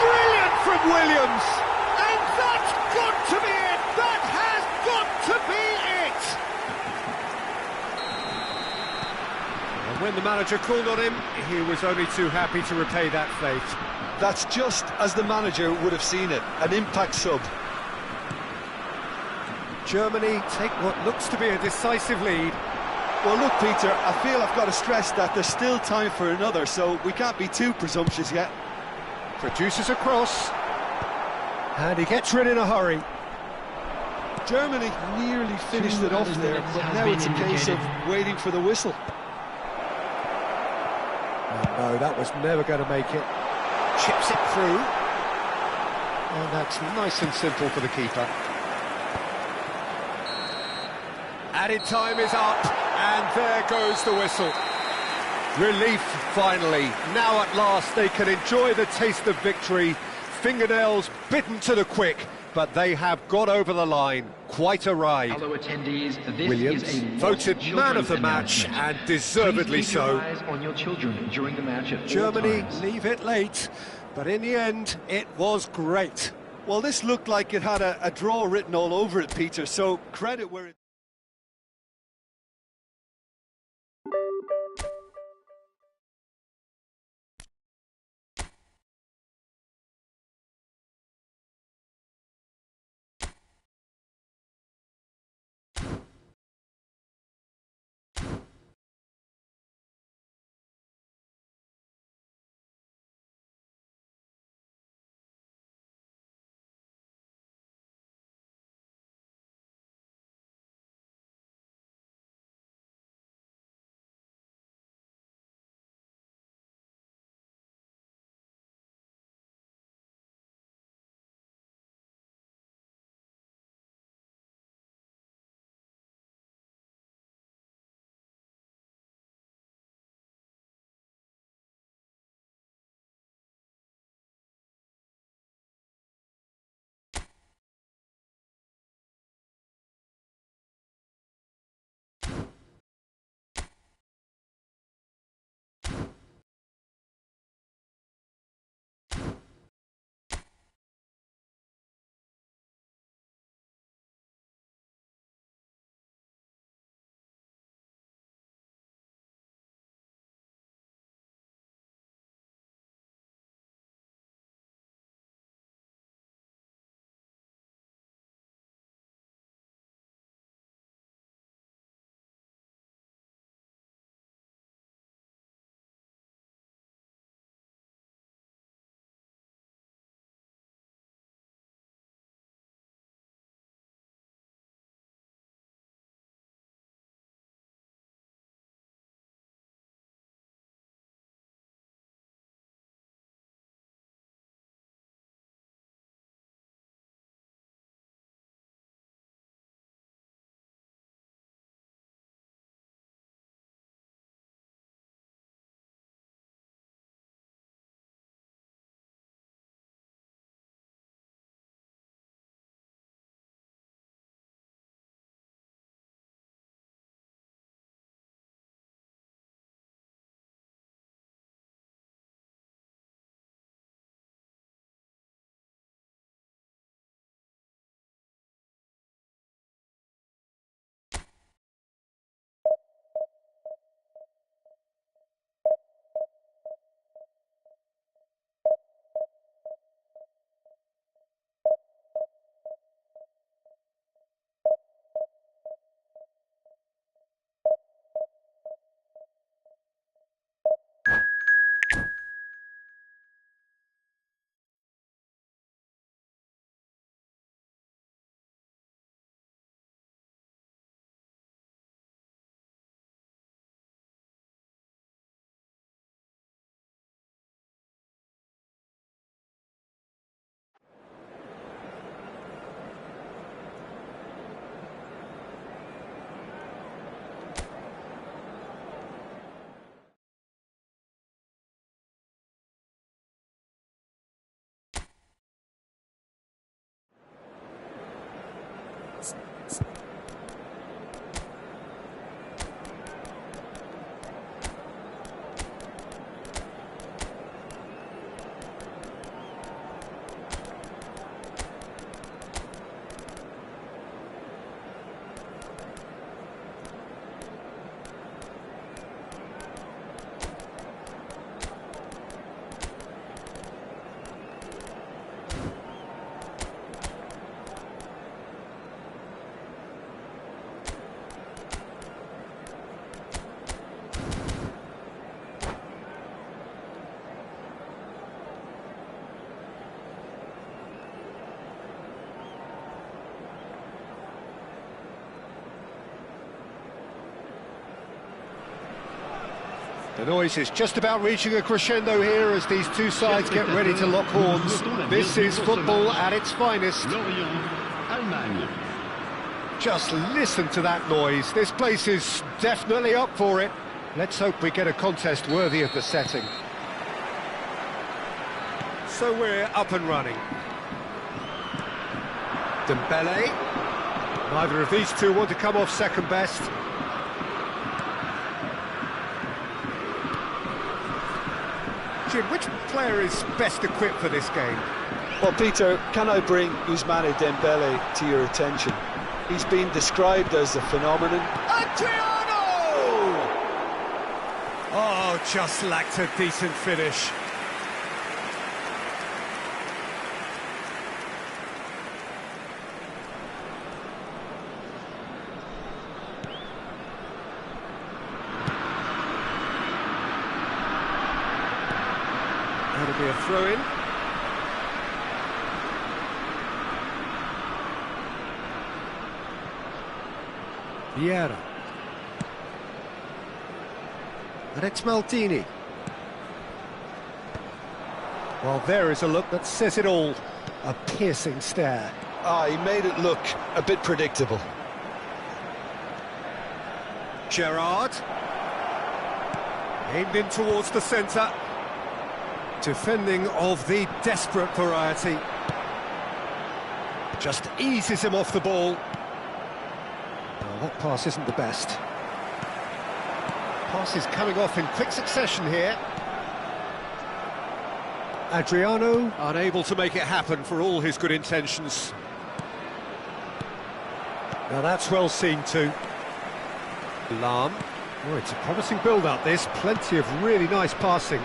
Brilliant from Williams! And that's got to be it! That has got to be it! And when the manager called on him, he was only too happy to repay that faith. That's just as the manager would have seen it, an impact sub. Germany take what looks to be a decisive lead. Well, look, Peter, I feel I've got to stress that there's still time for another, so we can't be too presumptuous yet. Produces a cross. And he gets rid in a hurry. Germany nearly finished it off there, but now it's a case of waiting for the whistle. No, that was never going to make it. Chips it through. And that's nice and simple for the keeper. Added time is up, and there goes the whistle. Relief, finally. Now at last they can enjoy the taste of victory. Fingernails bitten to the quick, but they have got over the line. Quite a ride. Hello attendees, this Williams is a voted man of the children's match, announcement. and deservedly Please keep your so. eyes on your children during the match at all Germany times. leave it late, but in the end, it was great. Well, this looked like it had a draw written all over it, Peter, so credit where it... The noise is just about reaching a crescendo here as these two sides get ready to lock horns. This is football at its finest. Allemagne. Just listen to that noise. This place is definitely up for it. Let's hope we get a contest worthy of the setting. So we're up and running. Dembele. Neither of these two want to come off second best. Jim, which player is best equipped for this game? Well, Peter, can I bring Ousmane Dembele to your attention? He's been described as a phenomenon. Adriano! Oh, just lacked a decent finish. That'll be a throw-in. Vieira. And it's Maldini. Well, there is a look that says it all. A piercing stare. He made it look a bit predictable. Gerrard. Aimed in towards the centre. Defending of the desperate variety. Just eases him off the ball. Well, that pass isn't the best. Pass is coming off in quick succession here. Adriano unable to make it happen for all his good intentions. Now that's well seen too. Lam. Oh, it's a promising build-up this. Plenty of really nice passing.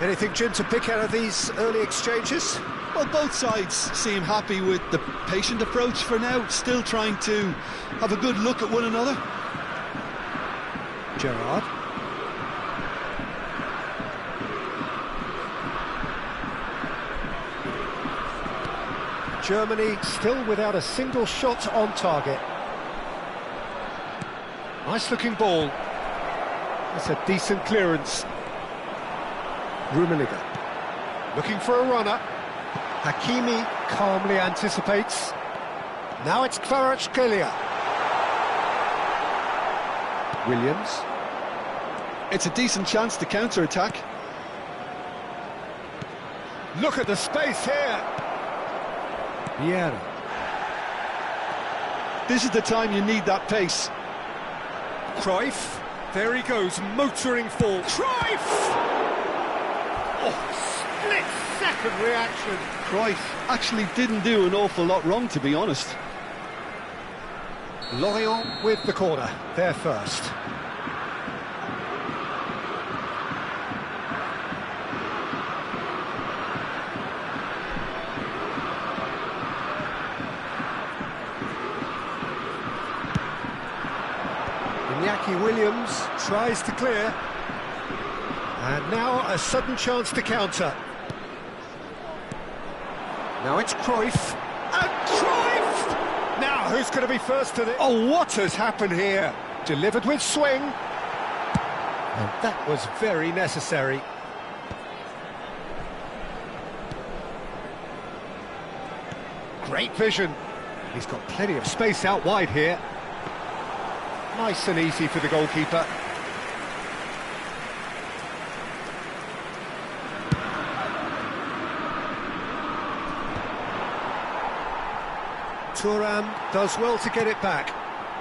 Anything, Jim, to pick out of these early exchanges? Well, both sides seem happy with the patient approach for now, still trying to have a good look at one another. Gerrard. Germany still without a single shot on target. Nice looking ball. That's a decent clearance. Rummenigge looking for a runner. Hakimi calmly anticipates. Now it's Kvaratskhelia. Williams. It's a decent chance to counter-attack. Look at the space here. Vieira. This is the time you need that pace. Cruyff. There he goes, motoring full. Cruyff! Oh, split-second reaction. Cruyff actually didn't do an awful lot wrong, to be honest. Lorient with the corner, they're first. Iñaki Williams tries to clear. And now a sudden chance to counter. Now it's Cruyff. And Cruyff! Now who's going to be first to the... Oh, what has happened here? Delivered with swing. And that was very necessary. Great vision. He's got plenty of space out wide here. Nice and easy for the goalkeeper. Thuram does well to get it back.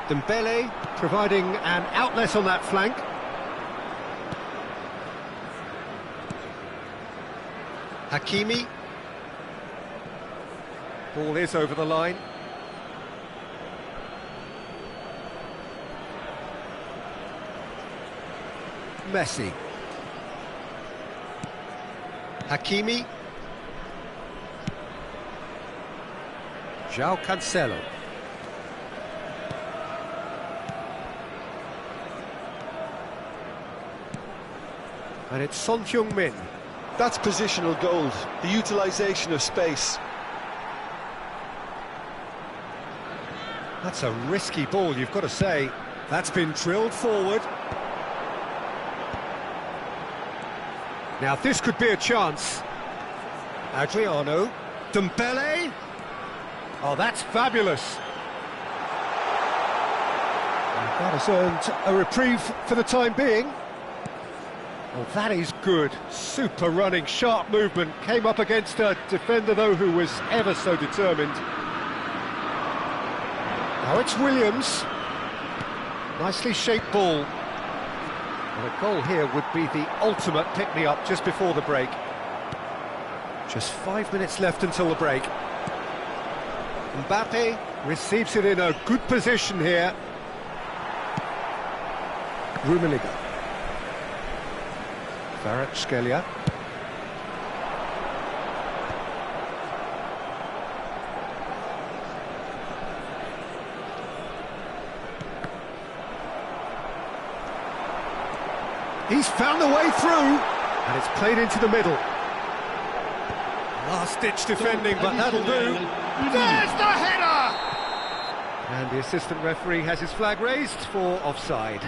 Dembele providing an outlet on that flank. Hakimi. Ball is over the line. Messi. Hakimi. João Cancelo. And it's Son Heung-min. That's positional gold, the utilisation of space. That's a risky ball, you've got to say. That's been drilled forward. Now this could be a chance. Adriano. Dembele. Oh, that's fabulous. And that has earned a reprieve for the time being. Oh, that is good. Super running, sharp movement. Came up against a defender, though, who was ever so determined. Now it's Williams. Nicely shaped ball. And a goal here would be the ultimate pick-me-up just before the break. Just 5 minutes left until the break. Mbappe receives it in a good position here. Rummenigge. Kvaratskhelia. He's found the way through, and it's played into the middle. Last-ditch defending, but that'll do. There's the header! And the assistant referee has his flag raised for offside.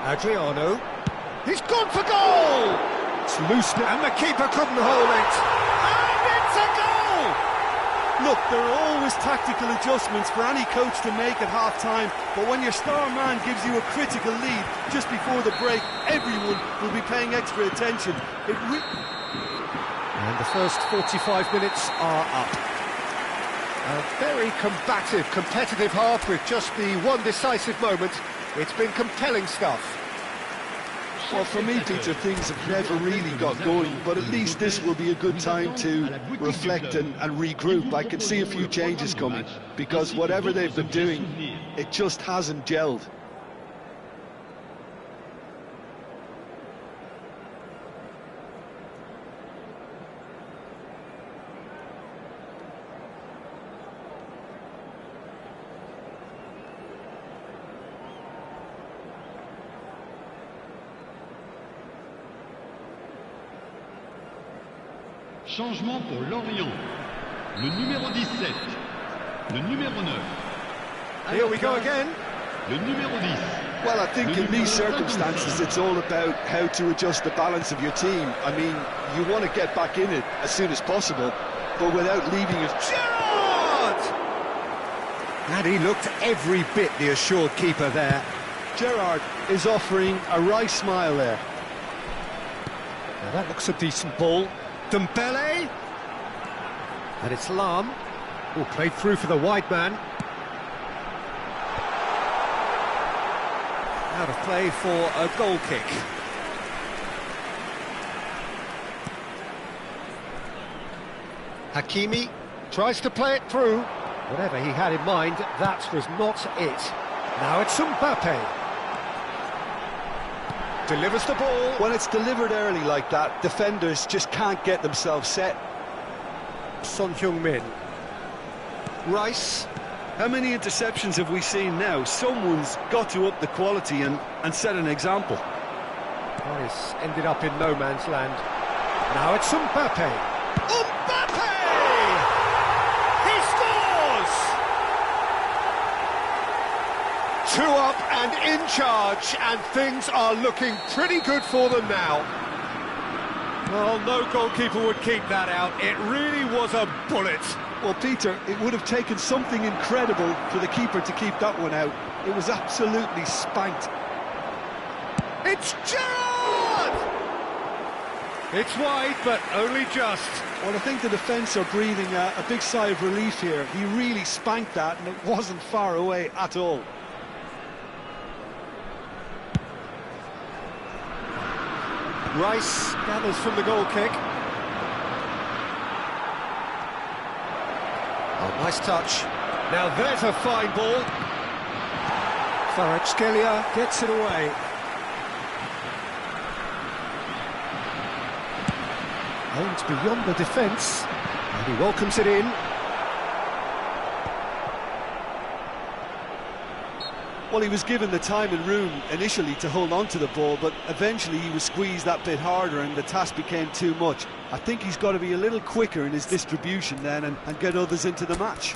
Adriano. He's gone for goal! It's loose now, and the keeper couldn't hold it. And it's a goal! Look, there are always tactical adjustments for any coach to make at half-time, but when your star man gives you a critical lead just before the break, everyone will be paying extra attention. And the first 45 minutes are up. A very combative, competitive half with just the one decisive moment. It's been compelling stuff. Well, for me, Peter, things have never really got going, but at least this will be a good time to reflect and regroup. I can see a few changes coming, because whatever they've been doing, it just hasn't gelled. Changement pour Lorient. Le numéro 17. Le numéro 9. Here we go again. Le numéro 10. Well, I think in these circumstances, it's all about how to adjust the balance of your team. I mean, you want to get back in it as soon as possible, but without leaving it. Gerrard! And he looked every bit the assured keeper there. Gerrard is offering a wry smile there. Now that looks a decent ball. Dembele. And it's Lam. Oh, played through for the wide man. Out of play for a goal kick. Hakimi tries to play it through. Whatever he had in mind, that was not it. Now it's Mbappe. Delivers the ball. When it's delivered early like that, defenders just can't get themselves set. Son Heung-min. Rice. How many interceptions have we seen now? Someone's got to up the quality and set an example. Rice ended up in no man's land. Now it's Mbappe. Mbappe! He scores! 2 up and in charge, and things are looking pretty good for them now. Well, no goalkeeper would keep that out. It really was a bullet. Well, Peter, it would have taken something incredible for the keeper to keep that one out. It was absolutely spanked. It's Gerrard! It's wide, but only just. Well, I think the defence are breathing a big sigh of relief here. He really spanked that, and it wasn't far away at all. Rice gathers from the goal kick. Oh, nice touch. Now there's a fine ball. Kvaratskhelia gets it away. Aims beyond the defence, and he welcomes it in. Well, he was given the time and room initially to hold on to the ball, but eventually he was squeezed that bit harder and the task became too much. I think he's got to be a little quicker in his distribution then and get others into the match.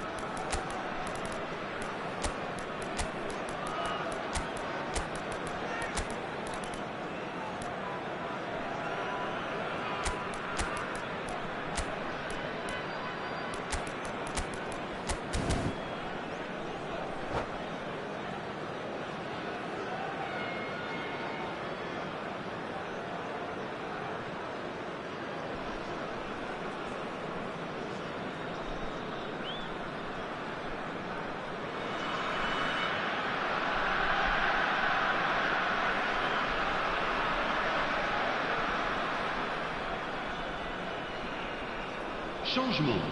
Changement.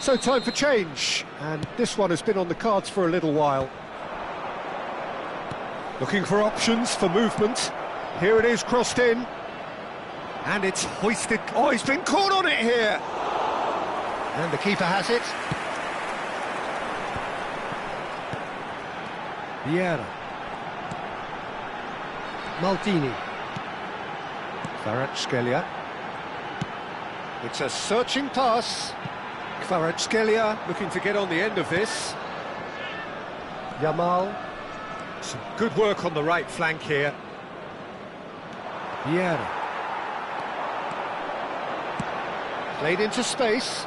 So time for change, and this one has been on the cards for a little while. Looking for options for movement. Here it is, crossed in. And it's hoisted. Oh, he's been caught on it here. And the keeper has it. Vieira. Maldini. Kvaratskhelia. It's a searching pass. Kvaratskhelia looking to get on the end of this. Yamal. Some good work on the right flank here. Vieira. Played into space.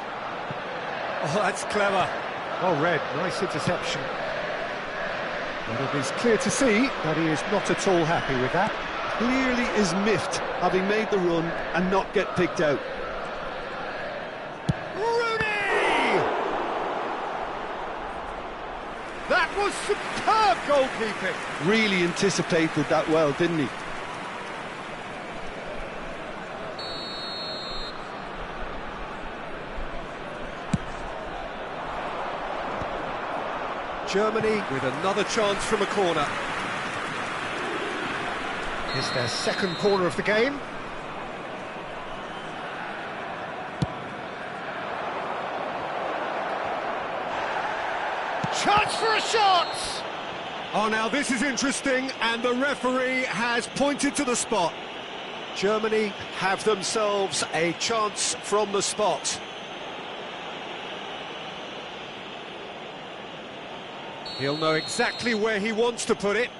Oh, that's clever. Oh, Red, nice interception. But it is clear to see that he is not at all happy with that. Clearly is miffed, having made the run and not get picked out. That was superb goalkeeping. Really anticipated that well, didn't he? Germany with another chance from a corner. It's their second corner of the game. Chance for a shot! Oh, now this is interesting, and the referee has pointed to the spot. Germany have themselves a chance from the spot. He'll know exactly where he wants to put it.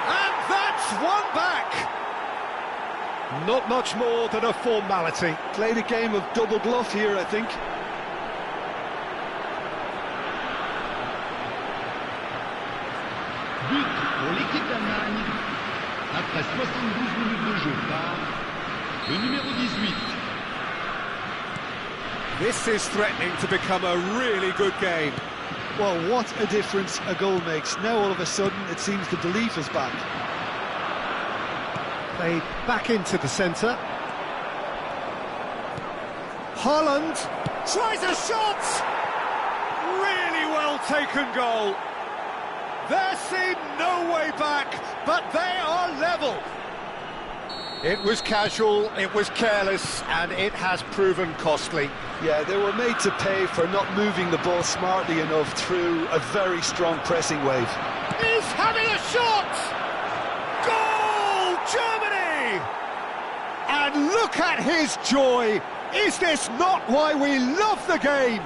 And that's one back! Not much more than a formality. Played a game of double bluff here, I think. But pour l'équipe d'Allemagne, après 72 minutes de jeu par le numéro 18. This is threatening to become a really good game. Well, what a difference a goal makes. Now all of a sudden it seems the belief is back. Played back into the centre. Haaland tries a shot! Really well taken goal. There seemed no way back, but they are level. It was casual, it was careless, and it has proven costly. Yeah, they were made to pay for not moving the ball smartly enough through a very strong pressing wave. He's having a shot! Goal, Germany! And look at his joy! Is this not why we love the game?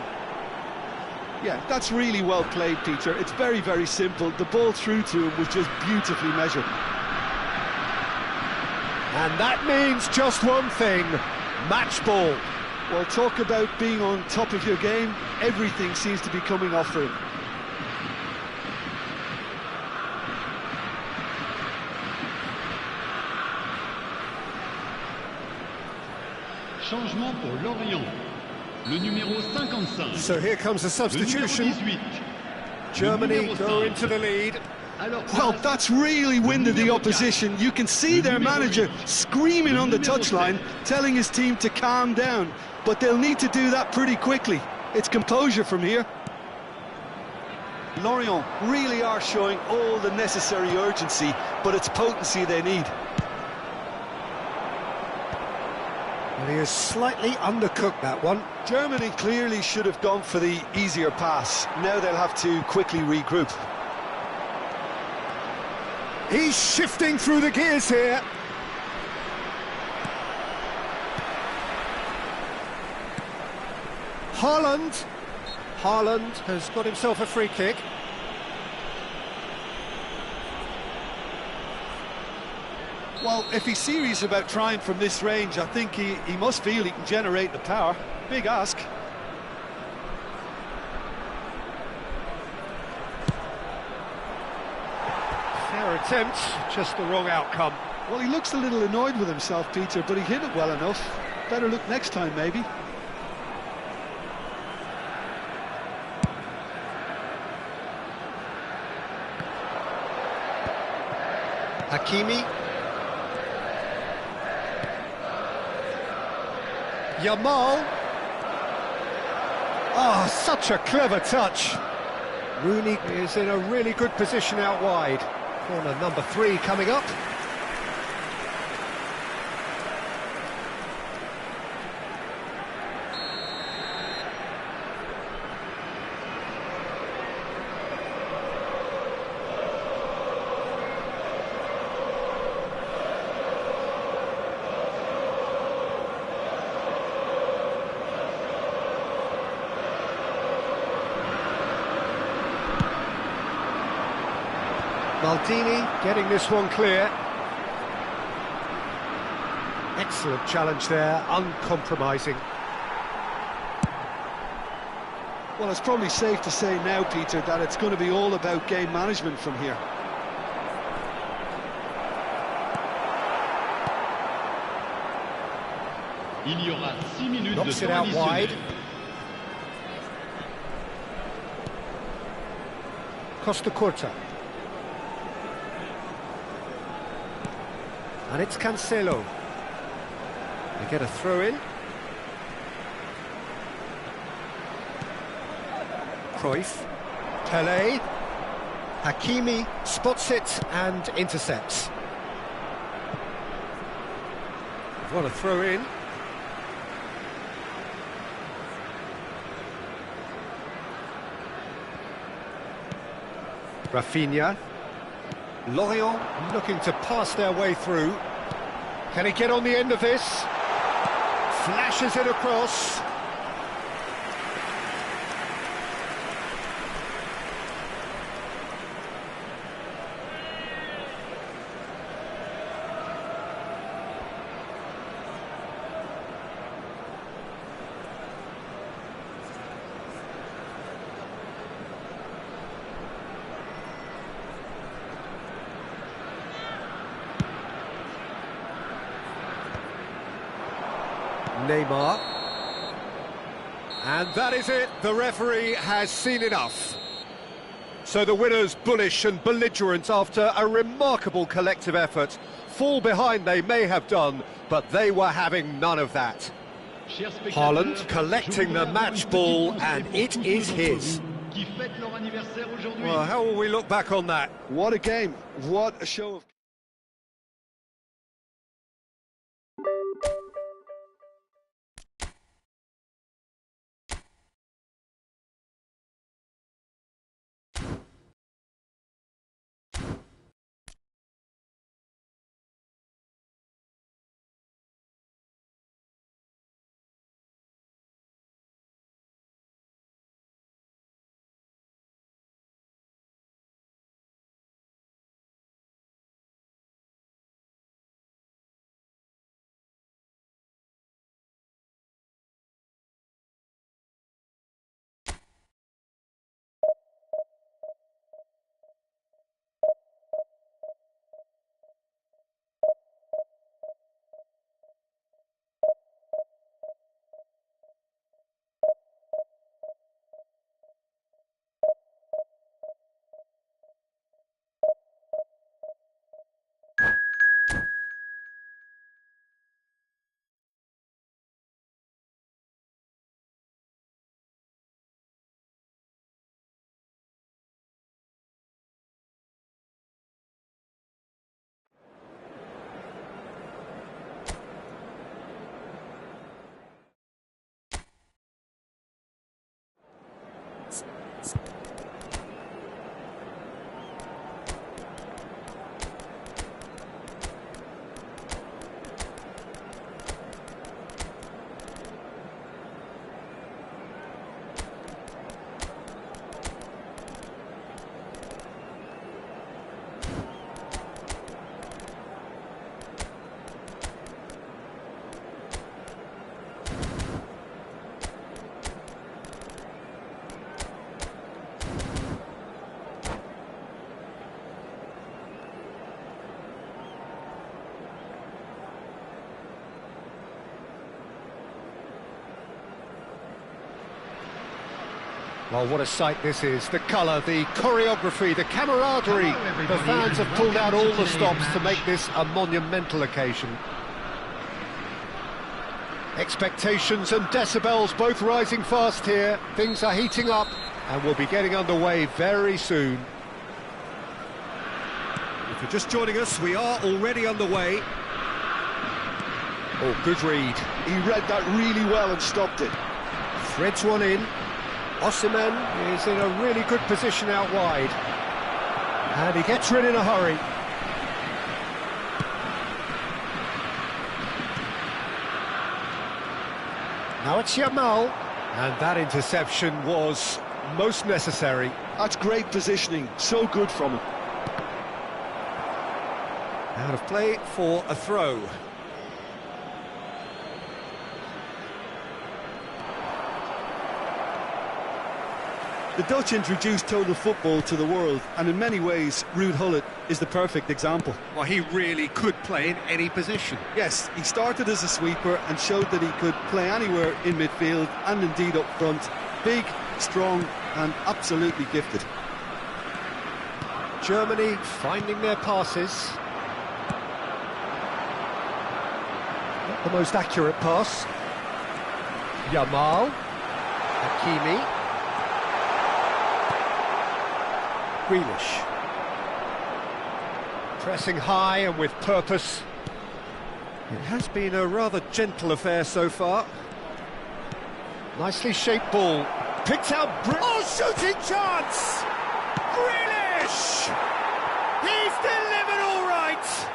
Yeah, that's really well played, Peter. It's very, very simple. The ball through to him was just beautifully measured. And that means just one thing, match ball. Well, talk about being on top of your game. Everything seems to be coming off for him. Changement pour Lorient. Le numéro 55. So here comes the substitution. Le numéro 18. Germany go into the lead. Well, that's really winded the opposition. You can see their manager screaming on the touchline, telling his team to calm down. But they'll need to do that pretty quickly. It's composure from here. Lorient really are showing all the necessary urgency, but it's potency they need. Well, he has slightly undercooked that one. Germany clearly should have gone for the easier pass. Now they'll have to quickly regroup. He's shifting through the gears here. Haaland. Haaland has got himself a free kick. Well, if he's serious about trying from this range, I think he must feel he can generate the power. Big ask. Fair attempt, just the wrong outcome. Well, he looks a little annoyed with himself, Peter, but he hit it well enough. Better look next time, maybe. Hakimi. Yamal. Oh, such a clever touch. Rooney is in a really good position out wide. Corner number 3 coming up. Maldini getting this one clear. Excellent challenge there, uncompromising. Well, it's probably safe to say now, Peter, that it's going to be all about game management from here. Il y aura 6 minutes Knocks de it temps out wide. additionnel. Costa Curta. And it's Cancelo. They get a throw in. Cruyff. Pelé. Hakimi spots it and intercepts. What a throw in. Rafinha. Lorient looking to pass their way through. Can he get on the end of this? Flashes it across. Neymar. And that is it. The referee has seen enough. So the winners, bullish and belligerent after a remarkable collective effort. Fall behind they may have done, but they were having none of that. Haaland collecting the match ball, and it is his. Well, how will we look back on that? What a game. What a show of... Well, what a sight this is. The colour, the choreography, the camaraderie. Hello, The everybody, fans and have pulled out welcome all to the today's stops to match. make this a monumental occasion. Expectations and decibels both rising fast here. Things are heating up and we'll be getting underway very soon. If you're just joining us, we are already underway. Oh, good read. He read that really well and stopped it. Threads one in. Osimhen is in a really good position out wide. And he gets rid in a hurry. Now it's Yamal. And that interception was most necessary. That's great positioning, so good from him. Out of play for a throw. The Dutch introduced total football to the world, and in many ways, Ruud Gullit is the perfect example. Well, he really could play in any position. Yes, he started as a sweeper and showed that he could play anywhere in midfield and indeed up front. Big, strong and absolutely gifted. Germany finding their passes. Not the most accurate pass. Yamal. Hakimi. Grealish. Pressing high and with purpose. It has been a rather gentle affair so far. Nicely shaped ball. Picked out... shooting chance! Grealish! He's delivered all right!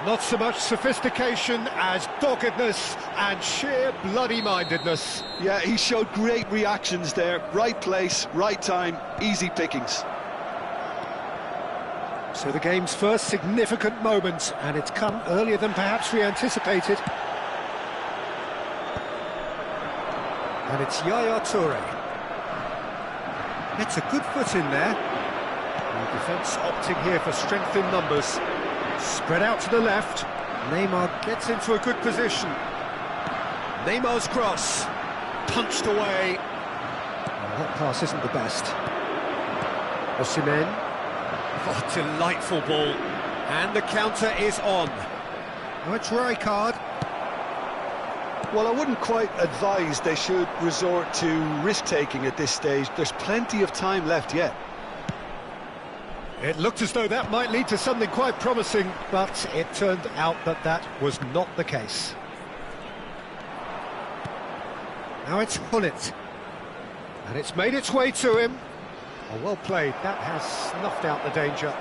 Not so much sophistication as doggedness and sheer bloody-mindedness. Yeah, he showed great reactions there. Right place, right time, easy pickings. So the game's first significant moment, and it's come earlier than perhaps we anticipated. And it's Yaya Toure. Gets a good foot in there. The defence opting here for strength in numbers. Spread out to the left. Neymar gets into a good position. Neymar's cross. Punched away. Well, that pass isn't the best. Osimhen. Oh, delightful ball. And the counter is on. Oh, it's Rijkaard. Well, I wouldn't quite advise they should resort to risk-taking at this stage. There's plenty of time left yet. It looked as though that might lead to something quite promising, but it turned out that that was not the case. Now it's Gullit. And it's made its way to him. Oh, well played. That has snuffed out the danger.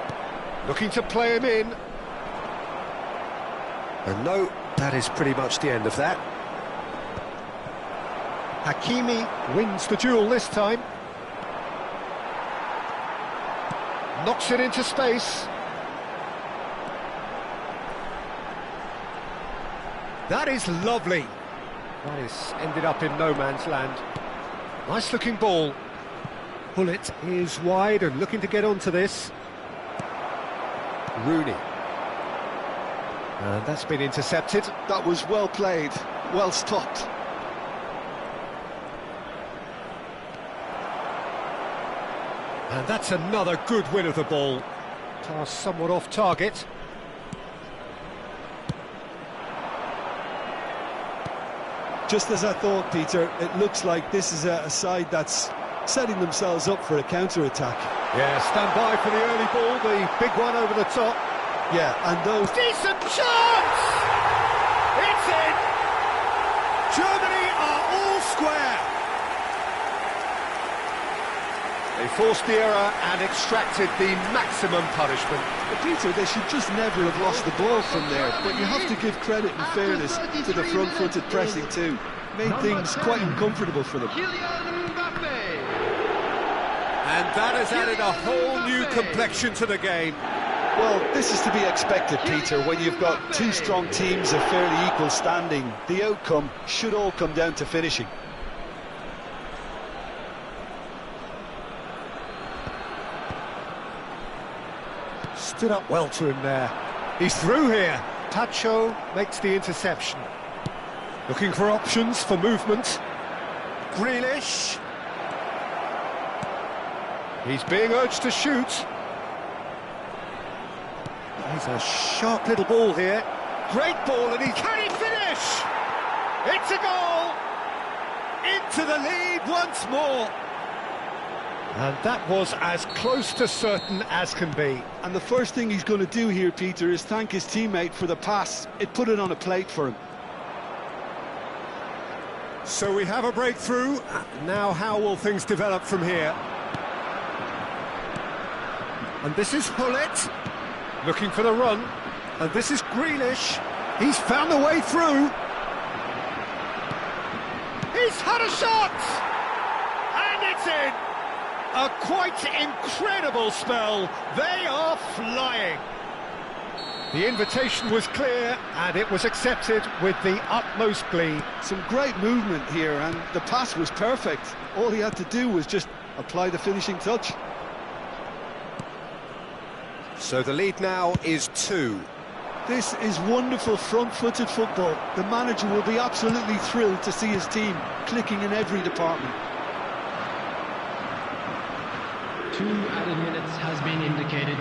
Looking to play him in. And no, that is pretty much the end of that. Hakimi wins the duel this time. Knocks it into space. That is lovely. That is ended up in no man's land. Nice looking ball. Gullit is wide and looking to get onto this. Rooney. And that's been intercepted. That was well played, well stopped. And that's another good win of the ball. Pass somewhat off target. Just as I thought, Peter, it looks like this is a side that's setting themselves up for a counter-attack. Yeah, stand by for the early ball, the big one over the top. Yeah, and those... Decent chance! It's in! Germany are all square! They forced the error and extracted the maximum punishment. But Peter, they should just never have lost the ball from there, but you have to give credit and fairness to the front-footed pressing too. Made things quite uncomfortable for them. And that has added a whole new complexion to the game. Well, this is to be expected, Peter, when you've got two strong teams of fairly equal standing. The outcome should all come down to finishing. Stood up well to him there. He's through here. Tacho makes the interception. Looking for options for movement. Grealish. He's being urged to shoot. He's a sharp little ball here. Great ball, and can he finish? It's a goal! Into the lead once more. And that was as close to certain as can be. And the first thing he's going to do here, Peter, is thank his teammate for the pass. It put it on a plate for him. So we have a breakthrough. Now how will things develop from here? And this is Hullet, looking for the run. And this is Grealish. He's found a way through. He's had a shot! And it's in! A quite incredible spell. They are flying. The invitation was clear, and it was accepted with the utmost glee. Some great movement here, and the pass was perfect. All he had to do was just apply the finishing touch. So the lead now is 2. This is wonderful front-footed football. The manager will be absolutely thrilled to see his team clicking in every department. 2 added minutes has been indicated.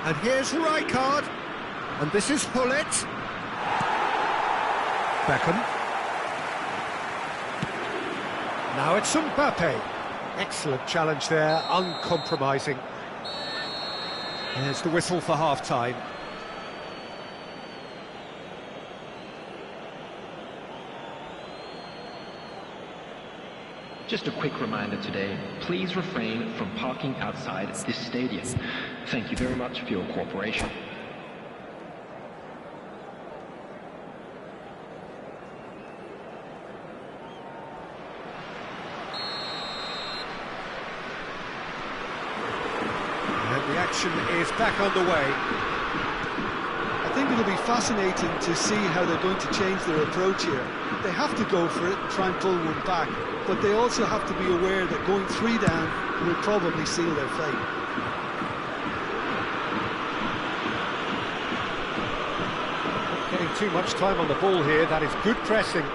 And here's Rijkaard. And this is Hullet. Beckham. Now it's Mbappe. Excellent challenge there, uncompromising. There's the whistle for half-time. Just a quick reminder today, please refrain from parking outside this stadium. Thank you very much for your cooperation. And the action is back underway. I think it'll be fascinating to see how they're going to change their approach here. They have to go for it and try and pull one back, but they also have to be aware that going 3 down will probably seal their fate. Not getting too much time on the ball here. That is good pressing.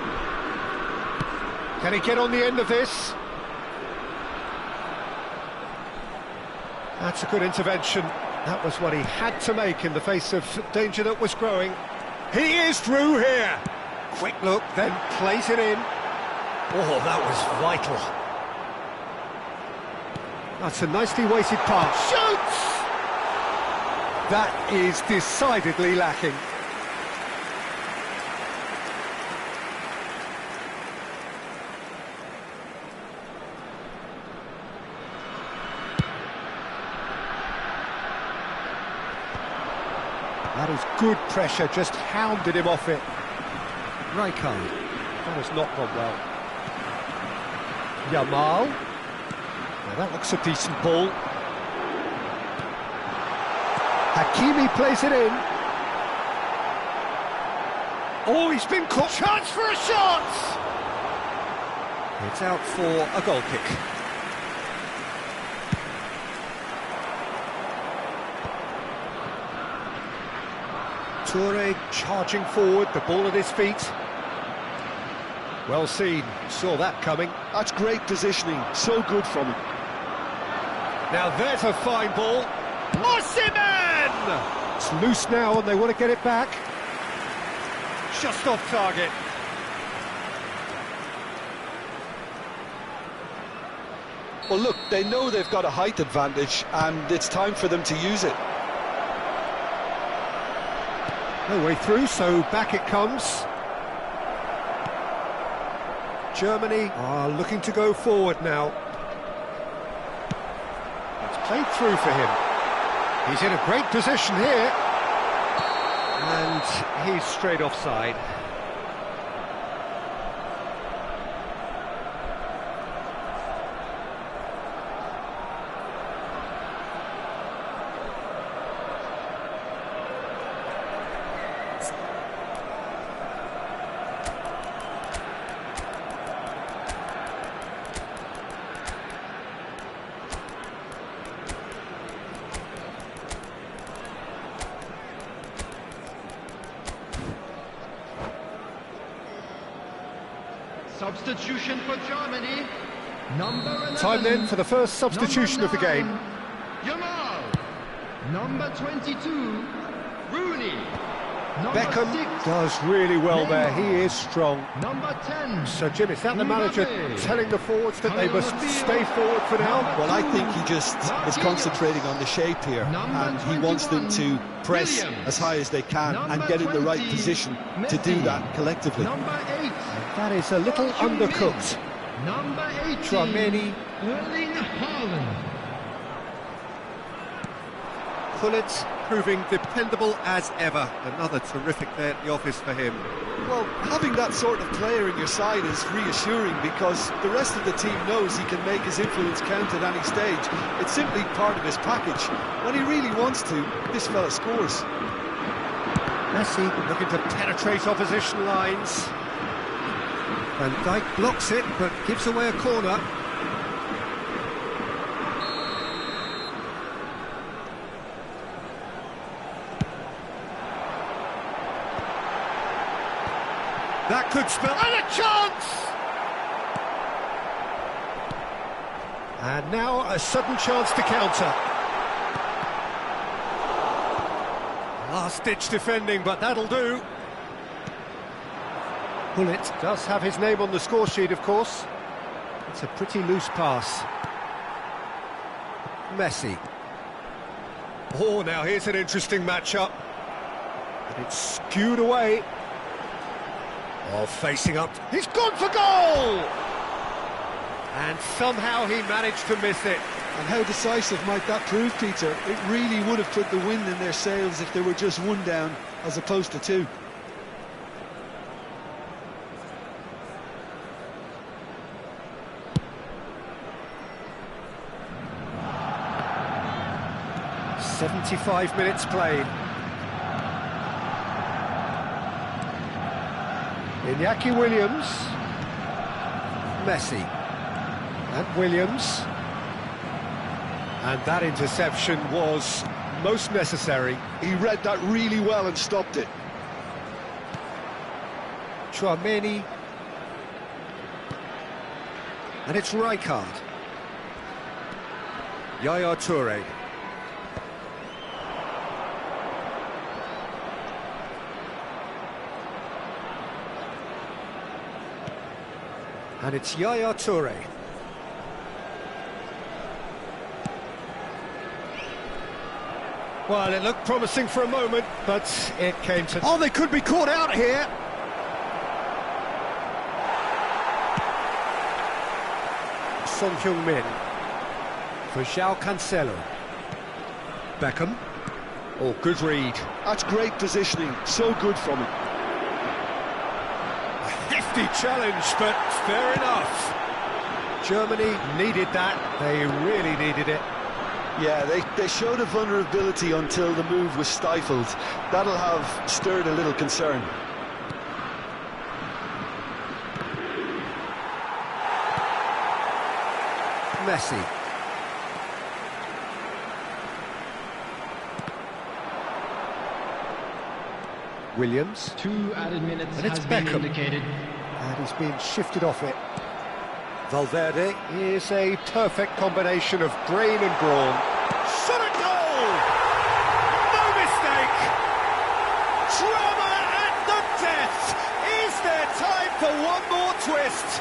Can he get on the end of this? That's a good intervention. That was what he had to make in the face of danger that was growing. He is through here. Quick look, then plays it in. Oh, that was vital. That's a nicely weighted pass. Shoots! That is decidedly lacking. That is good pressure, just hounded him off it. Rijkaard. That has not gone well. Yamal. Now that looks a decent ball. Hakimi plays it in. Oh, he's been caught. Chance for a shot! It's out for a goal kick. Toure charging forward, the ball at his feet. Well seen, saw that coming. That's great positioning, so good from him. Now there's a fine ball. Osimhen! It's loose now and they want to get it back. Just off target. Well, look, they know they've got a height advantage and it's time for them to use it. No way through, so back it comes. Germany are looking to go forward now. It's played through for him. He's in a great position here. And he's straight offside. Substitution for Germany. Number 11. Time then for the first substitution of the game. Yamal. Number 22. Rooney. Number Beckham 6. does really well there. Neymar. He is strong. Number 10. So, Jim, is that the manager Mbappe. telling the forwards that they must stay forward for now? Well, I think he just is concentrating on the shape here, and he wants them to press as high as they can and get in the right position to do that collectively. Number 8. That is a little undercooked. Number 18. Tchouaméni. Erling Haaland. Gullit proving dependable as ever. Another terrific day at the office for him. Well, having that sort of player in your side is reassuring because the rest of the team knows he can make his influence count at any stage. It's simply part of his package. When he really wants to, this fella scores. Messi looking to penetrate opposition lines. Van Dijk blocks it, but gives away a corner. That could spell... And a chance! And now a sudden chance to counter. Last-ditch defending, but that'll do. Gullit does have his name on the score sheet, of course. It's a pretty loose pass. Messi. Oh, now here's an interesting matchup. And it's skewed away. Oh, facing up. He's gone for goal! And somehow he managed to miss it. And how decisive might that prove, Peter? It really would have put the wind in their sails if they were just one down as opposed to two. "75 minutes played. Iñaki Williams, Messi, and Williams, and that interception was most necessary. He read that really well and stopped it. Tchouaméni, and it's Rijkaard. Yaya Toure. And it's Yaya Toure. Well, it looked promising for a moment, but it came to... Oh, they could be caught out here! Son Heung-min for João Cancelo. Beckham. Oh, good read. That's great positioning, so good from him. Hefty challenge, but fair enough. Germany needed that. They really needed it. Yeah, they showed a vulnerability until the move was stifled. That'll have stirred a little concern. Messi. Williams. 2 added minutes And it's has been Beckham. indicated. And he's being shifted off it. Valverde is a perfect combination of brain and brawn. Shot at goal! No mistake! Drama at the death! Is there time for one more twist?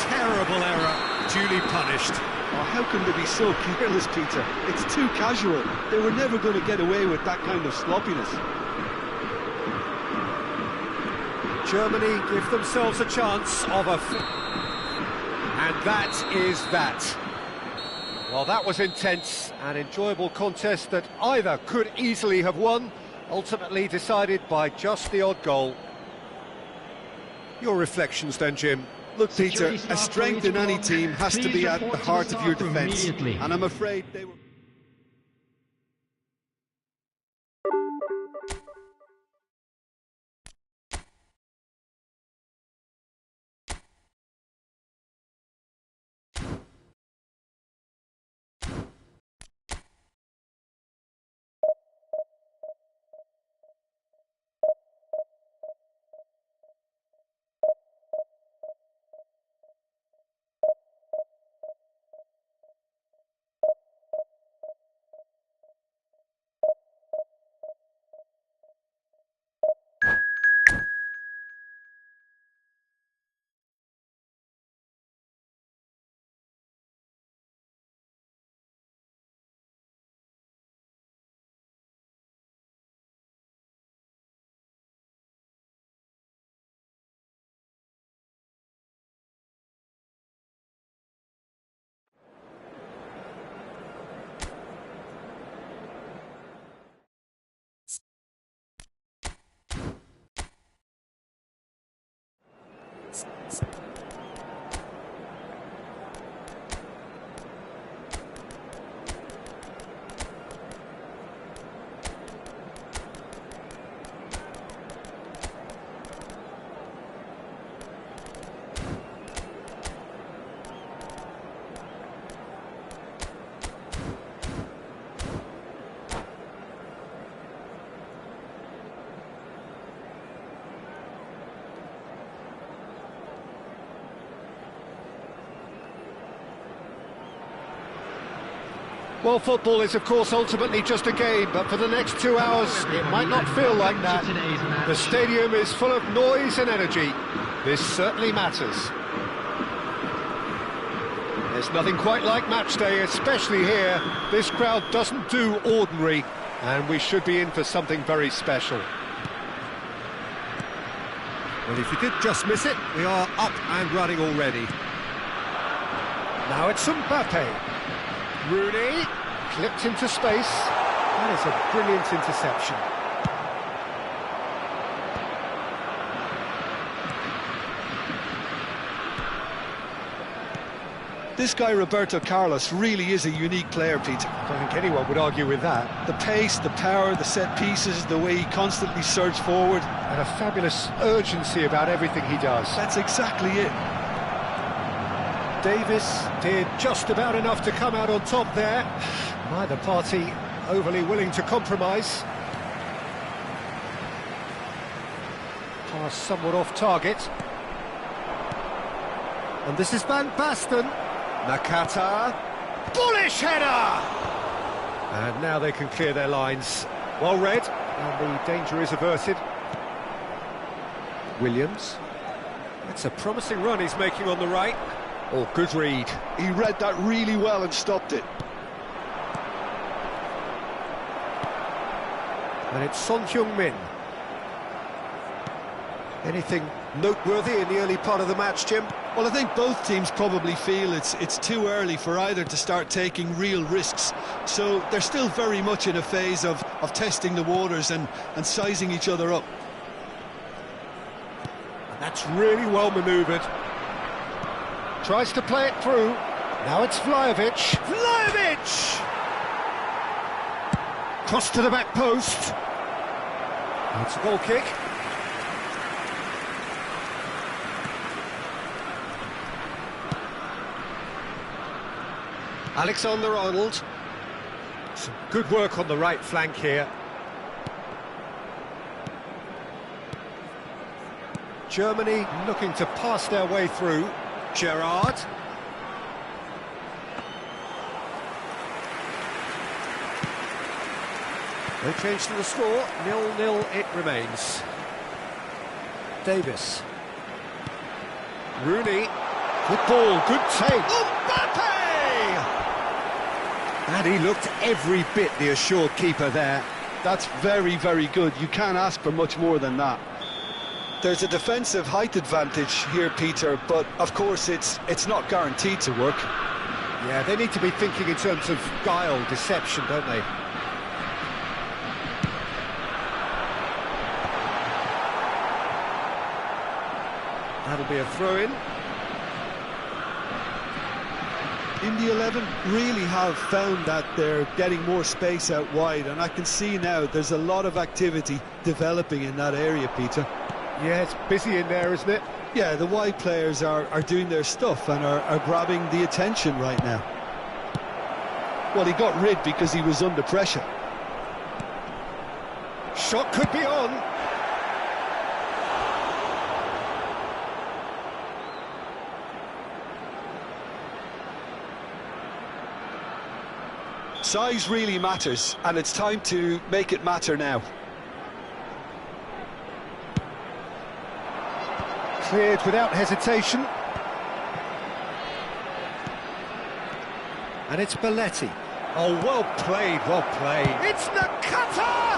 Terrible error, duly punished. Oh, how can they be so careless, Peter? It's too casual. They were never going to get away with that kind of sloppiness. Germany give themselves a chance of a... And that is that. Well, that was intense, an enjoyable contest that either could easily have won, ultimately decided by just the odd goal. Your reflections then, Jim? Look, Peter, a strength in any team has to be at the heart of your defence, and I'm afraid they were... Well, football is, of course, ultimately just a game, but for the next 2 hours, it might not feel like that. The stadium is full of noise and energy. This certainly matters. There's nothing quite like match day, especially here. This crowd doesn't do ordinary, and we should be in for something very special. Well, if you did just miss it, we are up and running already. Now it's Mbappe. Rooney, clipped into space. That is a brilliant interception. This guy, Roberto Carlos, really is a unique player, Peter. I don't think anyone would argue with that. The pace, the power, the set pieces, the way he constantly surges forward. And a fabulous urgency about everything he does. That's exactly it. Davis did just about enough to come out on top there. Neither party overly willing to compromise. Pass somewhat off target. And this is Van Basten. Nakata. Bullish header! And now they can clear their lines. Well read, and the danger is averted. Williams. That's a promising run he's making on the right. Oh, good read. He read that really well and stopped it. And it's Son Heung-min. Anything noteworthy in the early part of the match, Jim? Well, I think both teams probably feel it's too early for either to start taking real risks. So they're still very much in a phase of testing the waters and sizing each other up. And that's really well manoeuvred. Tries to play it through. Now it's Vlahovic. Vlahovic! Cross to the back post. It's a goal kick. Alexander-Arnold. Some good work on the right flank here. Germany looking to pass their way through. Gerrard. No change to the score, 0-0 it remains. Davis. Rooney. Good ball, good take. Mbappe! And he looked every bit the assured keeper there. That's very, very good. You can't ask for much more than that. There's a defensive height advantage here, Peter, but of course it's not guaranteed to work. Yeah, they need to be thinking in terms of guile, deception, don't they? That'll be a throw-in. In the 11 really have found that they're getting more space out wide, and I can see now there's a lot of activity developing in that area, Peter. Yeah, it's busy in there, isn't it? Yeah, the wide players are doing their stuff and are grabbing the attention right now. Well, he got rid because he was under pressure. Shot could be on. Size really matters, and it's time to make it matter now. Cleared without hesitation. And it's Belletti. Oh, well played, well played. It's Nakata!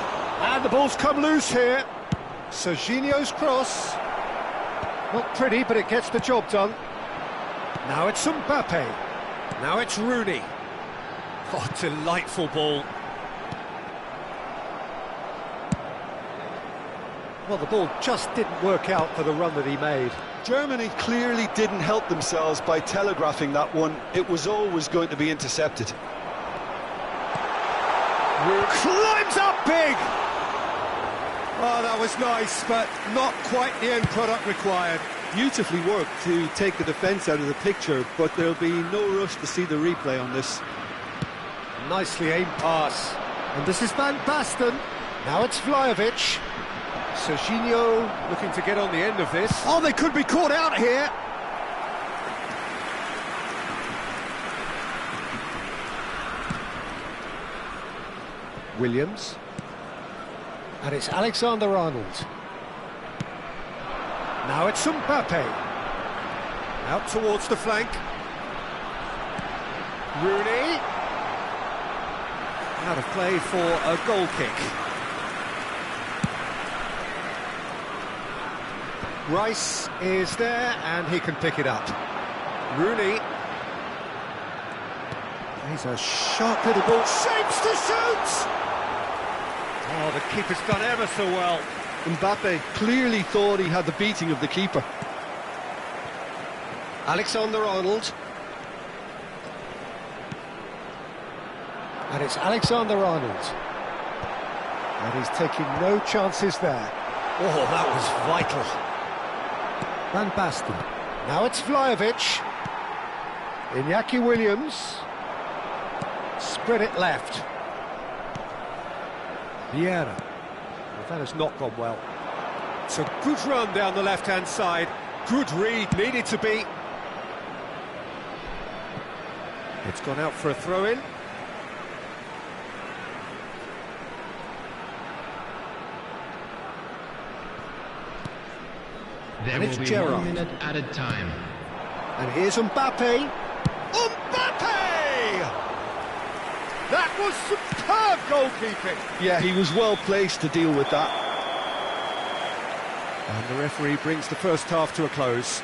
And the ball's come loose here. Serginho's cross. Not pretty, but it gets the job done. Now it's Mbappe. Now it's Rooney. Oh, delightful ball. Well, the ball just didn't work out for the run that he made. Germany clearly didn't help themselves by telegraphing that one. It was always going to be intercepted. Climbs up big! Oh, that was nice, but not quite the end product required. Beautifully worked to take the defence out of the picture, but there'll be no rush to see the replay on this. Nicely aimed pass. And this is Van Basten. Now it's Vlahovic. Serginho looking to get on the end of this. Oh, they could be caught out here. Williams. And it's Alexander-Arnold. Now it's Mbappe. Out towards the flank. Rooney. Out of play for a goal kick. Rice is there, and he can pick it up. Rooney. He's a sharp little ball. Shapes to shoot! Oh, the keeper's done ever so well. Mbappe clearly thought he had the beating of the keeper. Alexander-Arnold. And it's Alexander-Arnold. And he's taking no chances there. Oh, that was vital. Van Basten. Now it's Vlahovic. Iñaki Williams. Spread it left. Vieira. Well, that has not gone well. It's a good run down the left-hand side. Good read, needed to be. It's gone out for a throw-in. There And will it's be Gerrard. 1 minute added time. And here's Mbappe. Mbappe! That was superb goalkeeping. Yeah, he was well placed to deal with that. And the referee brings the first half to a close.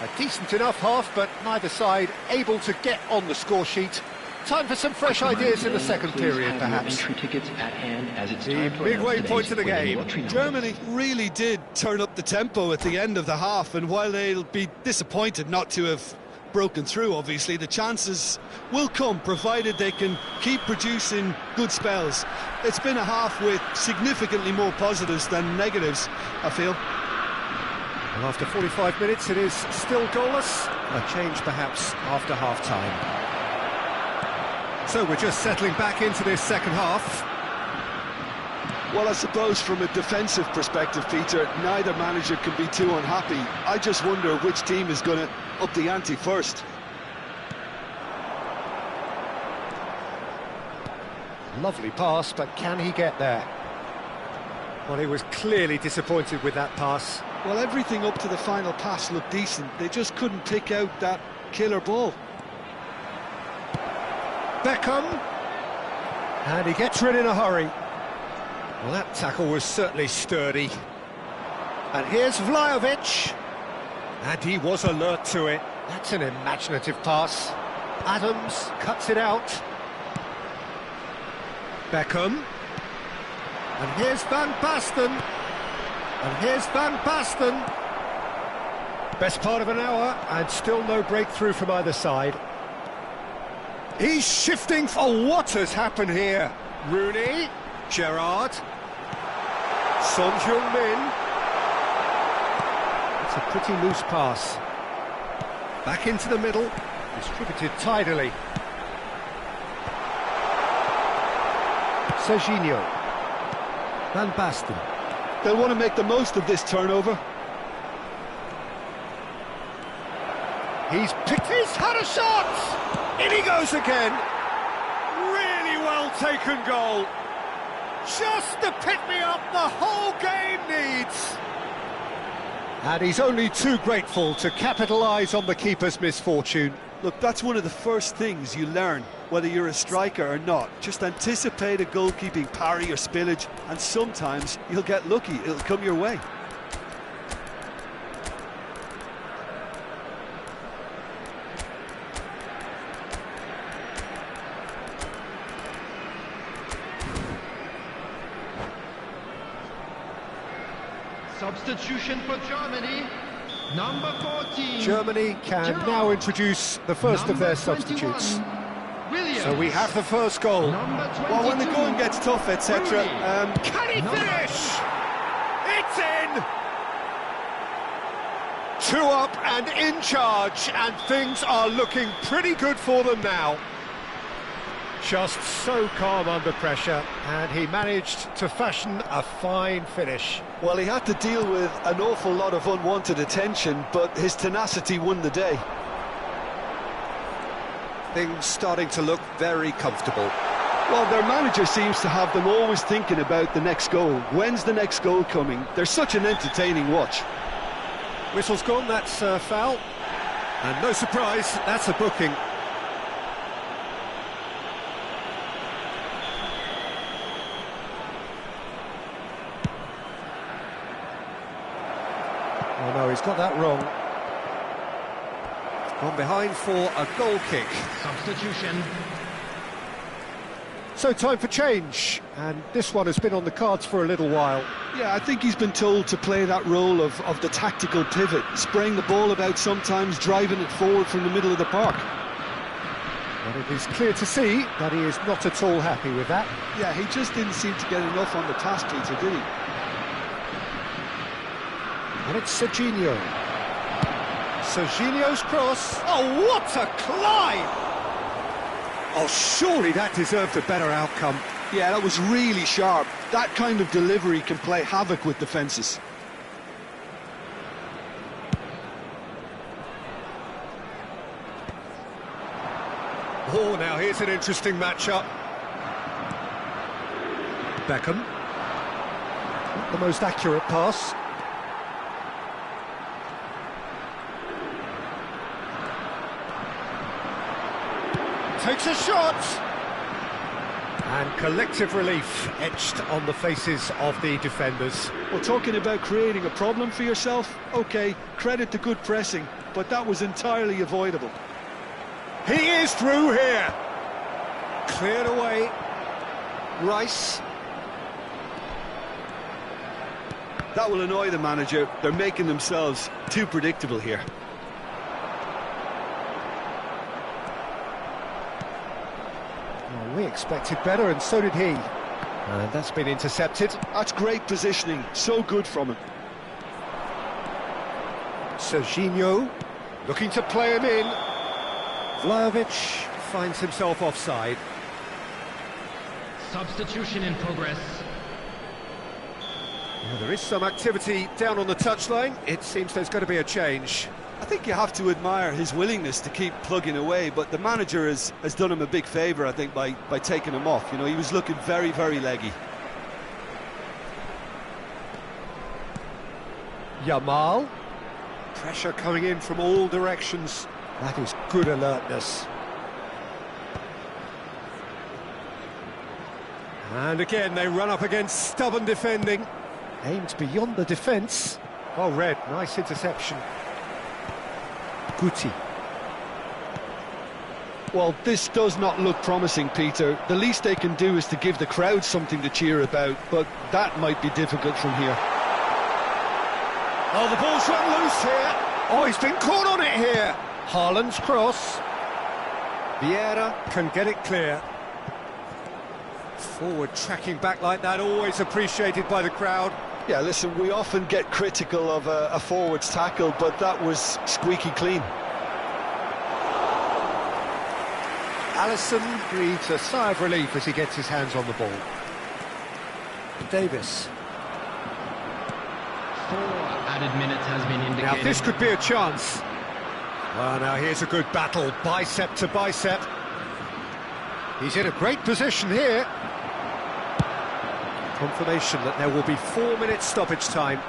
A decent enough half, but neither side able to get on the score sheet. Time for some fresh ideas in the second period, perhaps. Entry tickets at hand, as it's The time to midway announce point of the today's game. lottery numbers. Germany really did turn up the tempo at the end of the half, and while they'll be disappointed not to have broken through, obviously, the chances will come, provided they can keep producing good spells. It's been a half with significantly more positives than negatives, I feel. And after 45 minutes, it is still goalless. A change, perhaps, after half-time. So we're just settling back into this second half. Well, I suppose from a defensive perspective, Peter, neither manager can be too unhappy. I just wonder which team is going to up the ante first. Lovely pass, but can he get there? Well, he was clearly disappointed with that pass. Well, everything up to the final pass looked decent. They just couldn't pick out that killer ball. Beckham. And he gets rid in a hurry. Well, that tackle was certainly sturdy. And here's Vlahovic. And he was alert to it. That's an imaginative pass. Adams cuts it out. Beckham. And here's Van Basten. And here's Van Basten. Best part of an hour, and still no breakthrough from either side. He's shifting for what has happened here. Rooney, Gerrard, Son Heung-min. It's a pretty loose pass. Back into the middle, distributed tidily. Serginho. Van Basten. They'll want to make the most of this turnover. He's picked, he's had a shot! In he goes again! Really well taken goal. Just the pick-me-up the whole game needs. And he's only too grateful to capitalise on the keeper's misfortune. Look, that's one of the first things you learn, whether you're a striker or not. Just anticipate a goalkeeping parry or spillage, and sometimes you'll get lucky, it'll come your way. Substitution for Germany, number 14. Germany can Gerrard. now introduce the first of their Number 21, substitutes. Williams. So we have the first goal. Number 22. Well, when the going gets tough, etc., Can he finish? It's in! 2 up and in charge, and things are looking pretty good for them now. Just so calm under pressure, and he managed to fashion a fine finish. well, he had to deal with an awful lot of unwanted attention, but his tenacity won the day. Things starting to look very comfortable. Well, their manager seems to have them always thinking about the next goal. When's the next goal coming? They're such an entertaining watch. Whistle's gone, that's a foul. And no surprise, that's a booking. Oh no, he's got that wrong. Gone behind for a goal kick. Substitution. So time for change, and this one has been on the cards for a little while. Yeah, I think he's been told to play that role of the tactical pivot, spraying the ball about sometimes, driving it forward from the middle of the park. And it is clear to see that he is not at all happy with that. Yeah, he just didn't seem to get enough on the task meter, did he? And it's Serginho. Serginho's cross. Oh, what a climb! Oh, surely that deserved a better outcome. Yeah, that was really sharp. That kind of delivery can play havoc with defences. Oh, now here's an interesting matchup. Beckham. Not the most accurate pass. Takes a shot! And collective relief etched on the faces of the defenders. Well, talking about creating a problem for yourself, OK, credit to good pressing, but that was entirely avoidable. He is through here. Cleared away. Rice. That will annoy the manager. They're making themselves too predictable here. Well, we expected better, and so did he. And that's been intercepted. That's great positioning, so good from him. Serginho looking to play him in. Vlahovic finds himself offside. Substitution in progress. Well, there is some activity down on the touchline. It seems there's going to be a change. I think you have to admire his willingness to keep plugging away, but the manager has done him a big favour, I think, by taking him off. You know, he was looking very, very leggy. Yamal. Pressure coming in from all directions. That is good alertness. And again, they run up against stubborn defending. Aimed beyond the defence. Well read, nice interception. Guti. Well, this does not look promising, Peter. The least they can do is to give the crowd something to cheer about, but that might be difficult from here. Oh, the ball's run loose here. Oh, he's been caught on it here. Haaland's cross. Vieira can get it clear. Forward tracking back like that, always appreciated by the crowd. Yeah, listen, we often get critical of a forward's tackle, but that was squeaky clean. Alisson breathes a sigh of relief as he gets his hands on the ball. Davis. 4 added minutes has been indicated. Now this could be a chance. Well, now here's a good battle, bicep to bicep. He's in a great position here. Confirmation that there will be 4 minutes stoppage time.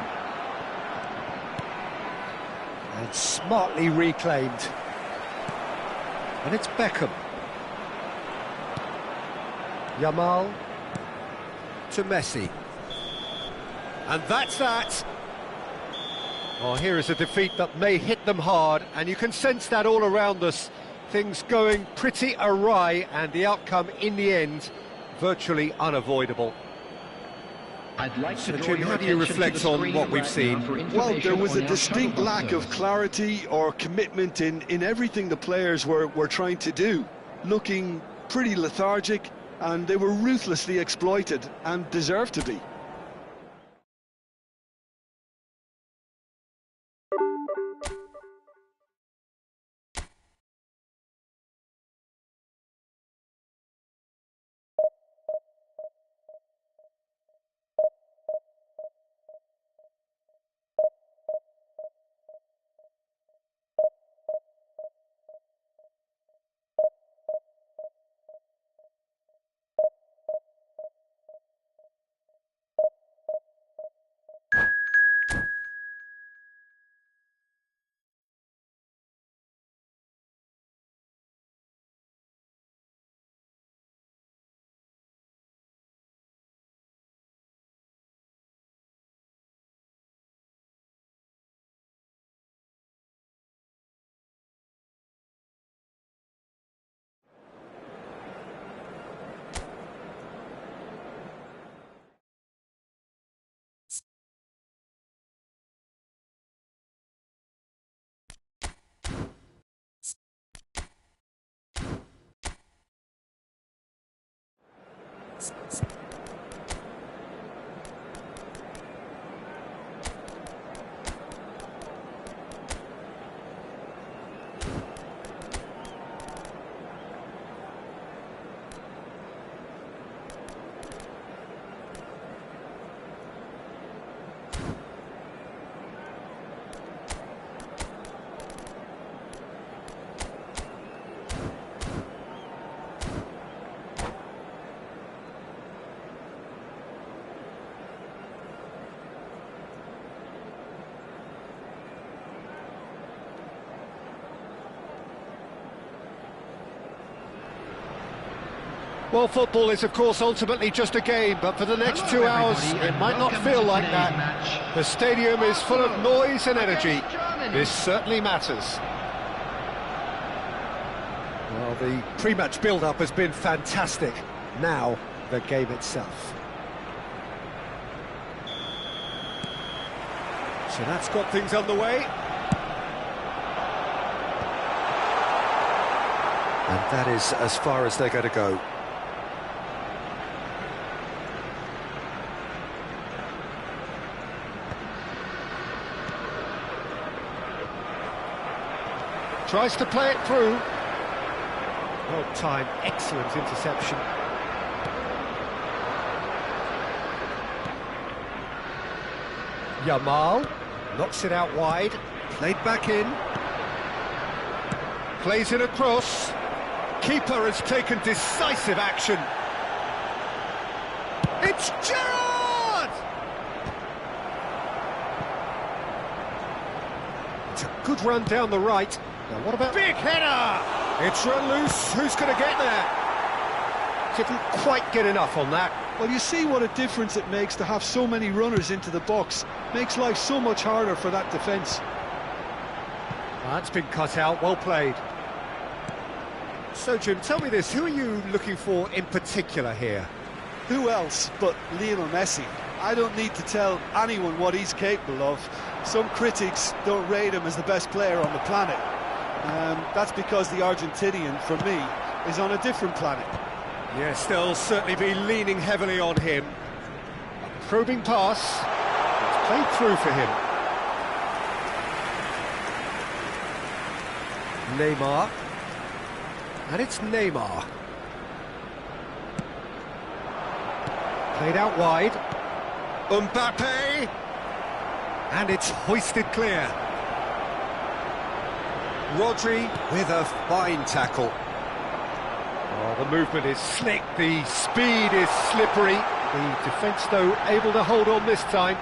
And smartly reclaimed. And it's Beckham. Yamal to Messi. And that's that. Oh, here is a defeat that may hit them hard, and you can sense that all around us. Things going pretty awry, and the outcome in the end virtually unavoidable. I'd like to So, draw Jim, your how do you attention to reflect the on screen what we've right seen? now for Well, there information was on a your distinct shuttle lack of buses. clarity or commitment in everything the players were trying to do. Looking pretty lethargic, and they were ruthlessly exploited, and deserved to be. Well, football is, of course, ultimately just a game, but for the next 2 hours, it might not feel like that. The stadium is full of noise and energy. This certainly matters. Well, the pre-match build-up has been fantastic. Now, the game itself. So that's got things underway. And that is as far as they're going to go. Tries to play it through. Well timed, excellent interception. Yamal knocks it out wide, played back in. Plays it across. Keeper has taken decisive action. It's Gerrard! It's a good run down the right. Now what about... Big header! It's run loose. Who's going to get there? Didn't quite get enough on that. Well, you see what a difference it makes to have so many runners into the box. Makes life so much harder for that defence. That's been cut out, well played. So, Jim, tell me this, who are you looking for in particular here? Who else but Lionel Messi? I don't need to tell anyone what he's capable of. Some critics don't rate him as the best player on the planet. That's because the Argentinian, for me, is on a different planet. Yes, they'll certainly be leaning heavily on him. A probing pass. It's played through for him. Neymar. And it's Neymar. Played out wide. Mbappe. And it's hoisted clear. Rodri with a fine tackle. Oh, the movement is slick, the speed is slippery. The defence, though, able to hold on this time.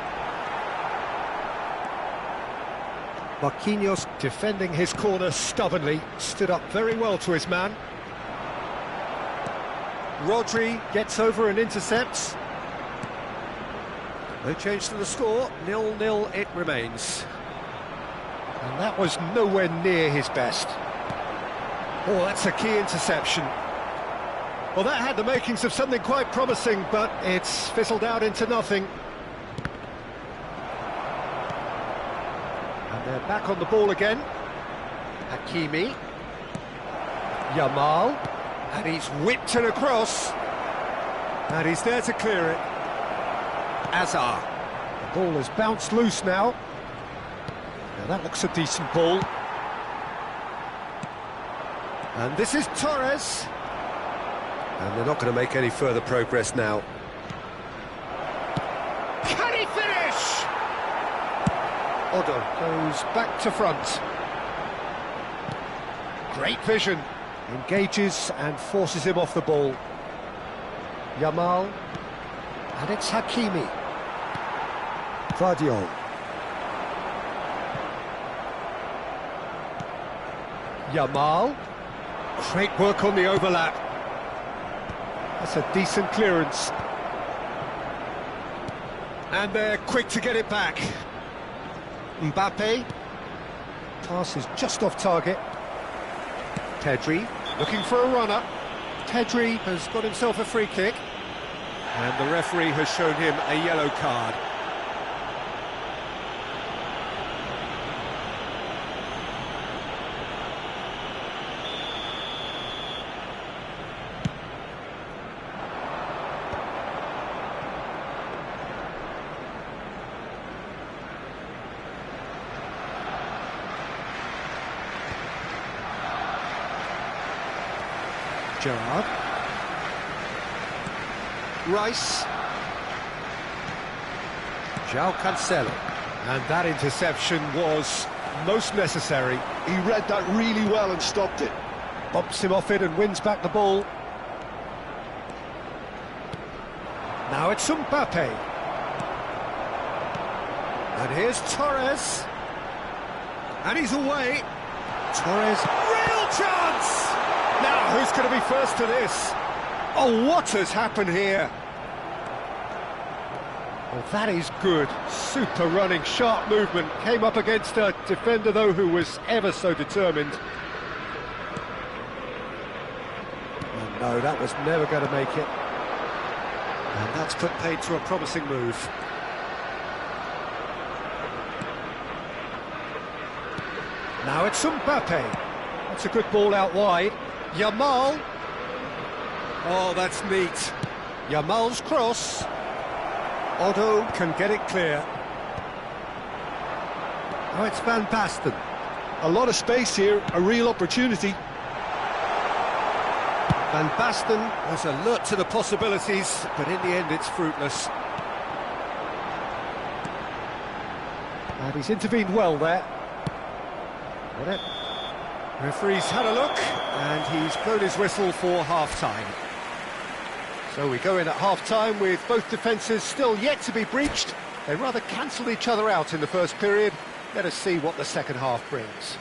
Marquinhos defending his corner stubbornly, stood up very well to his man. Rodri gets over and intercepts. No change to the score, 0-0 it remains. And that was nowhere near his best. Oh, that's a key interception. Well, that had the makings of something quite promising, but it's fizzled out into nothing. And they're back on the ball again. Hakimi. Yamal. And he's whipped it across. And he's there to clear it. Azar. The ball has bounced loose now. Now that looks a decent ball. And this is Torres. And they're not going to make any further progress now. Can he finish? Odo goes back to front. Great vision. Engages and forces him off the ball. Yamal. And it's Hakimi. Guardiola. Yamal. Great work on the overlap. That's a decent clearance. And they're quick to get it back. Mbappe. Pass is just off target. Pedri looking for a runner. Pedri has got himself a free kick. And the referee has shown him a yellow card. Gerrard. Rice. João Cancelo. And that interception was most necessary. He read that really well and stopped it. Bumps him off it and wins back the ball. Now it's Mbappe. And here's Torres. And he's away. Torres, real chance! Now, who's going to be first to this? Oh, what has happened here? Well, that is good. Super running, sharp movement. Came up against a defender, though, who was ever so determined. Oh, no, that was never going to make it. And that's put paid to a promising move. Now it's Mbappe. That's a good ball out wide. Yamal. Oh, that's neat. Yamal's cross. Odo can get it clear. Oh, it's Van Basten. A lot of space here, a real opportunity. Van Basten was alert to the possibilities, but in the end it's fruitless. And he's intervened well there. Got it. Referee's had a look, and he's blown his whistle for half-time. So we go in at half-time with both defences still yet to be breached. They rather cancelled each other out in the first period. Let us see what the second half brings.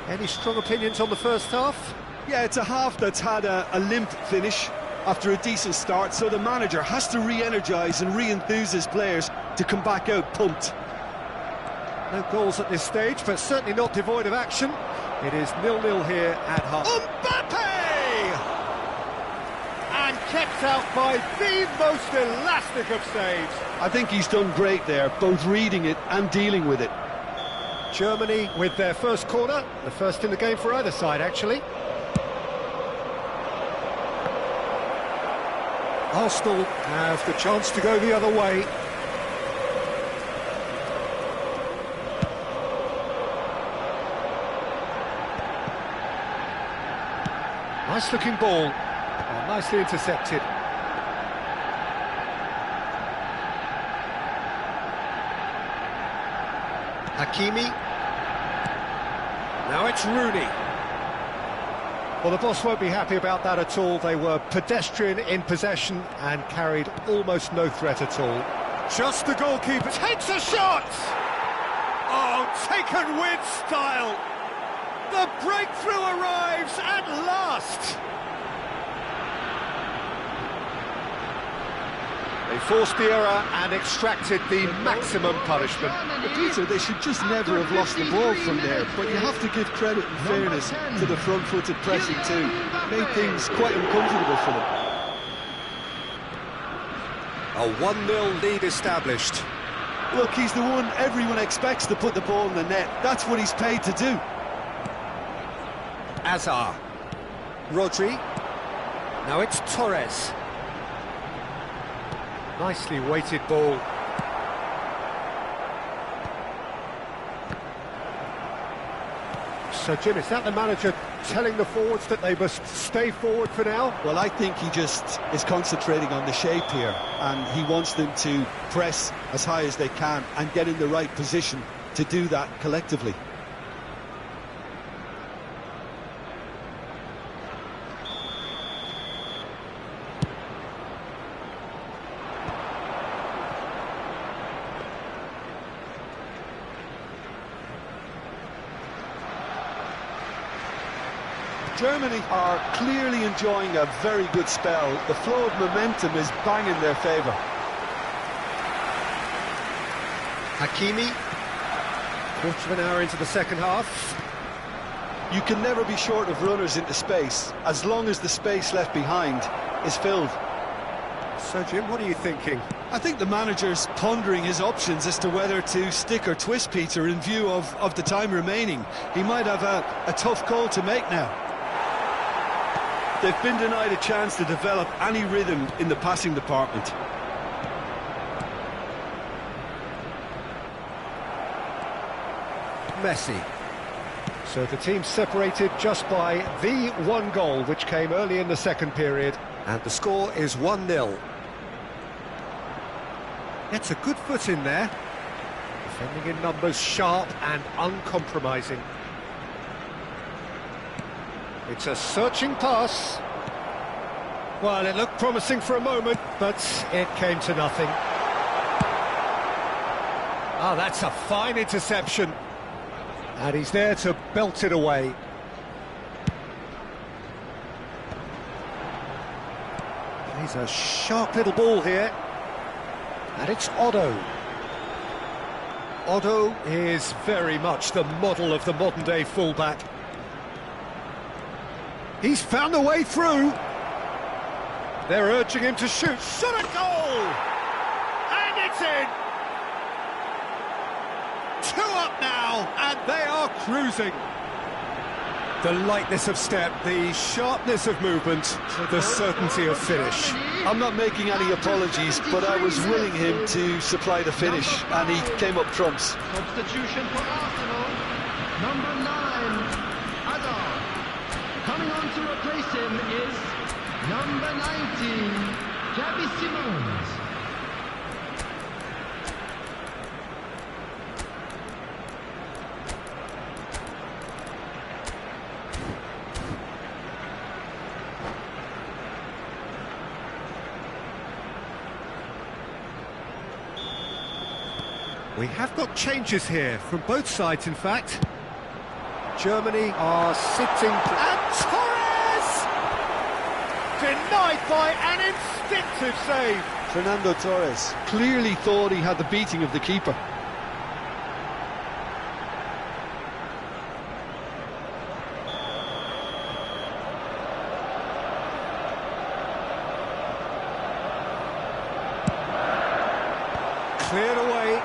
Any strong opinions on the first half? Yeah, it's a half that's had a limp finish. after a decent start, so the manager has to re-energise and re-enthuse his players to come back out pumped. No goals at this stage, but certainly not devoid of action. It is 0-0 here at half. Mbappe! And kept out by the most elastic of saves. I think he's done great there, both reading it and dealing with it. Germany with their first corner, the first in the game for either side, actually. Arsenal have the chance to go the other way. Nice-looking ball. Oh, nicely intercepted. Hakimi. Now it's Rooney. Well, the boss won't be happy about that at all. They were pedestrian in possession and carried almost no threat at all. Just the goalkeeper takes a shot! Oh, taken with style! The breakthrough arrives at last! They forced the error and extracted the maximum punishment. Peter, they should just never have lost the ball from there, but you have to give credit and fairness to the front-footed pressing too. Made things quite uncomfortable for them. A 1-0 lead established. Look, he's the one everyone expects to put the ball in the net. That's what he's paid to do. Azar. Rodri. Now it's Torres. Nicely weighted ball. So, Jim, is that the manager telling the forwards that they must stay forward for now? Well, I think he just is concentrating on the shape here, and he wants them to press as high as they can and get in the right position to do that collectively. Germany are clearly enjoying a very good spell. The flow of momentum is bang in their favour. Hakimi. Quarter of an hour into the second half. You can never be short of runners into space, as long as the space left behind is filled. So, Jim, what are you thinking? I think the manager's pondering his options as to whether to stick or twist, Peter, in view of the time remaining. He might have a tough call to make now. They've been denied a chance to develop any rhythm in the passing department. Messi. So the team separated just by the one goal, which came early in the second period, and the score is 1-0. Gets a good foot in there. Defending in numbers, sharp and uncompromising. It's a searching pass. Well, it looked promising for a moment, but it came to nothing. Oh, that's a fine interception. And he's there to belt it away. He's a sharp little ball here. And it's Otto. Otto is very much the model of the modern-day fullback. He's found a way through. They're urging him to shoot. Shot a goal! And it's in! 2 up now, and they are cruising. The lightness of step, the sharpness of movement, the certainty of finish. I'm not making any apologies, but I was willing him to supply the finish, and he came up trumps. Substitution for Arsenal, number 9, Azar. Coming on to replace him is number 19, Gabby Simons. We have got changes here from both sides, in fact. Germany are sitting... And Torres! Denied by an instinctive save. Fernando Torres Clearly thought he had the beating of the keeper. Cleared away.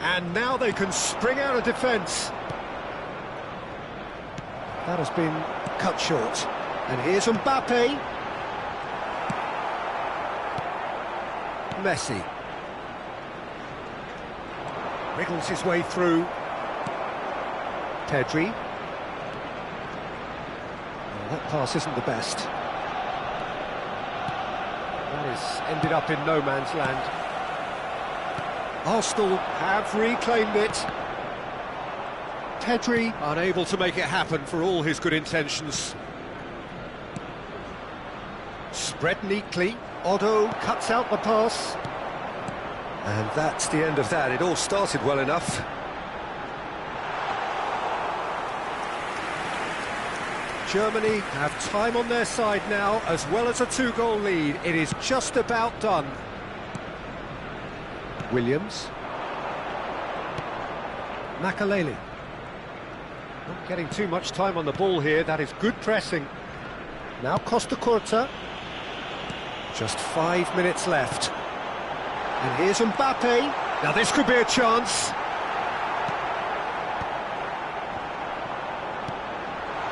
And now they can spring out of defence. That has been cut short. And here's Mbappe. Messi. Wriggles his way through. Pedri. Well, that pass isn't the best. That has ended up in no man's land. Arsenal have reclaimed it. Pedri unable to make it happen for all his good intentions. Spread neatly. Otto cuts out the pass. And that's the end of that. It all started well enough. Germany have time on their side now, as well as a two-goal lead. It is just about done. Williams. Makaleli. Not getting too much time on the ball here. That is good pressing. Now Costa Curta. Just 5 minutes left. And here's Mbappe. Now this could be a chance.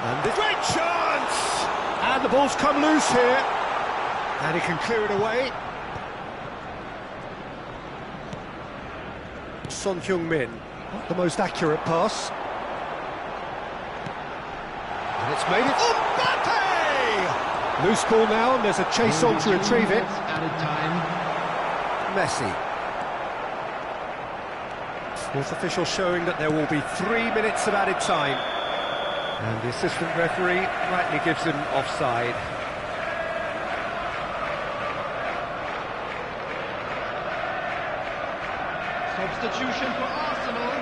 And this great chance! And the ball's come loose here. And he can clear it away. Son Heung-min, not the most accurate pass. And it's made it. Mbappe! Loose ball now, and there's a chase on to retrieve it. Added time. Messi. Fourth official showing that there will be 3 minutes of added time. And the assistant referee rightly gives him offside. Substitution for Arsenal.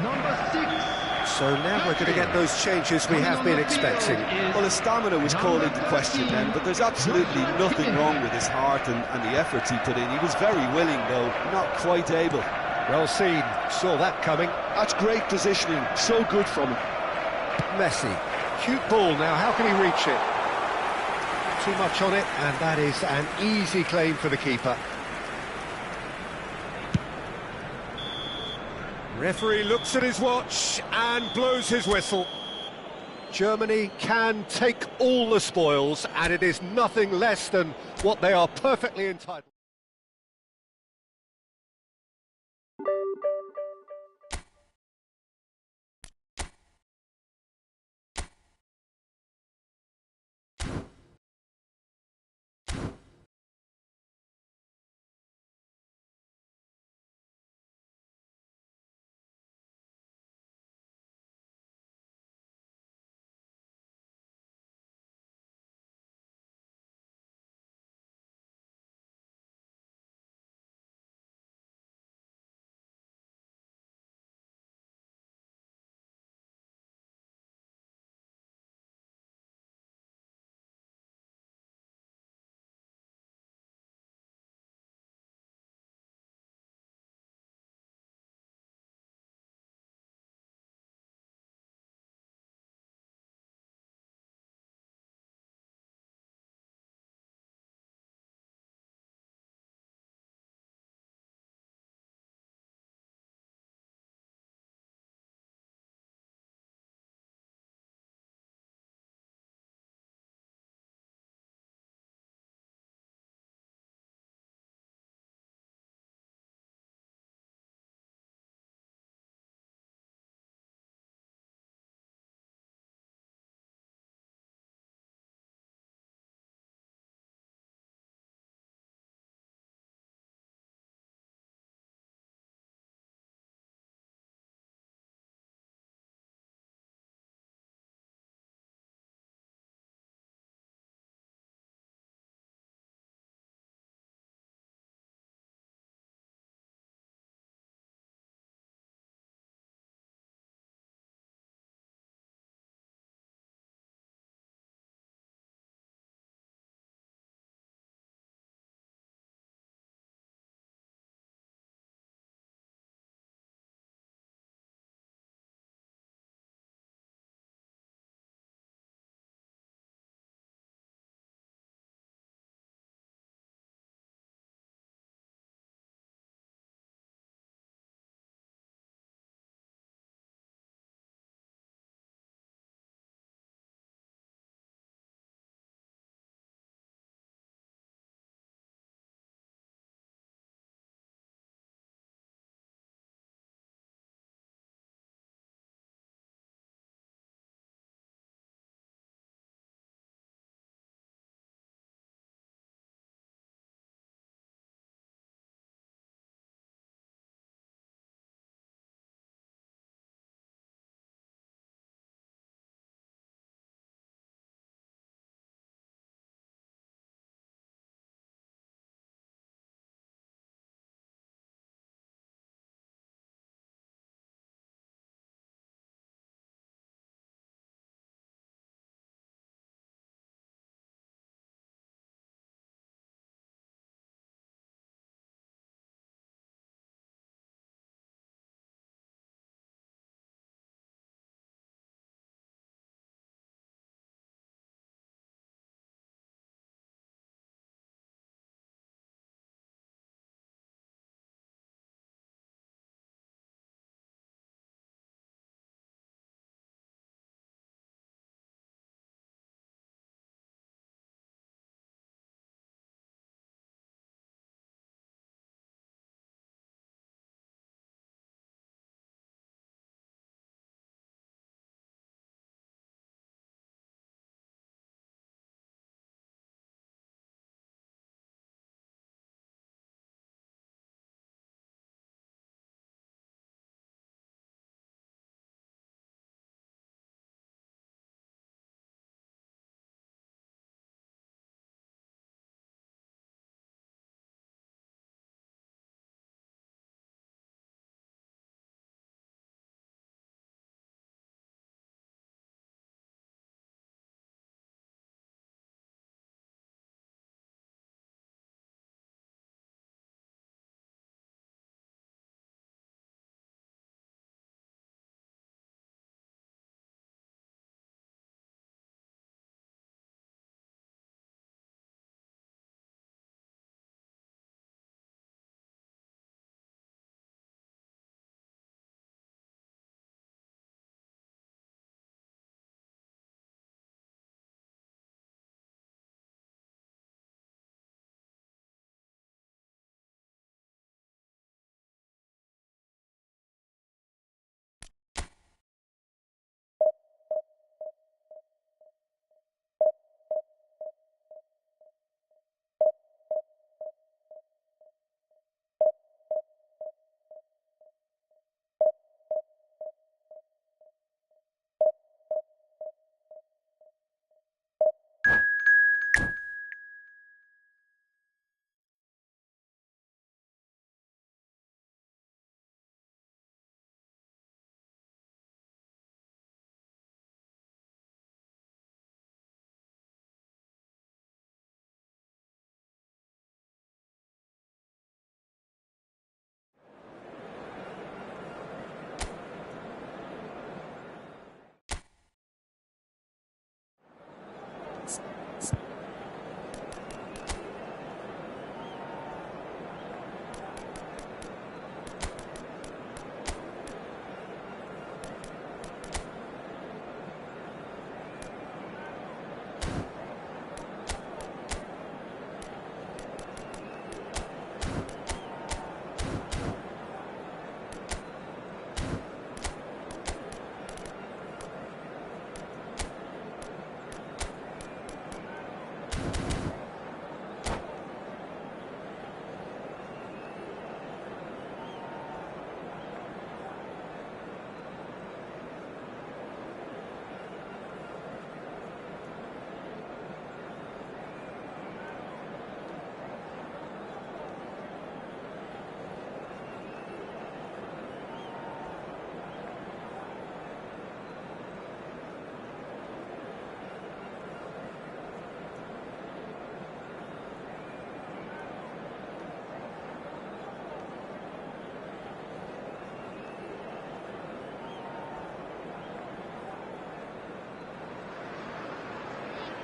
Number 6. So now we're going to get those changes we have been expecting. Well, his stamina was called into question then, but there's absolutely nothing wrong with his heart and the efforts he put in. He was very willing, though, not quite able. Well seen, saw that coming. That's great positioning, so good from him. Messi, cute ball now, how can he reach it? Too much on it, and that is an easy claim for the keeper. Referee looks at his watch and blows his whistle. Germany can take all the spoils, and it is nothing less than what they are perfectly entitled.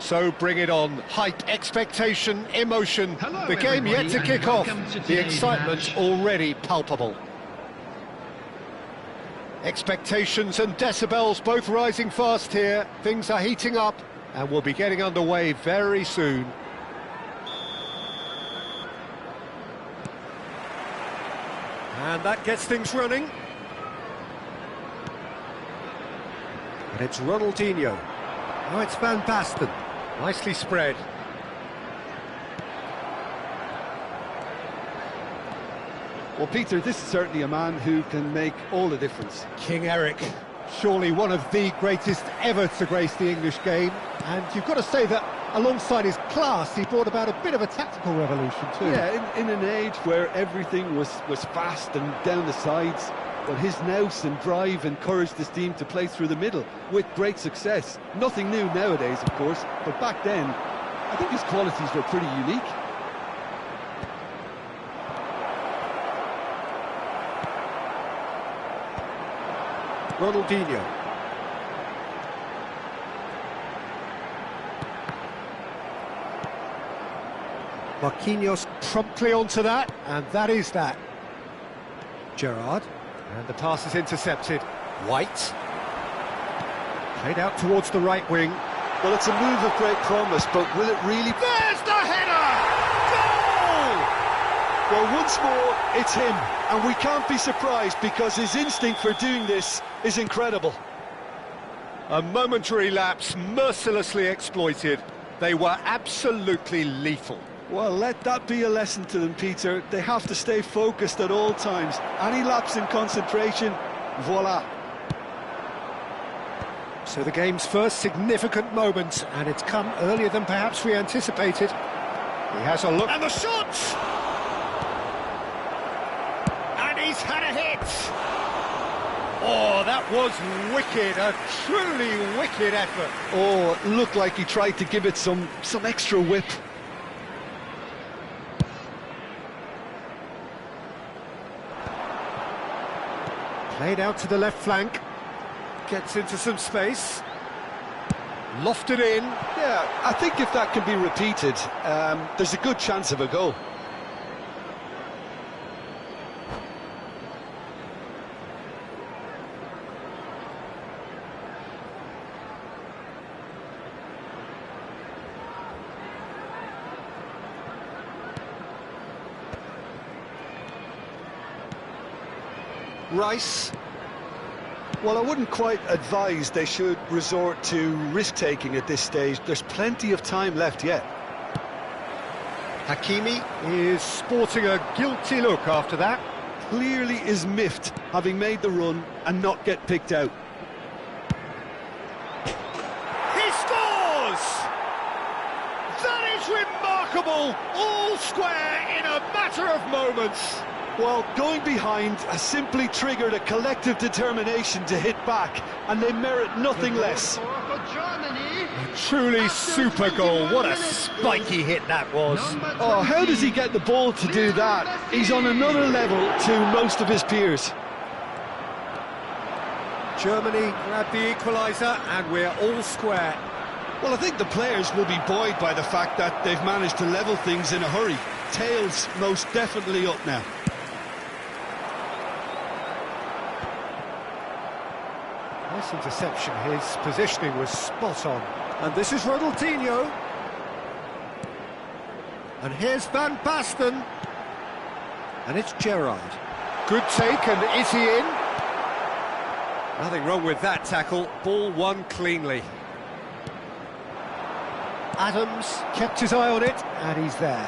So bring it on. Hype, expectation, emotion. Hello, The game yet to everybody, kick and off. welcome to The today's excitement match. already palpable. Expectations and decibels both rising fast here. Things are heating up and we'll be getting underway very soon. And that gets things running. And it's Ronaldinho. Oh, it's Van Basten. Nicely spread. Well, Peter, this is certainly a man who can make all the difference. King Eric, surely one of the greatest ever to grace the English game. And you've got to say that alongside his class, he brought about a bit of a tactical revolution too. Yeah, in an age where everything was fast and down the sides, well, his nous and drive encouraged his team to play through the middle with great success. Nothing new nowadays, of course, but back then, I think his qualities were pretty unique. Ronaldinho. Marquinhos promptly onto that, and that is that. Gerrard, and the pass is intercepted. White. Played out towards the right wing. Well, it's a move of great promise, but will it really... There's the header! Goal! Well, once more, it's him, and we can't be surprised because his instinct for doing this is incredible. A momentary lapse, mercilessly exploited. They were absolutely lethal. Well, let that be a lesson to them, Peter. They have to stay focused at all times. Any lapse in concentration, voila. So the game's first significant moment, and it's come earlier than perhaps we anticipated. He has a look. And the shot! And he's had a hit! Oh, that was wicked, a truly wicked effort. Oh, it looked like he tried to give it some extra whip. Played out to the left flank. Gets into some space. Lofted in. Yeah, I think if that can be repeated, there's a good chance of a goal. Rice. Well, I wouldn't quite advise they should resort to risk-taking at this stage. There's plenty of time left yet. Hakimi is sporting a guilty look after that. Clearly is miffed, having made the run and not get picked out. He scores! That is remarkable! All square in a matter of moments. Well, going behind has simply triggered a collective determination to hit back, and they merit nothing less. A truly super goal. What a spiky hit that was. Oh, how does he get the ball to do that? He's on another level to most of his peers. Germany grabbed the equaliser, and we're all square. Well, I think the players will be buoyed by the fact that they've managed to level things in a hurry. Tails most definitely up now. Nice interception, his positioning was spot on. And this is Ronaldinho. And here's Van Basten. And it's Gerrard. Good take, and is he in? Nothing wrong with that tackle, ball won cleanly. Adams kept his eye on it, and he's there.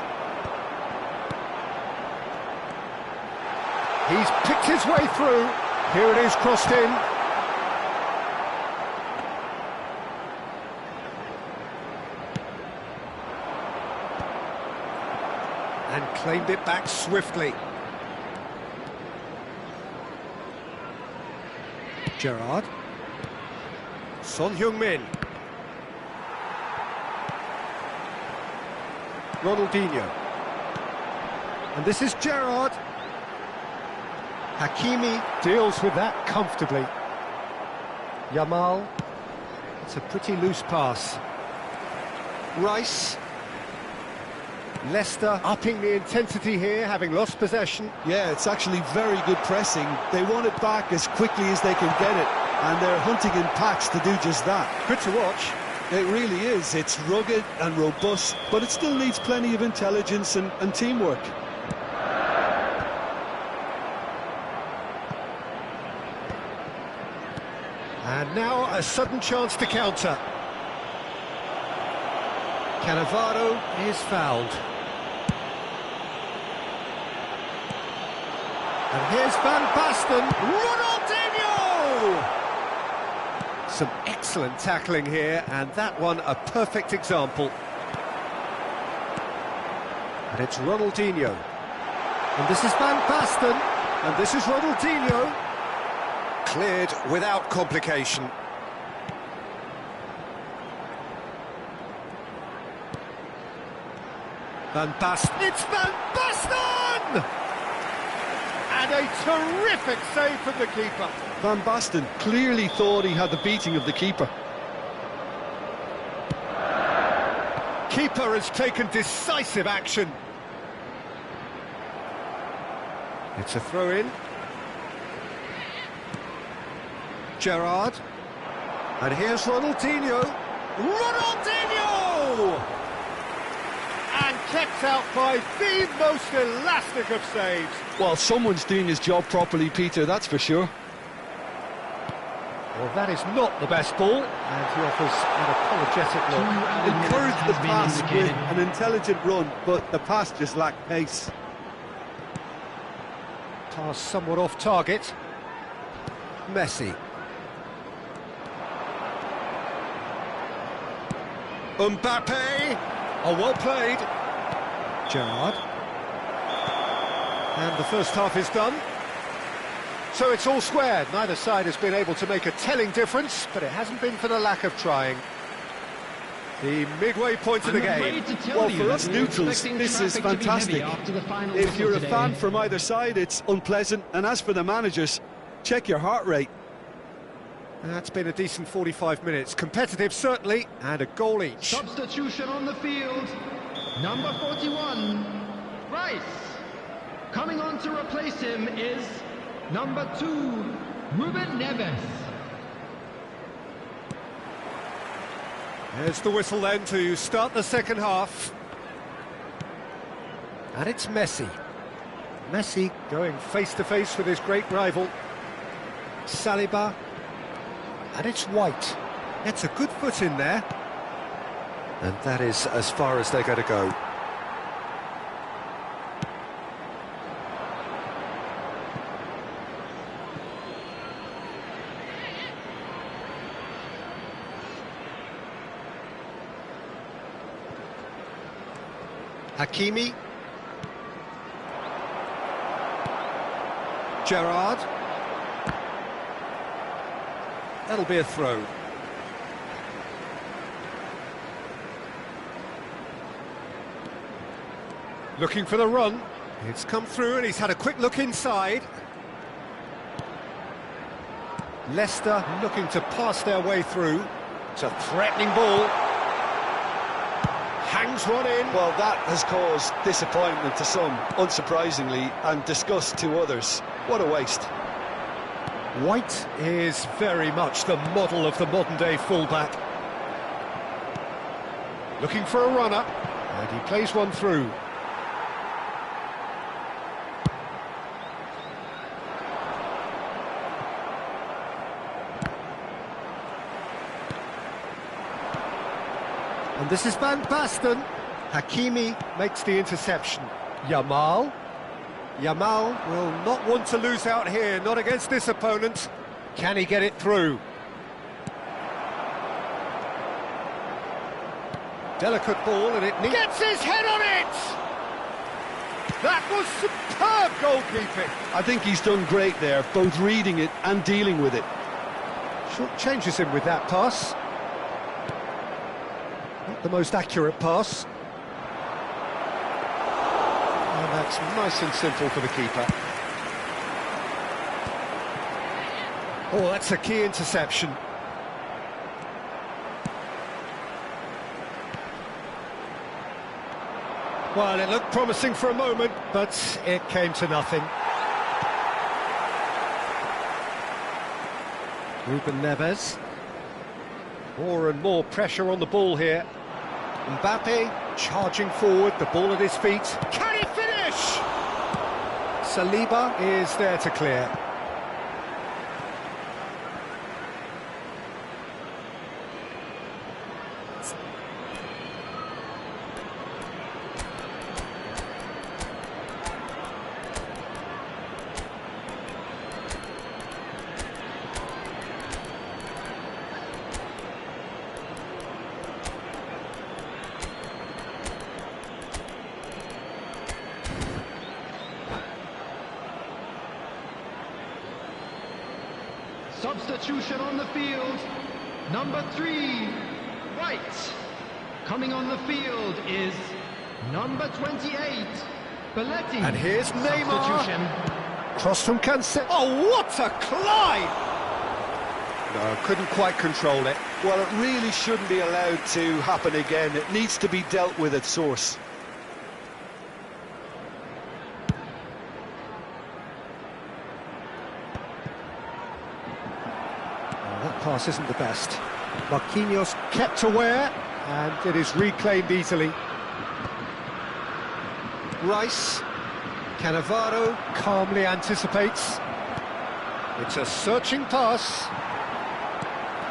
He's picked his way through. Here it is, crossed in. And claimed it back swiftly. Gerrard. Son Heung-min. Ronaldinho. And this is Gerrard. Hakimi deals with that comfortably. Yamal. It's a pretty loose pass. Rice. Leicester upping the intensity here, having lost possession. Yeah, it's actually very good pressing. They want it back as quickly as they can get it, and they're hunting in packs to do just that. Good to watch. It really is. It's rugged and robust, but it still needs plenty of intelligence and teamwork. And now a sudden chance to counter. Cannavaro is fouled. And here's Van Basten. Ronaldinho! Some excellent tackling here, and that one a perfect example. And it's Ronaldinho. And this is Van Basten. And this is Ronaldinho. Cleared without complication. Van Basten. It's Van Basten! And a terrific save from the keeper. Van Basten clearly thought he had the beating of the keeper. Keeper has taken decisive action. It's a throw-in. Gerrard. And here's Ronaldinho. Ronaldinho! And kept out by the most elastic of saves. Well, someone's doing his job properly, Peter, that's for sure. Well, that is not the best ball, and he offers an apologetic look. Encouraged the pass with indicated. an intelligent run, but the pass just lacked pace. Pass somewhat off target. Messi. Mbappe. Oh, well played. Gerrard. And the first half is done. So it's all squared. Neither side has been able to make a telling difference, but it hasn't been for the lack of trying. The midway point of the game. Well, for us neutrals, this is fantastic. If you're a fan from either side, it's unpleasant. And as for the managers, check your heart rate. That's been a decent 45 minutes. Competitive, certainly, and a goal each. Substitution on the field. Number 41, Rice. Coming on to replace him is number 2, Ruben Neves. There's the whistle then to start the second half. And it's Messi. Messi going face-to-face with his great rival. Saliba. And it's White. It's a good foot in there. And that is as far as they're going to go. Hakimi. Gerrard. That'll be a throw. Looking for the run. It's come through and he's had a quick look inside. Leicester looking to pass their way through. It's a threatening ball. Hangs one in. Well, that has caused disappointment to some, unsurprisingly, and disgust to others. What a waste. White is very much the model of the modern-day fullback. Looking for a runner, and he plays one through. And this is Van Basten. Hakimi makes the interception. Yamal. Yamal will not want to lose out here, not against this opponent. Can he get it through? Delicate ball, and it gets his head on it! That was superb goalkeeping. I think he's done great there, both reading it and dealing with it. Short changes him with that pass. Not the most accurate pass. And that's nice and simple for the keeper. Oh, that's a key interception. Well, it looked promising for a moment, but it came to nothing. Ruben Neves. More and more pressure on the ball here. Mbappe charging forward, the ball at his feet. Can he finish? Saliba is there to clear. Substitution on the field, number 3, White. Coming on the field is number 28, Belletti. And here's Neymar. Substitution. Cross from Cancelo. Oh, what a climb! No, couldn't quite control it. Well, it really shouldn't be allowed to happen again. It needs to be dealt with at source. That pass isn't the best. Marquinhos kept aware, and it is reclaimed easily. Rice. Cannavaro calmly anticipates. It's a searching pass.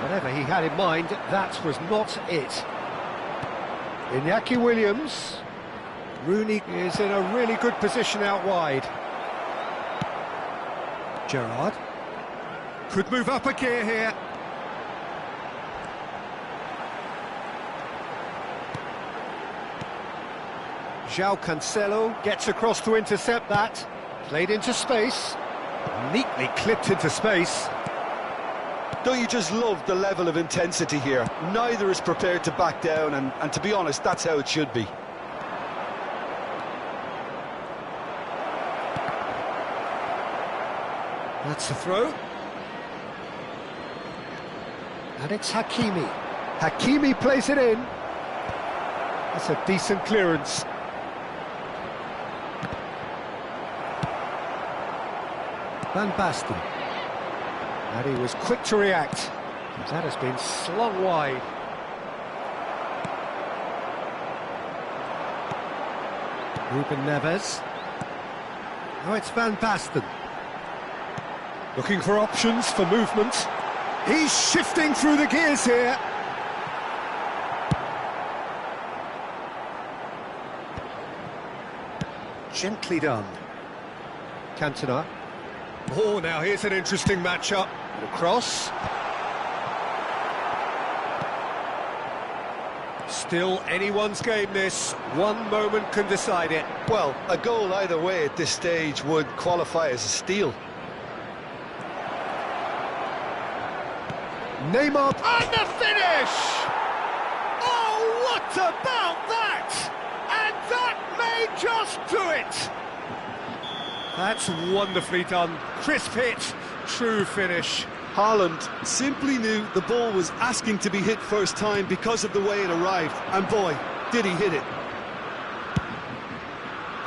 Whatever he had in mind, that was not it. Iñaki Williams. Rooney is in a really good position out wide. Gerrard. Could move up a gear here. João Cancelo gets across to intercept that. Played into space. Neatly clipped into space. Don't you just love the level of intensity here? Neither is prepared to back down, and to be honest, that's how it should be. That's the throw. And it's Hakimi. Hakimi plays it in. That's a decent clearance. Van Basten. And he was quick to react. That has been slung wide. Ruben Neves. Now it's Van Basten. Looking for options for movement. He's shifting through the gears here. Gently done. Cantona. Oh, now here's an interesting matchup. The cross. Still anyone's game, this. One moment can decide it. Well, a goal either way at this stage would qualify as a steal. Neymar, and the finish! Oh, what about that? And that may just do it! That's wonderfully done. Crisp hit, true finish. Haaland simply knew the ball was asking to be hit first time because of the way it arrived, and boy, did he hit it.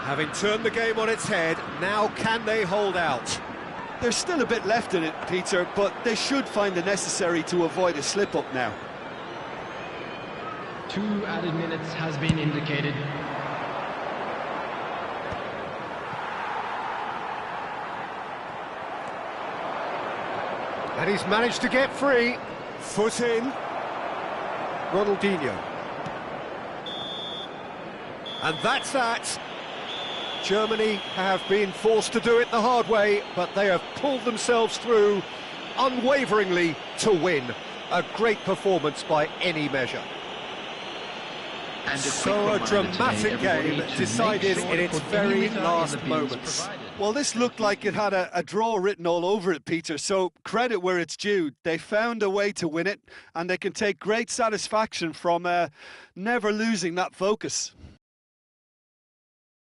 Having turned the game on its head, now can they hold out? There's still a bit left in it, Peter, but they should find the necessary to avoid a slip-up now. 2 added minutes has been indicated. And he's managed to get free. Foot in. Ronaldinho. And that's that. Germany have been forced to do it the hard way, but they have pulled themselves through unwaveringly to win. A great performance by any measure. And So a dramatic game decided in its very last moments. Well, this looked like it had a draw written all over it, Peter, so credit where it's due. They found a way to win it, and they can take great satisfaction from never losing that focus.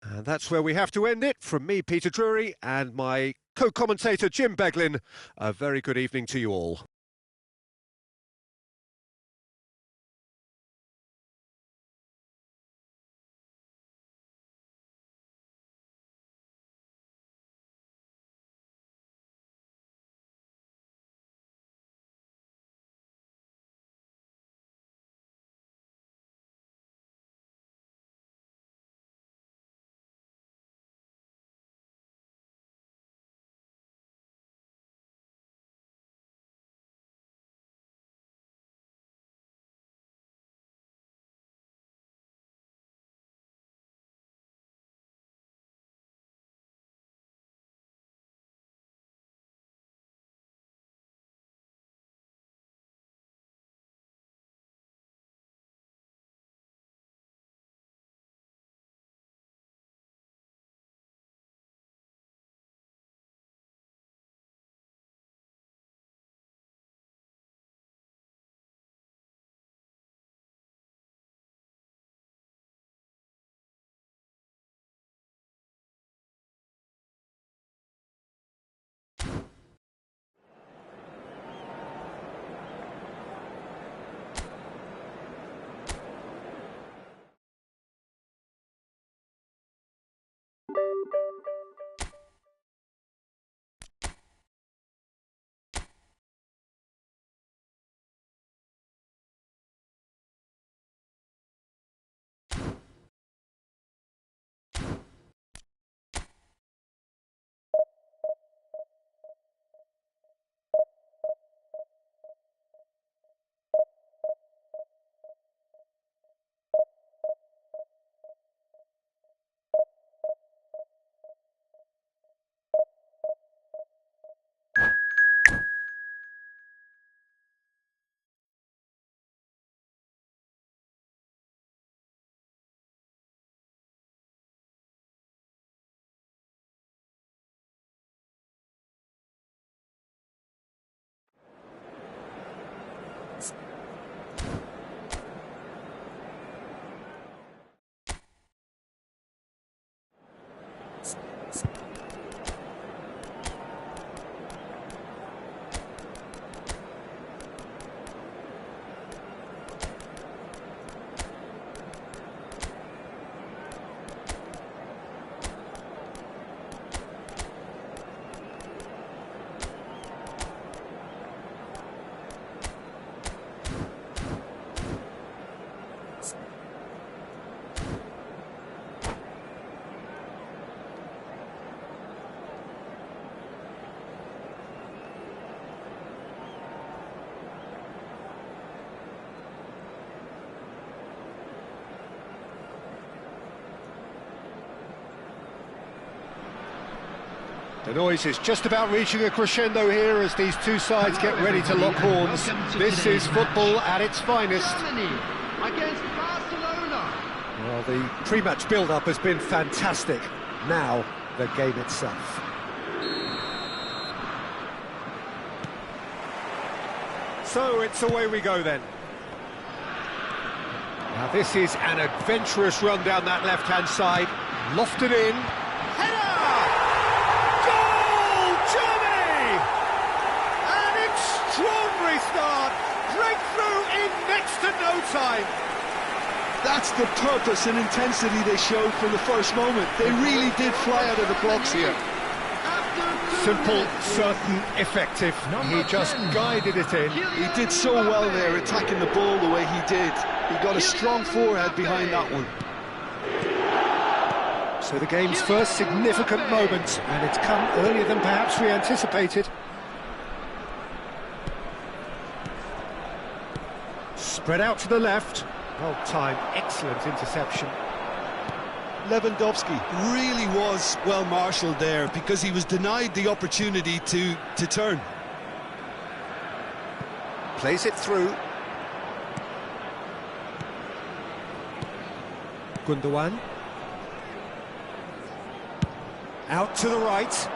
And that's where we have to end it. From me, Peter Drury, and my co-commentator, Jim Beglin. A very good evening to you all. The noise is just about reaching a crescendo here as these two sides get ready to lock horns. This is football at its finest. Germany against Barcelona. Well, the pre-match build-up has been fantastic. Now, the game itself. So, it's away we go then. Now, this is an adventurous run down that left-hand side. Lofted in. Header! Goal! Germany! An extraordinary start. Breakthrough in next to no time. That's the purpose and intensity they showed from the first moment. They really did fly out of the blocks here. Simple, certain, effective. He just guided it in. He did so well there, attacking the ball the way he did. He got a strong forehead behind that one. So the game's first significant moment, and it's come earlier than perhaps we anticipated. Spread out to the left. Well timed, excellent interception. Lewandowski really was well marshalled there because he was denied the opportunity to turn. Plays it through. Gundogan. Out to the right.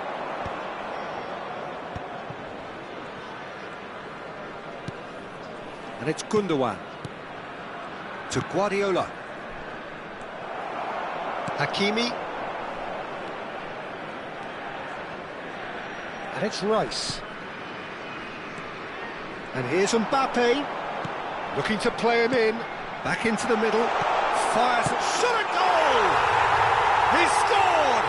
And it's Gundogan. To Guardiola. Hakimi. And it's Rice. And here's Mbappe. Looking to play him in. Back into the middle. Fires it. Shot a goal! He scored!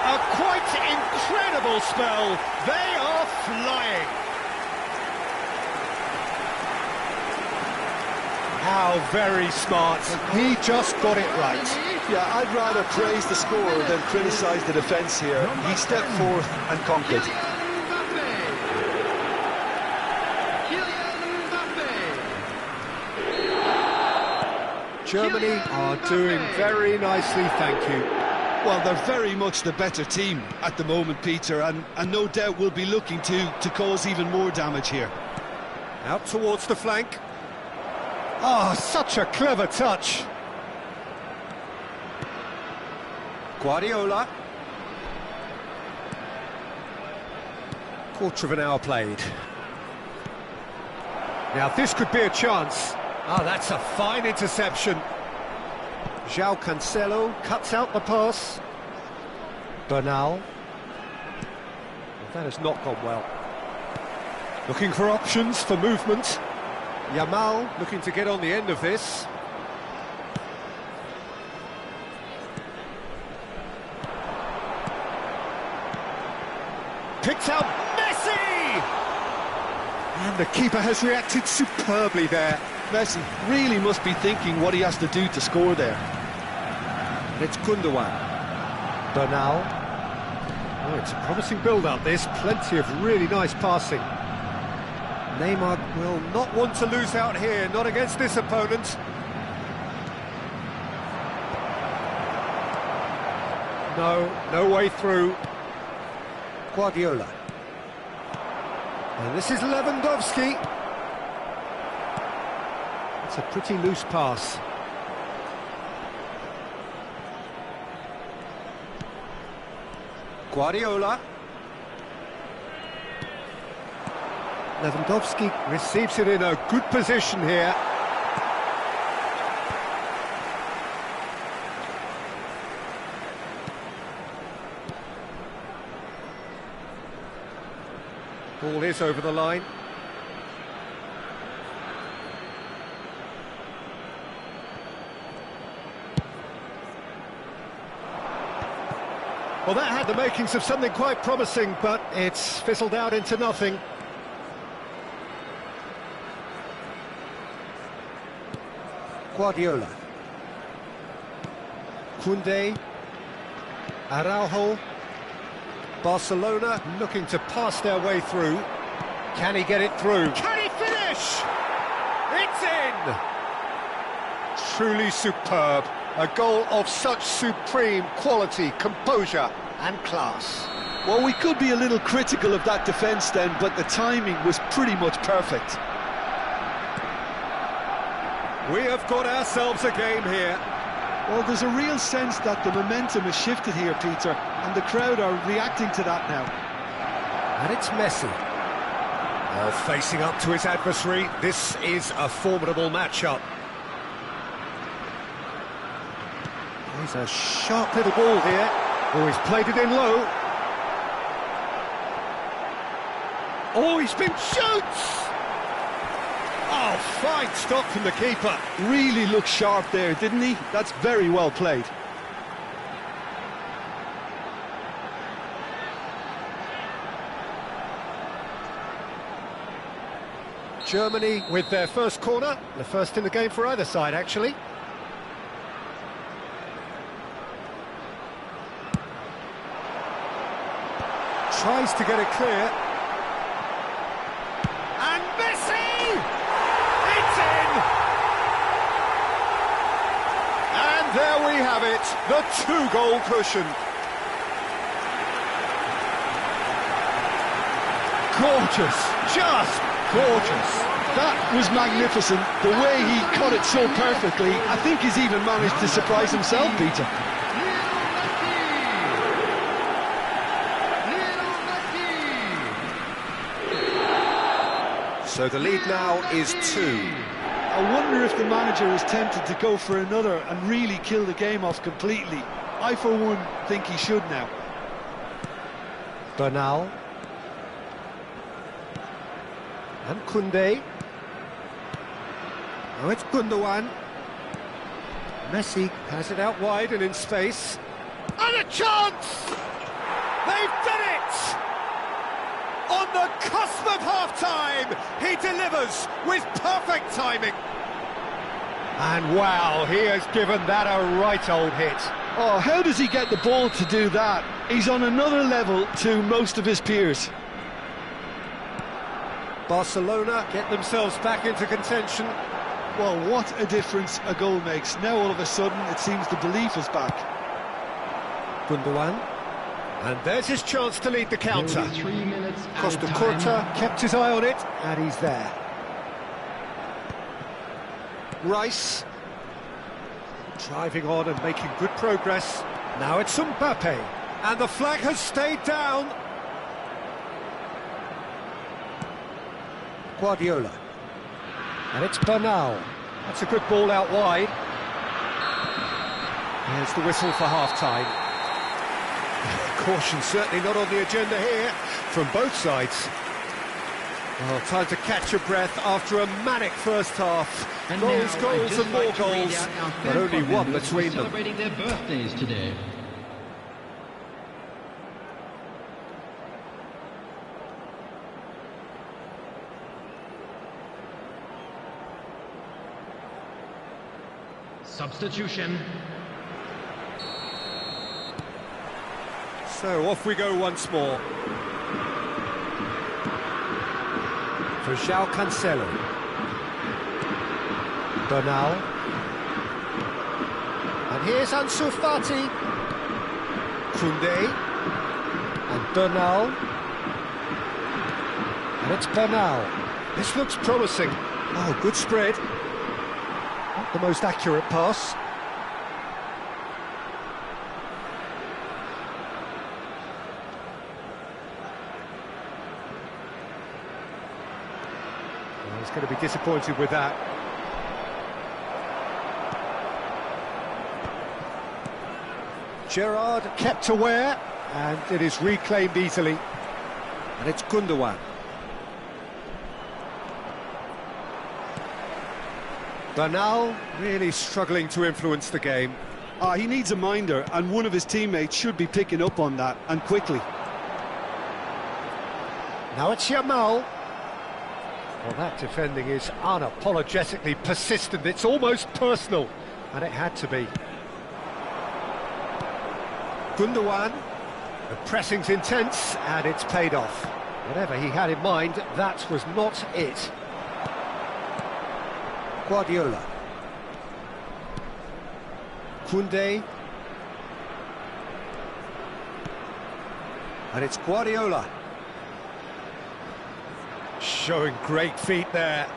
A quite incredible spell. They are flying. How very smart. He just got it right. Yeah, I'd rather praise the scorer than criticise the defence here. He stepped forth and conquered. Germany are doing very nicely, thank you. Well, they're very much the better team at the moment, Peter, and no doubt will be looking to cause even more damage here. Out towards the flank. Oh, such a clever touch. Guardiola. Quarter of an hour played. Now this could be a chance. Ah, that's a fine interception. João Cancelo cuts out the pass. Bernal. That has not gone well. Looking for options for movement. Yamal looking to get on the end of this. Picked out Messi! And the keeper has reacted superbly there. Messi really must be thinking what he has to do to score there. And it's Gundogan. Bernal. Oh, it's a promising build-up, this. Plenty of really nice passing. Neymar will not want to lose out here, not against this opponent. No way through. Guardiola. And this is Lewandowski. It's a pretty loose pass. Guardiola. Lewandowski receives it in a good position here. Ball is over the line. Well, that had the makings of something quite promising, but it's fizzled out into nothing. Guardiola. Koundé. Araujo. Barcelona looking to pass their way through. Can he get it through? Can he finish? It's in! Truly superb. A goal of such supreme quality, composure and class. Well, we could be a little critical of that defence then, but the timing was pretty much perfect. We have got ourselves a game here. Well, there's a real sense that the momentum has shifted here, Peter, and the crowd are reacting to that now. And it's Messi. Well, facing up to his adversary, this is a formidable matchup. He's a sharp little ball here. Oh, he's played it in low. Oh, he's been shoots! Oh, fine stop from the keeper. Really looked sharp there, didn't he? That's very well played. Germany with their first corner, the first in the game for either side, actually. Tries to get it clear. And Messi! It's in! And there we have it, the two-goal cushion. Gorgeous, just gorgeous. That was magnificent. The way he cut it so perfectly, I think he's even managed to surprise himself, Peter. So the lead now is 2. I wonder if the manager is tempted to go for another and really kill the game off completely. I, for one, think he should now. Bernal. And Koundé. Now it's Gundogan. Messi has it out wide and in space. And a chance! They've done it! On the cusp of half-time, he delivers with perfect timing. And wow, he has given that a right old hit. Oh, how does he get the ball to do that? He's on another level to most of his peers. Barcelona get themselves back into contention. Well, what a difference a goal makes. Now all of a sudden it seems the belief is back. Gundogan. And there's his chance to lead the counter. 3 minutes Costa Curta kept his eye on it, and he's there. Rice. Driving on and making good progress. Now it's Mbappe. And the flag has stayed down. Guardiola. And it's Bernal. That's a good ball out wide. Here's the whistle for half-time. Caution certainly not on the agenda here from both sides. Well, time to catch your breath after a manic first half. And Goals, now, goals I'd just and more like to read goals, out our but fan only club one members who are between them. celebrating their birthdays today. Substitution. So off we go once more. For João Cancelo. Bernal. And here's Ansu Fati. Koundé. And Bernal. And it's Bernal. This looks promising. Oh, good spread. Not the most accurate pass. Well, he's going to be disappointed with that. Gerrard kept aware, and it is reclaimed easily. And it's Gundogan. Bernal really struggling to influence the game. He needs a minder, and one of his teammates should be picking up on that, and quickly. Now it's Yamal. Well, that defending is unapologetically persistent. It's almost personal, and it had to be. Gundogan. The pressing's intense, and it's paid off. Whatever he had in mind, that was not it. Guardiola. Koundé. And it's Guardiola. Showing great feet there.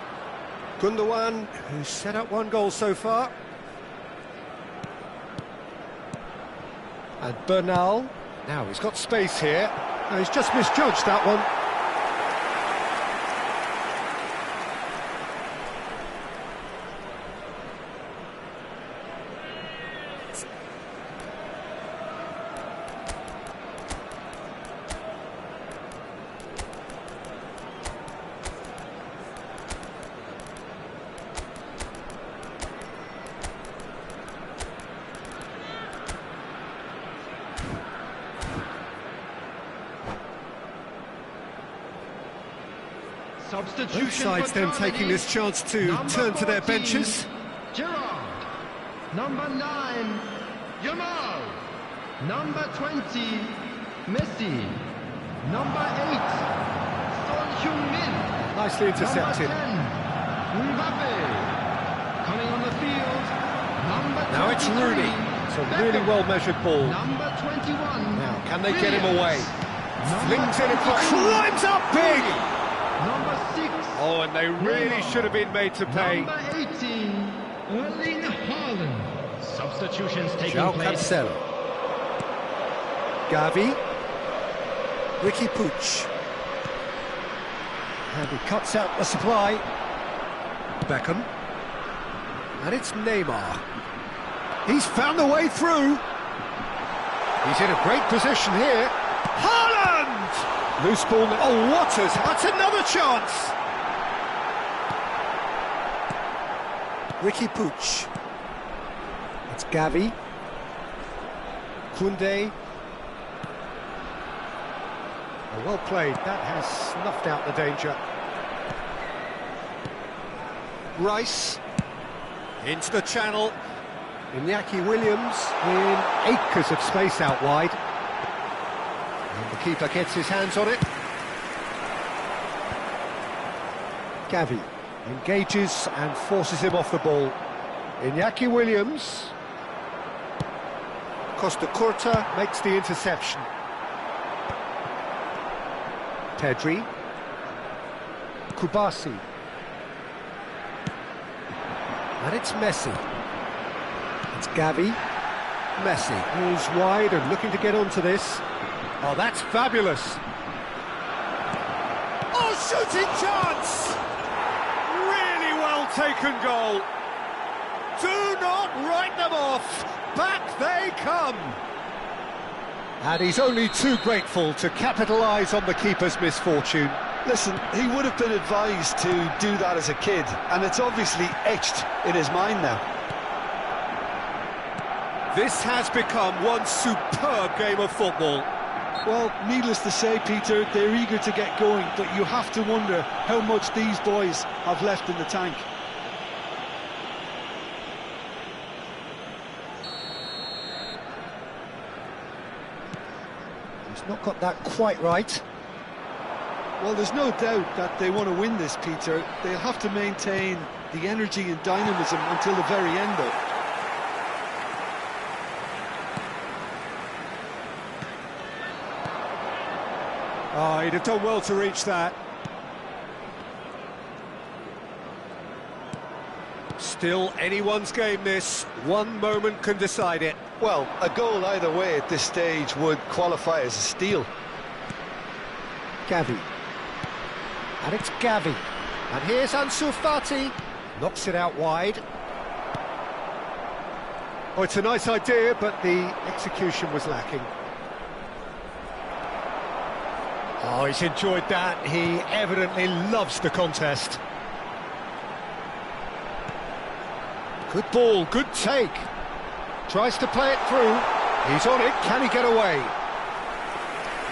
Gundogan, who's set up one goal so far. And Bernal. Now he's got space here. Oh, he's just misjudged that one. Substitution. Both sides then taking this chance to turn to their benches. Gerrard. Number 9, Yamal. Number 20, Messi. Number 8, Son Heung-min. Nicely intercepted. Number 10, Mbappe. Coming on the field, number 23. Now it's Rooney. It's a really well-measured ball. Number 21. Now, can they get him Williams. away? Number Flings in and 22. climbs up big! Number 6. Oh, and they really Neymar. should have been made to pay. Number 18, Erling Haaland. Substitutions taking João place. Cancelo. Gavi. Ricky Puig. And he cuts out the supply. Beckham. And it's Neymar. He's found the way through. He's in a great position here. Haaland! Loose ball. Oh, Waters. That's another chance. Ricky Puig. It's Gavi. Koundé. Oh, well played. That has snuffed out the danger. Rice. Into the channel. Iñaki Williams in acres of space out wide. And the keeper gets his hands on it. Gavi engages and forces him off the ball. Iñaki Williams. Costa Curta makes the interception. Pedri. Kubasi. And it's Messi. It's Gavi. Messi, who's wide and looking to get onto this. Oh, that's fabulous. Oh, shooting chance! Really well taken goal. Do not write them off. Back they come. And he's only too grateful to capitalise on the keeper's misfortune. Listen, he would have been advised to do that as a kid, and it's obviously etched in his mind now. This has become one superb game of football. Well, needless to say, Peter, they're eager to get going, but you have to wonder how much these boys have left in the tank. He's not got that quite right. Well, there's no doubt that they want to win this, Peter. They'll have to maintain the energy and dynamism until the very end, though. Oh, he'd have done well to reach that. Still anyone's game, this. One moment can decide it. Well, a goal either way at this stage would qualify as a steal. Gavi. And it's Gavi. And here's Ansu Fati. Knocks it out wide. Oh, it's a nice idea, but the execution was lacking. Oh, he's enjoyed that. He evidently loves the contest. Good ball, good take. Tries to play it through. He's on it. Can he get away?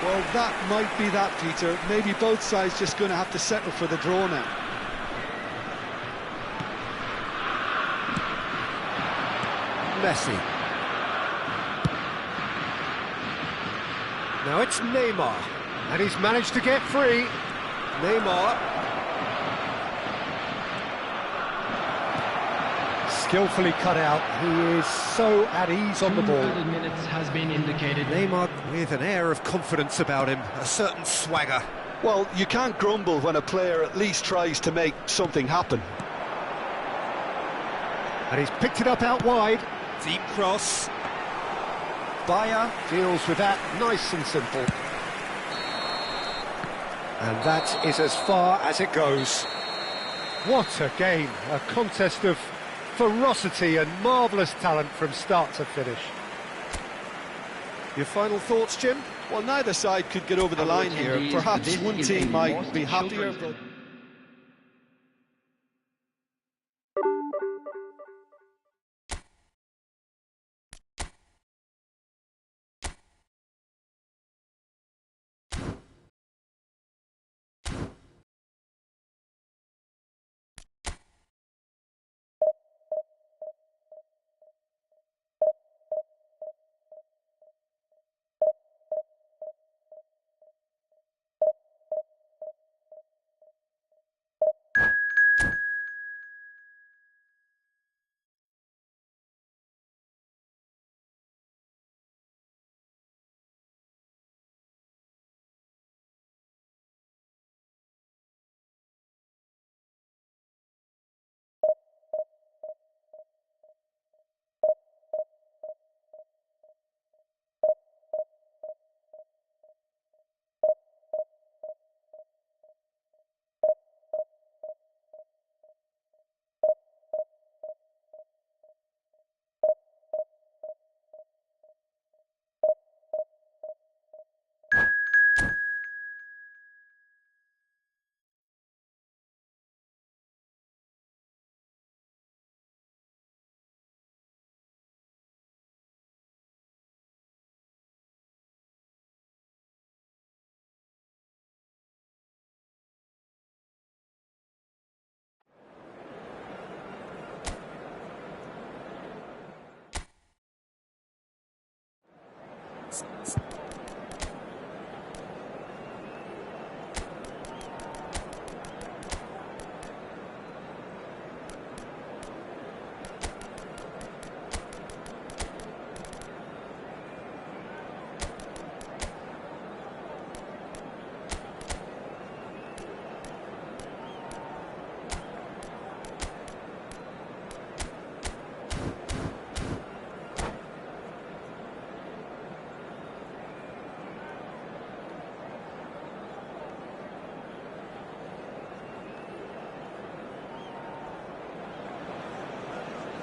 Well, that might be that, Peter. Maybe both sides just going to have to settle for the draw now. Messi. Now it's Neymar. And he's managed to get free. Neymar. skillfully cut out. He is so at ease on the 2 ball. added minutes has been indicated. Neymar with an air of confidence about him, a certain swagger. Well, you can't grumble when a player at least tries to make something happen. And he's picked it up out wide. Deep cross. Bayer deals with that nice and simple. And that is as far as it goes. What a game, a contest of ferocity and marvellous talent from start to finish. Your final thoughts, Jim? Well, neither side could get over the line here. Perhaps this one is a team might most be happier, children's but...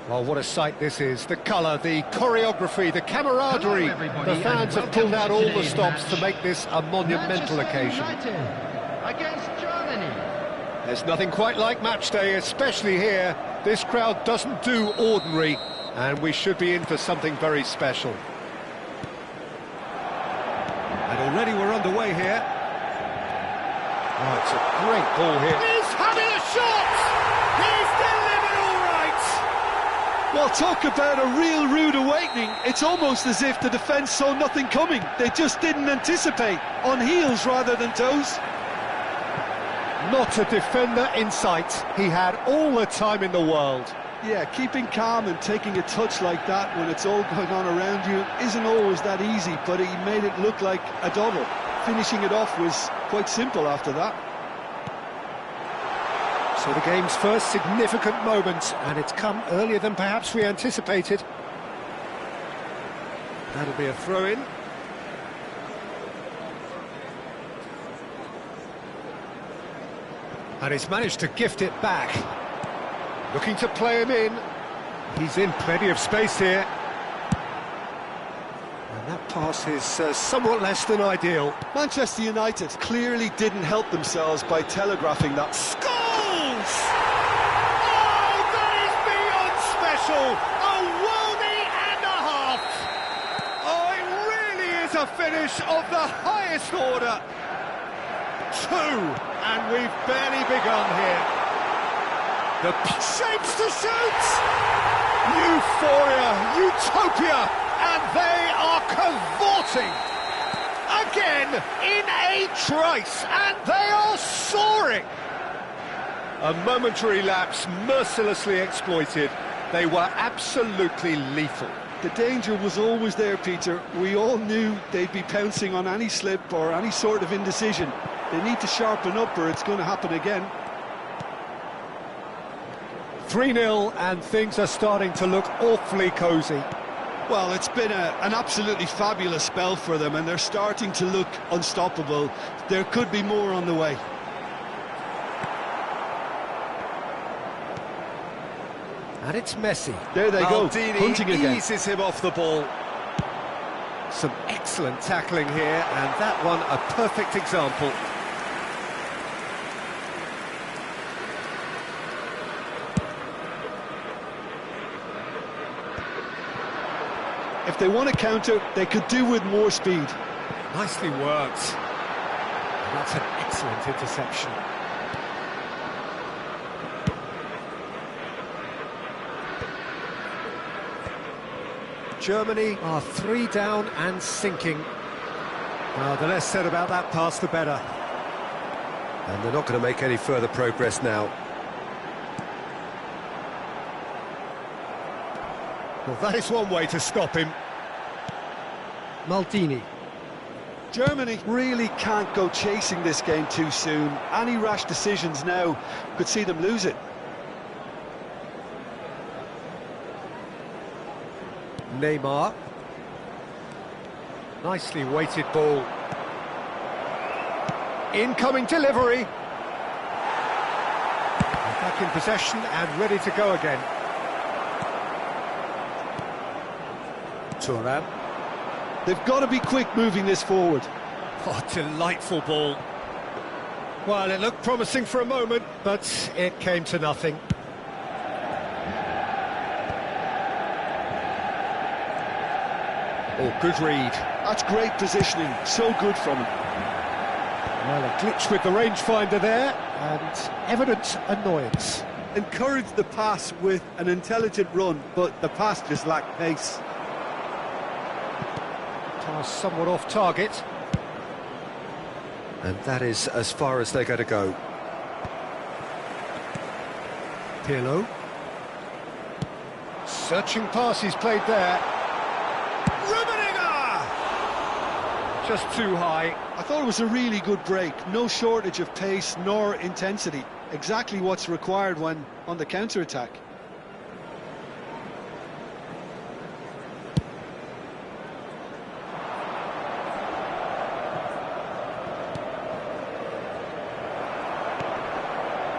Well, what a sight this is. The colour, the choreography, the camaraderie. Hello, everybody, The fans and have pulled out welcome to all the today's stops match. to make this a monumental Manchester occasion. United against Germany. There's nothing quite like match day, especially here. This crowd doesn't do ordinary, and we should be in for something very special. And already we're underway here. Oh, it's a great ball here. He's having a shot! He's delivered all right! Well, talk about a real rude awakening. It's almost as if the defence saw nothing coming. They just didn't anticipate. On heels rather than toes. Not a defender in sight. He had all the time in the world. Yeah, keeping calm and taking a touch like that when it's all going on around you isn't always that easy, but he made it look like a double. Finishing it off was quite simple after that. So the game's first significant moment, and it's come earlier than perhaps we anticipated. That'll be a throw-in. And he's managed to gift it back. Looking to play him in. He's in plenty of space here. And that pass is somewhat less than ideal. Manchester United clearly didn't help themselves by telegraphing that. Scores! Oh, that is beyond special! A worldie and a half! Oh, it really is a finish of the highest order. 2, and we've barely begun here. The shapes to shoot! Euphoria, utopia, and they are cavorting! Again, in a trice, and they are soaring! A momentary lapse mercilessly exploited. They were absolutely lethal. The danger was always there, Peter. We all knew they'd be pouncing on any slip or any sort of indecision. They need to sharpen up or it's going to happen again. 3-0 and things are starting to look awfully cosy. Well, it's been an absolutely fabulous spell for them, and they're starting to look unstoppable. There could be more on the way. And it's Messi. There they go, Maldini hunting again. eases him off the ball. Some excellent tackling here, and that one a perfect example. If they want to counter, they could do with more speed. Nicely worked. And that's an excellent interception. Germany are 3 down and sinking. Well, the less said about that pass, the better. And they're not going to make any further progress now. Well, that is one way to stop him. Maldini. Germany really can't go chasing this game too soon. Any rash decisions now could see them lose it. Neymar. Nicely weighted ball. Incoming delivery. Back in possession and ready to go again. Thuram. They've got to be quick moving this forward. Oh, delightful ball. Well, it looked promising for a moment, but it came to nothing. Oh, good read. That's great positioning, so good from him. Well, a glitch with the rangefinder there, and evident annoyance. Encouraged the pass with an intelligent run, but the pass just lacked pace. Pass somewhat off target. And that is as far as they're going to go. Pirlo. Searching pass he's played there. Just too high. I thought it was a really good break. No shortage of pace nor intensity. Exactly what's required when on the counter-attack.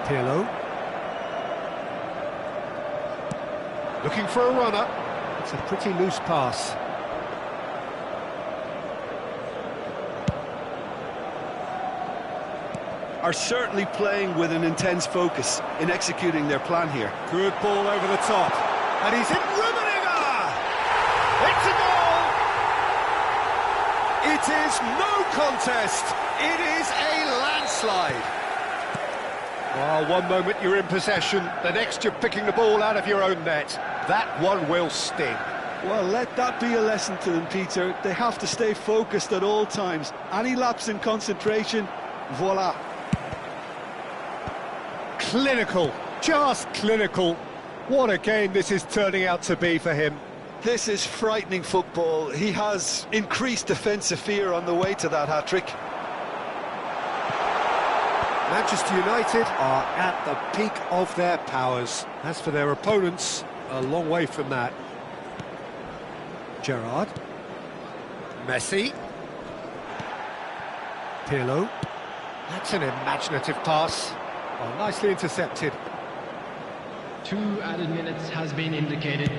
Pirlo. Looking for a runner. It's a pretty loose pass. Are certainly playing with an intense focus in executing their plan here. Good ball over the top. And he's in Rummenigge! It's a goal! It is no contest. It is a landslide. Oh, one moment you're in possession, the next you're picking the ball out of your own net. That one will sting. Well, let that be a lesson to them, Peter. They have to stay focused at all times. Any lapse in concentration, voila. Clinical, just clinical. What a game this is turning out to be for him. This is frightening football. He has increased defensive fear on the way to that hat-trick. Manchester United are at the peak of their powers. As for their opponents, a long way from that. Gerrard. Messi. Pirlo. That's an imaginative pass. Oh, nicely intercepted. 2 added minutes has been indicated.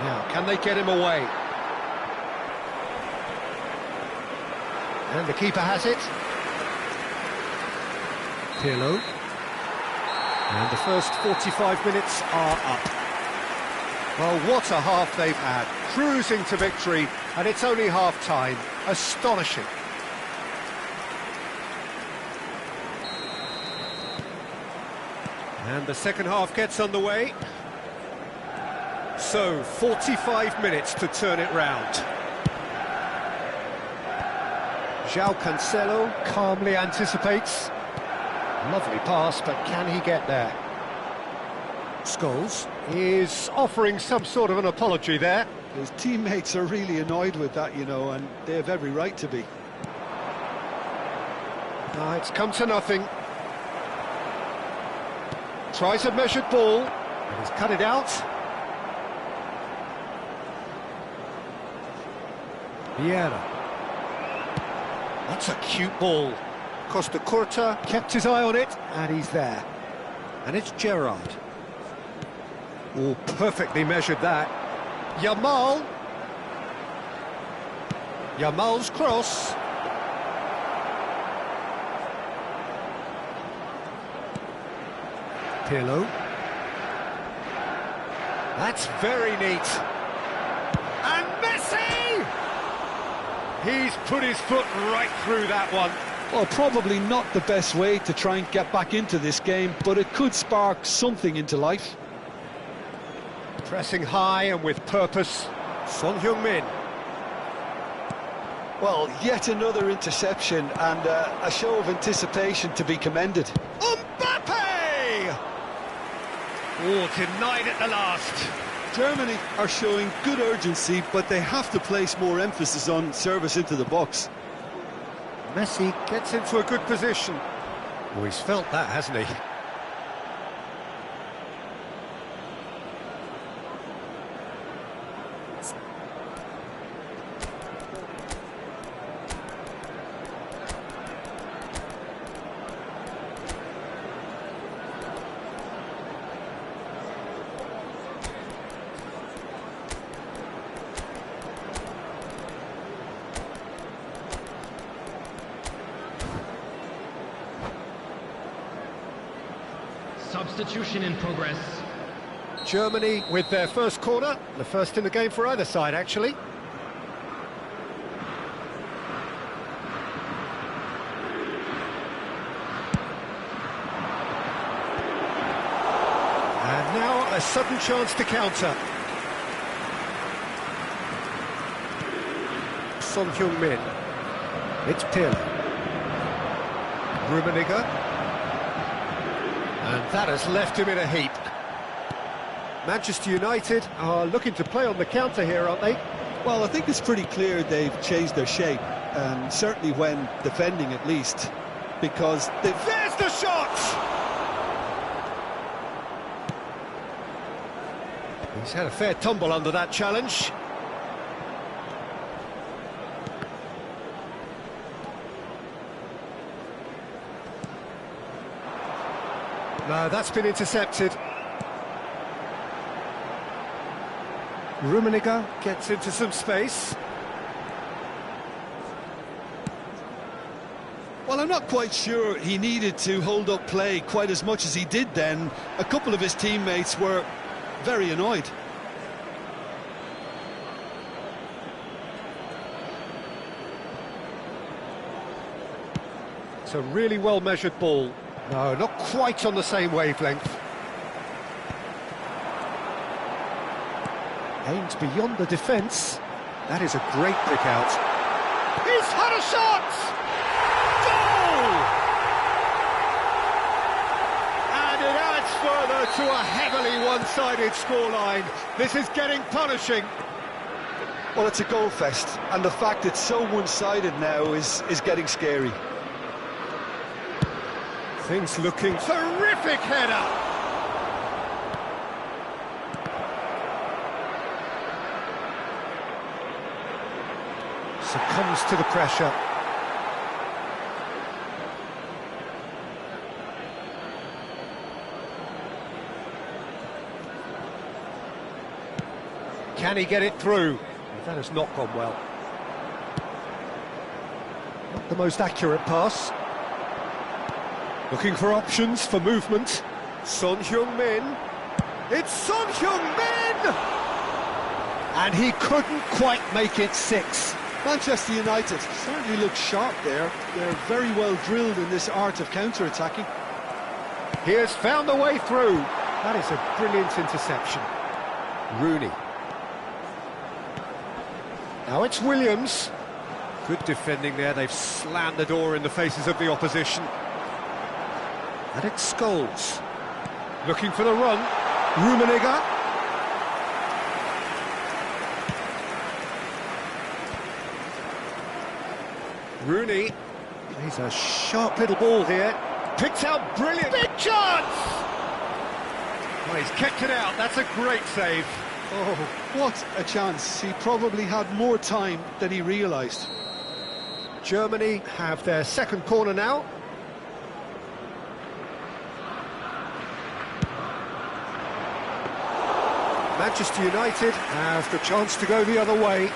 Now, can they get him away? And the keeper has it. Pirlo. And the first 45 minutes are up. Well, what a half they've had. Cruising to victory, and it's only half-time. Astonishing. And the second half gets underway. So, 45 minutes to turn it round. João Cancelo calmly anticipates. Lovely pass, but can he get there? Scholes is offering some sort of an apology there. His teammates are really annoyed with that, you know, and they have every right to be. It's come to nothing. Tries a measured ball, and he's cut it out. Vieira. That's a cute ball. Costa Curta kept his eye on it, and he's there. And it's Gerrard. Oh, perfectly measured that. Yamal. Yamal's cross. Pirlo. That's very neat. And Messi! He's put his foot right through that one. Well, probably not the best way to try and get back into this game, but it could spark something into life. Pressing high and with purpose, Son Heung-min. Well, yet another interception and a show of anticipation to be commended. Mbappe! Oh, denied at the last. Germany are showing good urgency, but they have to place more emphasis on service into the box. Messi gets into a good position. Oh, he's felt that, hasn't he? Substitution in progress. Germany with their first corner, the first in the game for either side, actually. And now a sudden chance to counter. Son Heung-min. It's Pirlo. Rummenigge. And that has left him in a heap. Manchester United are looking to play on the counter here, aren't they? Well, I think it's pretty clear they've changed their shape, certainly when defending at least, because they've... There's the shot! He's had a fair tumble under that challenge. No, that's been intercepted. Rummenigge gets into some space. Well, I'm not quite sure he needed to hold up play quite as much as he did then. A couple of his teammates were very annoyed. It's a really well-measured ball. No, not quite on the same wavelength. Aimed beyond the defence. That is a great pick out. He's had a shot! Goal! And it adds further to a heavily one-sided scoreline. This is getting punishing. Well, it's a goal fest, and the fact it's so one-sided now is getting scary. Things looking terrific header. Succumbs to the pressure. Can he get it through? That has not gone well. Not the most accurate pass. Looking for options for movement. Son Heung-min. It's Son Heung-min! And he couldn't quite make it 6. Manchester United certainly look sharp there. They're very well drilled in this art of counter-attacking. He has found the way through. That is a brilliant interception. Rooney. Now it's Williams. Good defending there. They've slammed the door in the faces of the opposition. And it's Scholes. Looking for the run. Rummenigge. Rooney. He's a sharp little ball here. Picked out brilliant. Big chance! Oh, he's kicked it out. That's a great save. Oh, what a chance. He probably had more time than he realised. Germany have their second corner now. Manchester United have the chance to go the other way.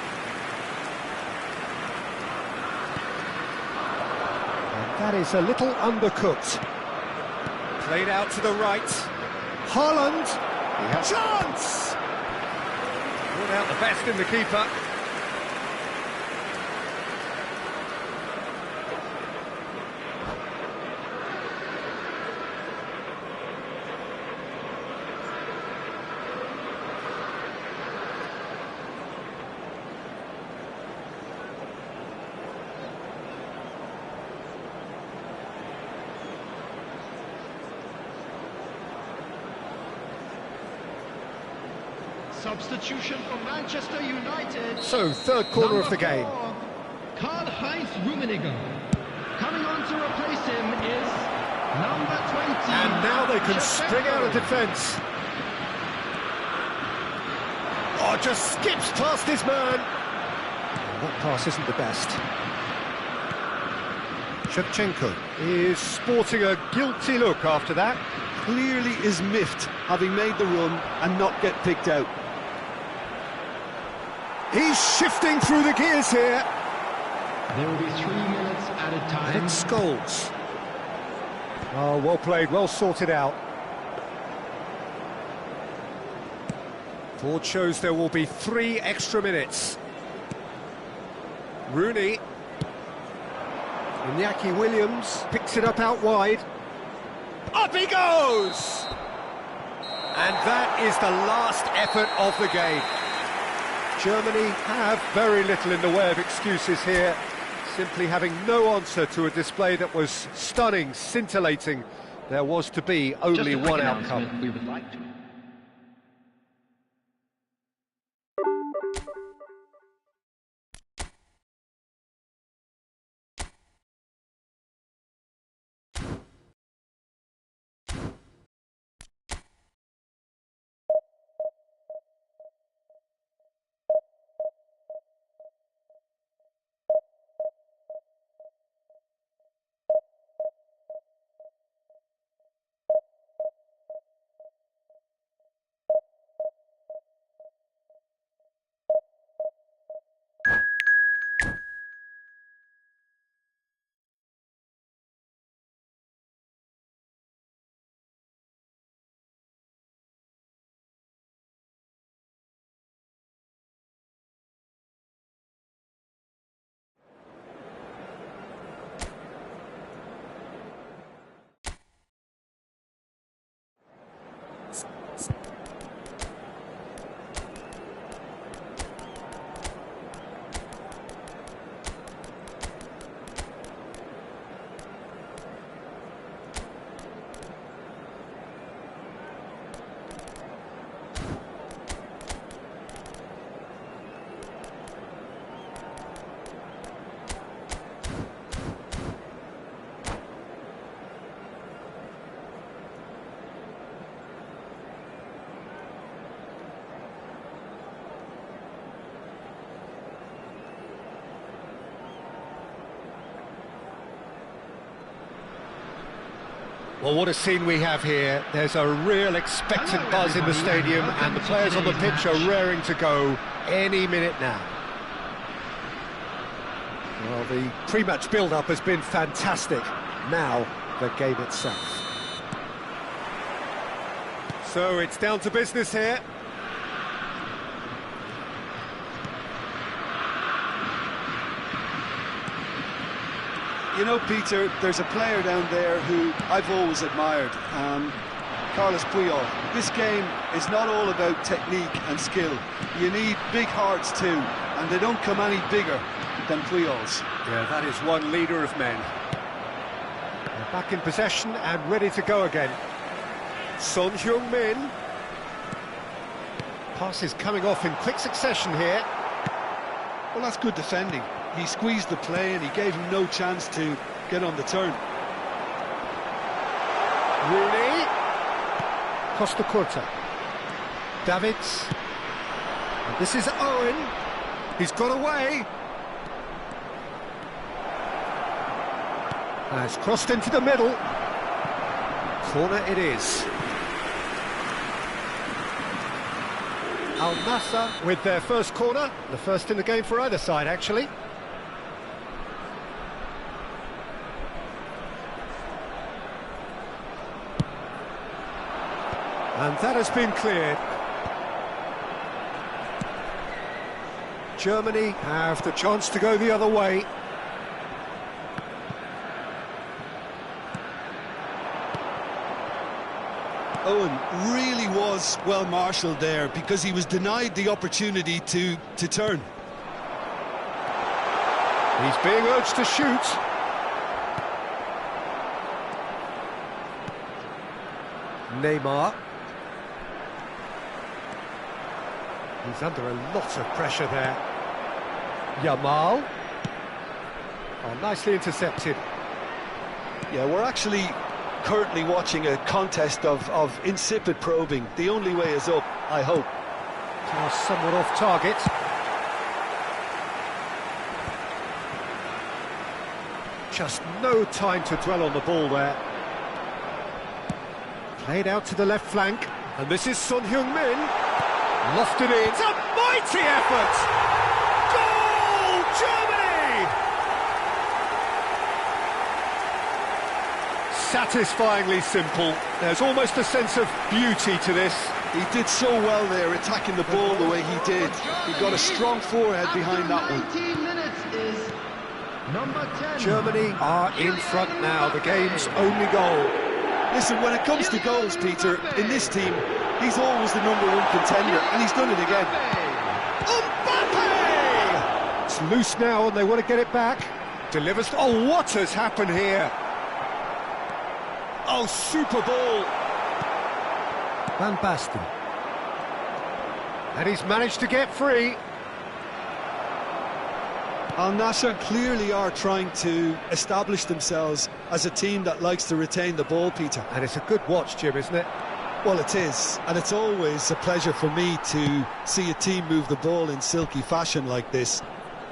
And that is a little undercooked. Played out to the right. Haaland. He has chance! Brought out the best in the keeper. Substitution for Manchester United. So, third corner of the game. Karl-Heinz Rummenigge. Coming on to replace him is number 20. And now they can spring out of defence. Oh, just skips past his man. That pass isn't the best. Shevchenko is sporting a guilty look after that. Clearly is miffed, having made the run and not get picked out. He's shifting through the gears here. There will be 3 minutes added time. And it's Scholes. Oh, well played, well sorted out. Board shows there will be 3 extra minutes. Rooney. Iñaki Williams picks it up out wide. Up he goes! And that is the last effort of the game. Germany have very little in the way of excuses here, simply having no answer to a display that was stunning, scintillating. There was to be only one outcome. We would like to. Well, what a scene we have here. There's a real expectant buzz in the stadium, and the players on the pitch are raring to go any minute now. Well, the pre-match build-up has been fantastic. Now, the game itself. So it's down to business here. You know, Peter, there's a player down there who I've always admired, Carlos Puyol. This game is not all about technique and skill. You need big hearts too, and they don't come any bigger than Puyol's. Yeah, that is one leader of men. Back in possession and ready to go again. Son Heung-min. Passes coming off in quick succession here. Well, that's good defending. He squeezed the play and he gave him no chance to get on the turn. Rooney. Costa Curta. Davids. And this is Owen. He's got away. Has crossed into the middle. Corner it is. Al Nassr with their first corner. The first in the game for either side, actually. And that has been cleared. Germany have the chance to go the other way. Owen really was well marshalled there because he was denied the opportunity to turn. He's being urged to shoot. Neymar. He's under a lot of pressure there. Yamal. Oh, nicely intercepted. Yeah, we're actually currently watching a contest of insipid probing. The only way is up, I hope. Pass somewhat off target. Just no time to dwell on the ball there. Played out to the left flank. And this is Son Heung-min. Lofted in. It's a mighty effort! Goal, Germany! Satisfyingly simple. There's almost a sense of beauty to this. He did so well there, attacking the ball the way he did. He got a strong forehead behind that one. 19 minutes is number 10. Germany are in front now, the game's only goal. Listen, when it comes to goals, Peter, in this team, he's always the #1 contender, and he's done it again. Mbappe! It's loose now, and they want to get it back. Delivers. Oh, what has happened here? Oh, super ball. Van Basten. And he's managed to get free. Al Nassr clearly are trying to establish themselves as a team that likes to retain the ball, Peter. And it's a good watch, Jim, isn't it? Well, it is, and it's always a pleasure for me to see a team move the ball in silky fashion like this.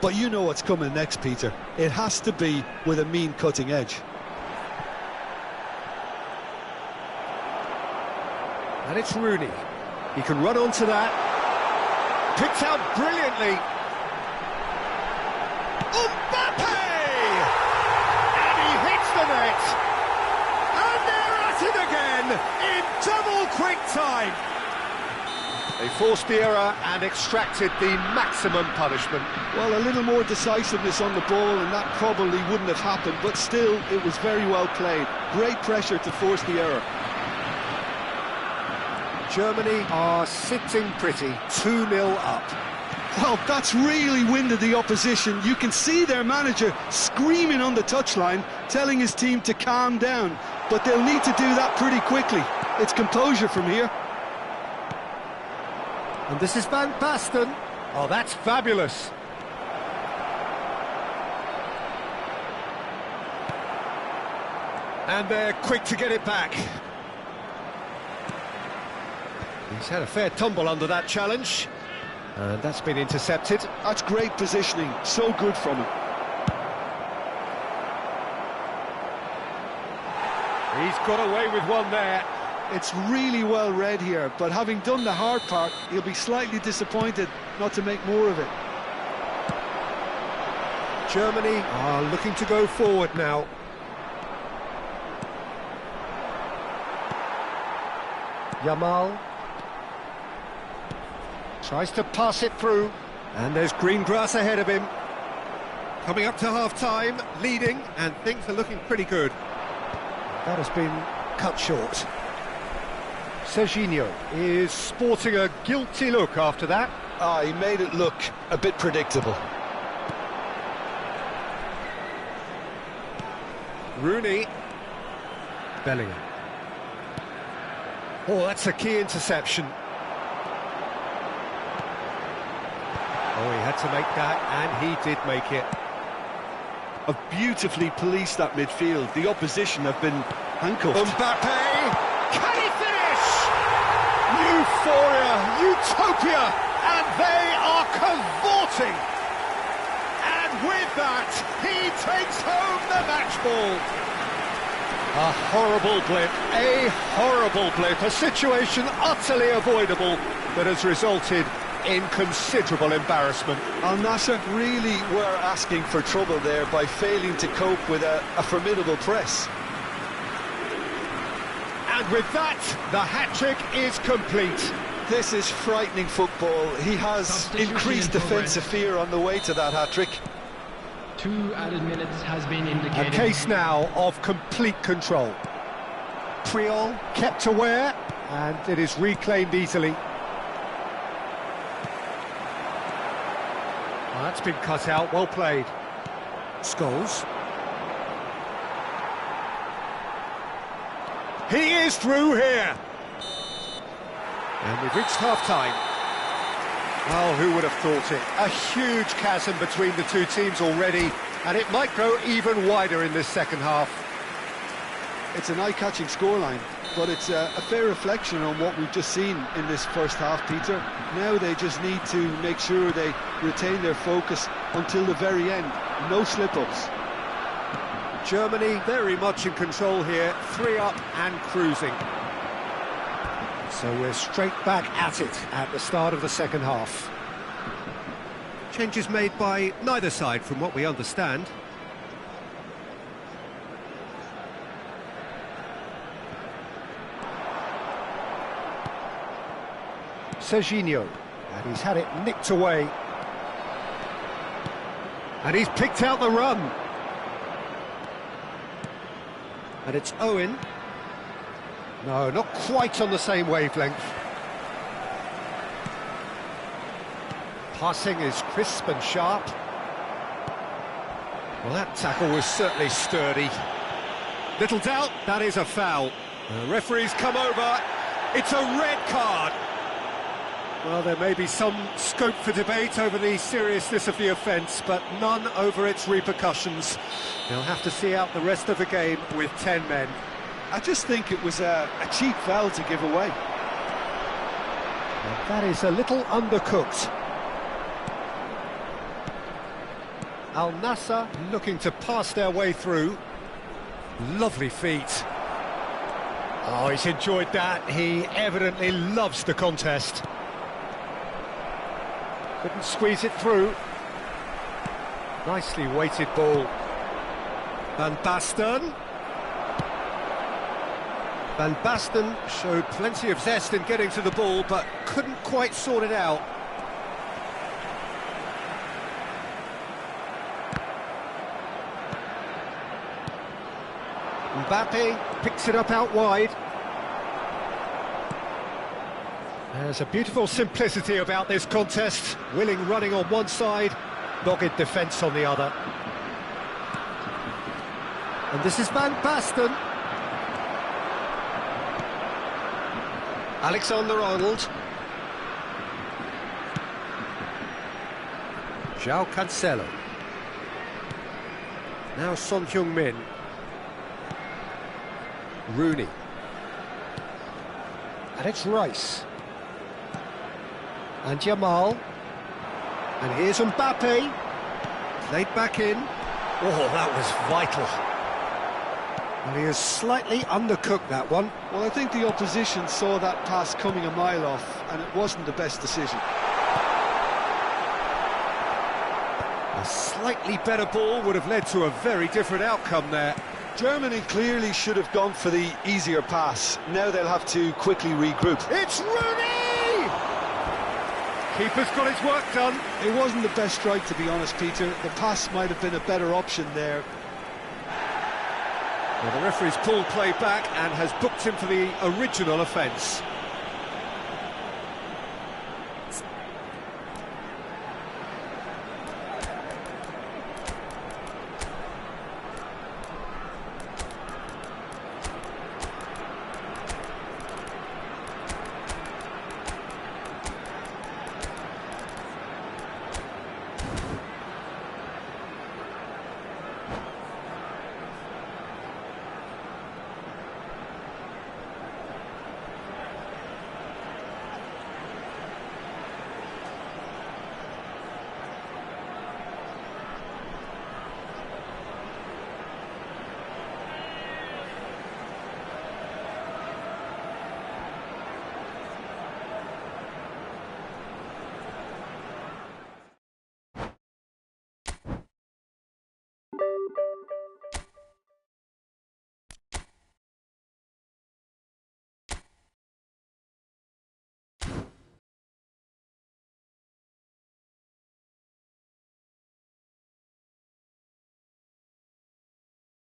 But you know what's coming next, Peter. It has to be with a mean cutting edge. And it's Rooney. He can run onto that. Picked out brilliantly. Mbappe! And he hits the net. And they're at it again in double quick time. They forced the error and extracted the maximum punishment. Well, a little more decisiveness on the ball and that probably wouldn't have happened, but still, it was very well played. Great pressure to force the error. Germany are sitting pretty, 2-0 up. Well, that's really winded the opposition. You can see their manager screaming on the touchline, telling his team to calm down. But they'll need to do that pretty quickly. It's composure from here. And this is Van Basten. Oh, that's fabulous. And they're quick to get it back. He's had a fair tumble under that challenge. And that's been intercepted. That's great positioning. So good from him. He's got away with one there. It's really well read here, but having done the hard part, he'll be slightly disappointed not to make more of it. Germany are looking to go forward now. Yamal tries to pass it through, and there's green grass ahead of him. Coming up to half-time, leading, and things are looking pretty good. That has been cut short. Serginho is sporting a guilty look after that. He made it look a bit predictable. Rooney. Bellingham. Oh, that's a key interception. Oh, he had to make that, and he did make it. Have beautifully policed that midfield. The opposition have been handcuffed. Mbappe! Can he finish? Euphoria, utopia, And they are cavorting! And with that, he takes home the match ball. A horrible blip, a situation utterly avoidable that has resulted in considerable embarrassment. Al Nassr really were asking for trouble there by failing to cope with a formidable press. And with that, the hat-trick is complete. This is frightening football. He has Substitution increased in progress. defensive fear on the way to that hat-trick. 2 added minutes has been A indicated. case now of complete control. Priol kept aware, and it is reclaimed easily. Well, that's been cut out, well played. Scholes. He is through here. And we've reached half-time. Oh, who would have thought it? A huge chasm between the two teams already, and it might grow even wider in this second half. It's an eye-catching scoreline, but it's a fair reflection on what we've just seen in this first half, Peter. Now they just need to make sure they retain their focus until the very end. No slip-ups. Germany very much in control here, 3 up and cruising. So we're straight back at it at the start of the second half. Changes made by neither side from what we understand. Serginho, and he's had it nicked away. And he's picked out the run. And it's Owen. No, not quite on the same wavelength. Passing is crisp and sharp. Well, that tackle was certainly sturdy. Little doubt, that is a foul. The referee's come over. It's a red card. Well, there may be some scope for debate over the seriousness of the offence, but none over its repercussions. They'll have to see out the rest of the game with 10 men. I just think it was a cheap foul to give away. Well, that is a little undercooked. Al Nassr looking to pass their way through. Lovely feet. Oh, he's enjoyed that. He evidently loves the contest. Couldn't squeeze it through. Nicely weighted ball. Van Basten. Van Basten showed plenty of zest in getting to the ball, but couldn't quite sort it out. Mbappe picks it up out wide. There's a beautiful simplicity about this contest. Willing running on one side, dogged defence on the other. And this is Van Basten. Alexander-Arnold. João Cancelo. Now Son Heung-min. Rooney. And it's Rice. And Jamal. And here's Mbappe. Played back in. Oh, that was vital. Well, he has slightly undercooked that one. Well, I think the opposition saw that pass coming a mile off, and it wasn't the best decision. A slightly better ball would have led to a very different outcome there. Germany clearly should have gone for the easier pass. Now they'll have to quickly regroup. It's Rooney! Keeper's got his work done. It wasn't the best strike, to be honest, Peter. The pass might have been a better option there. Well, the referee's pulled play back and has booked him for the original offence.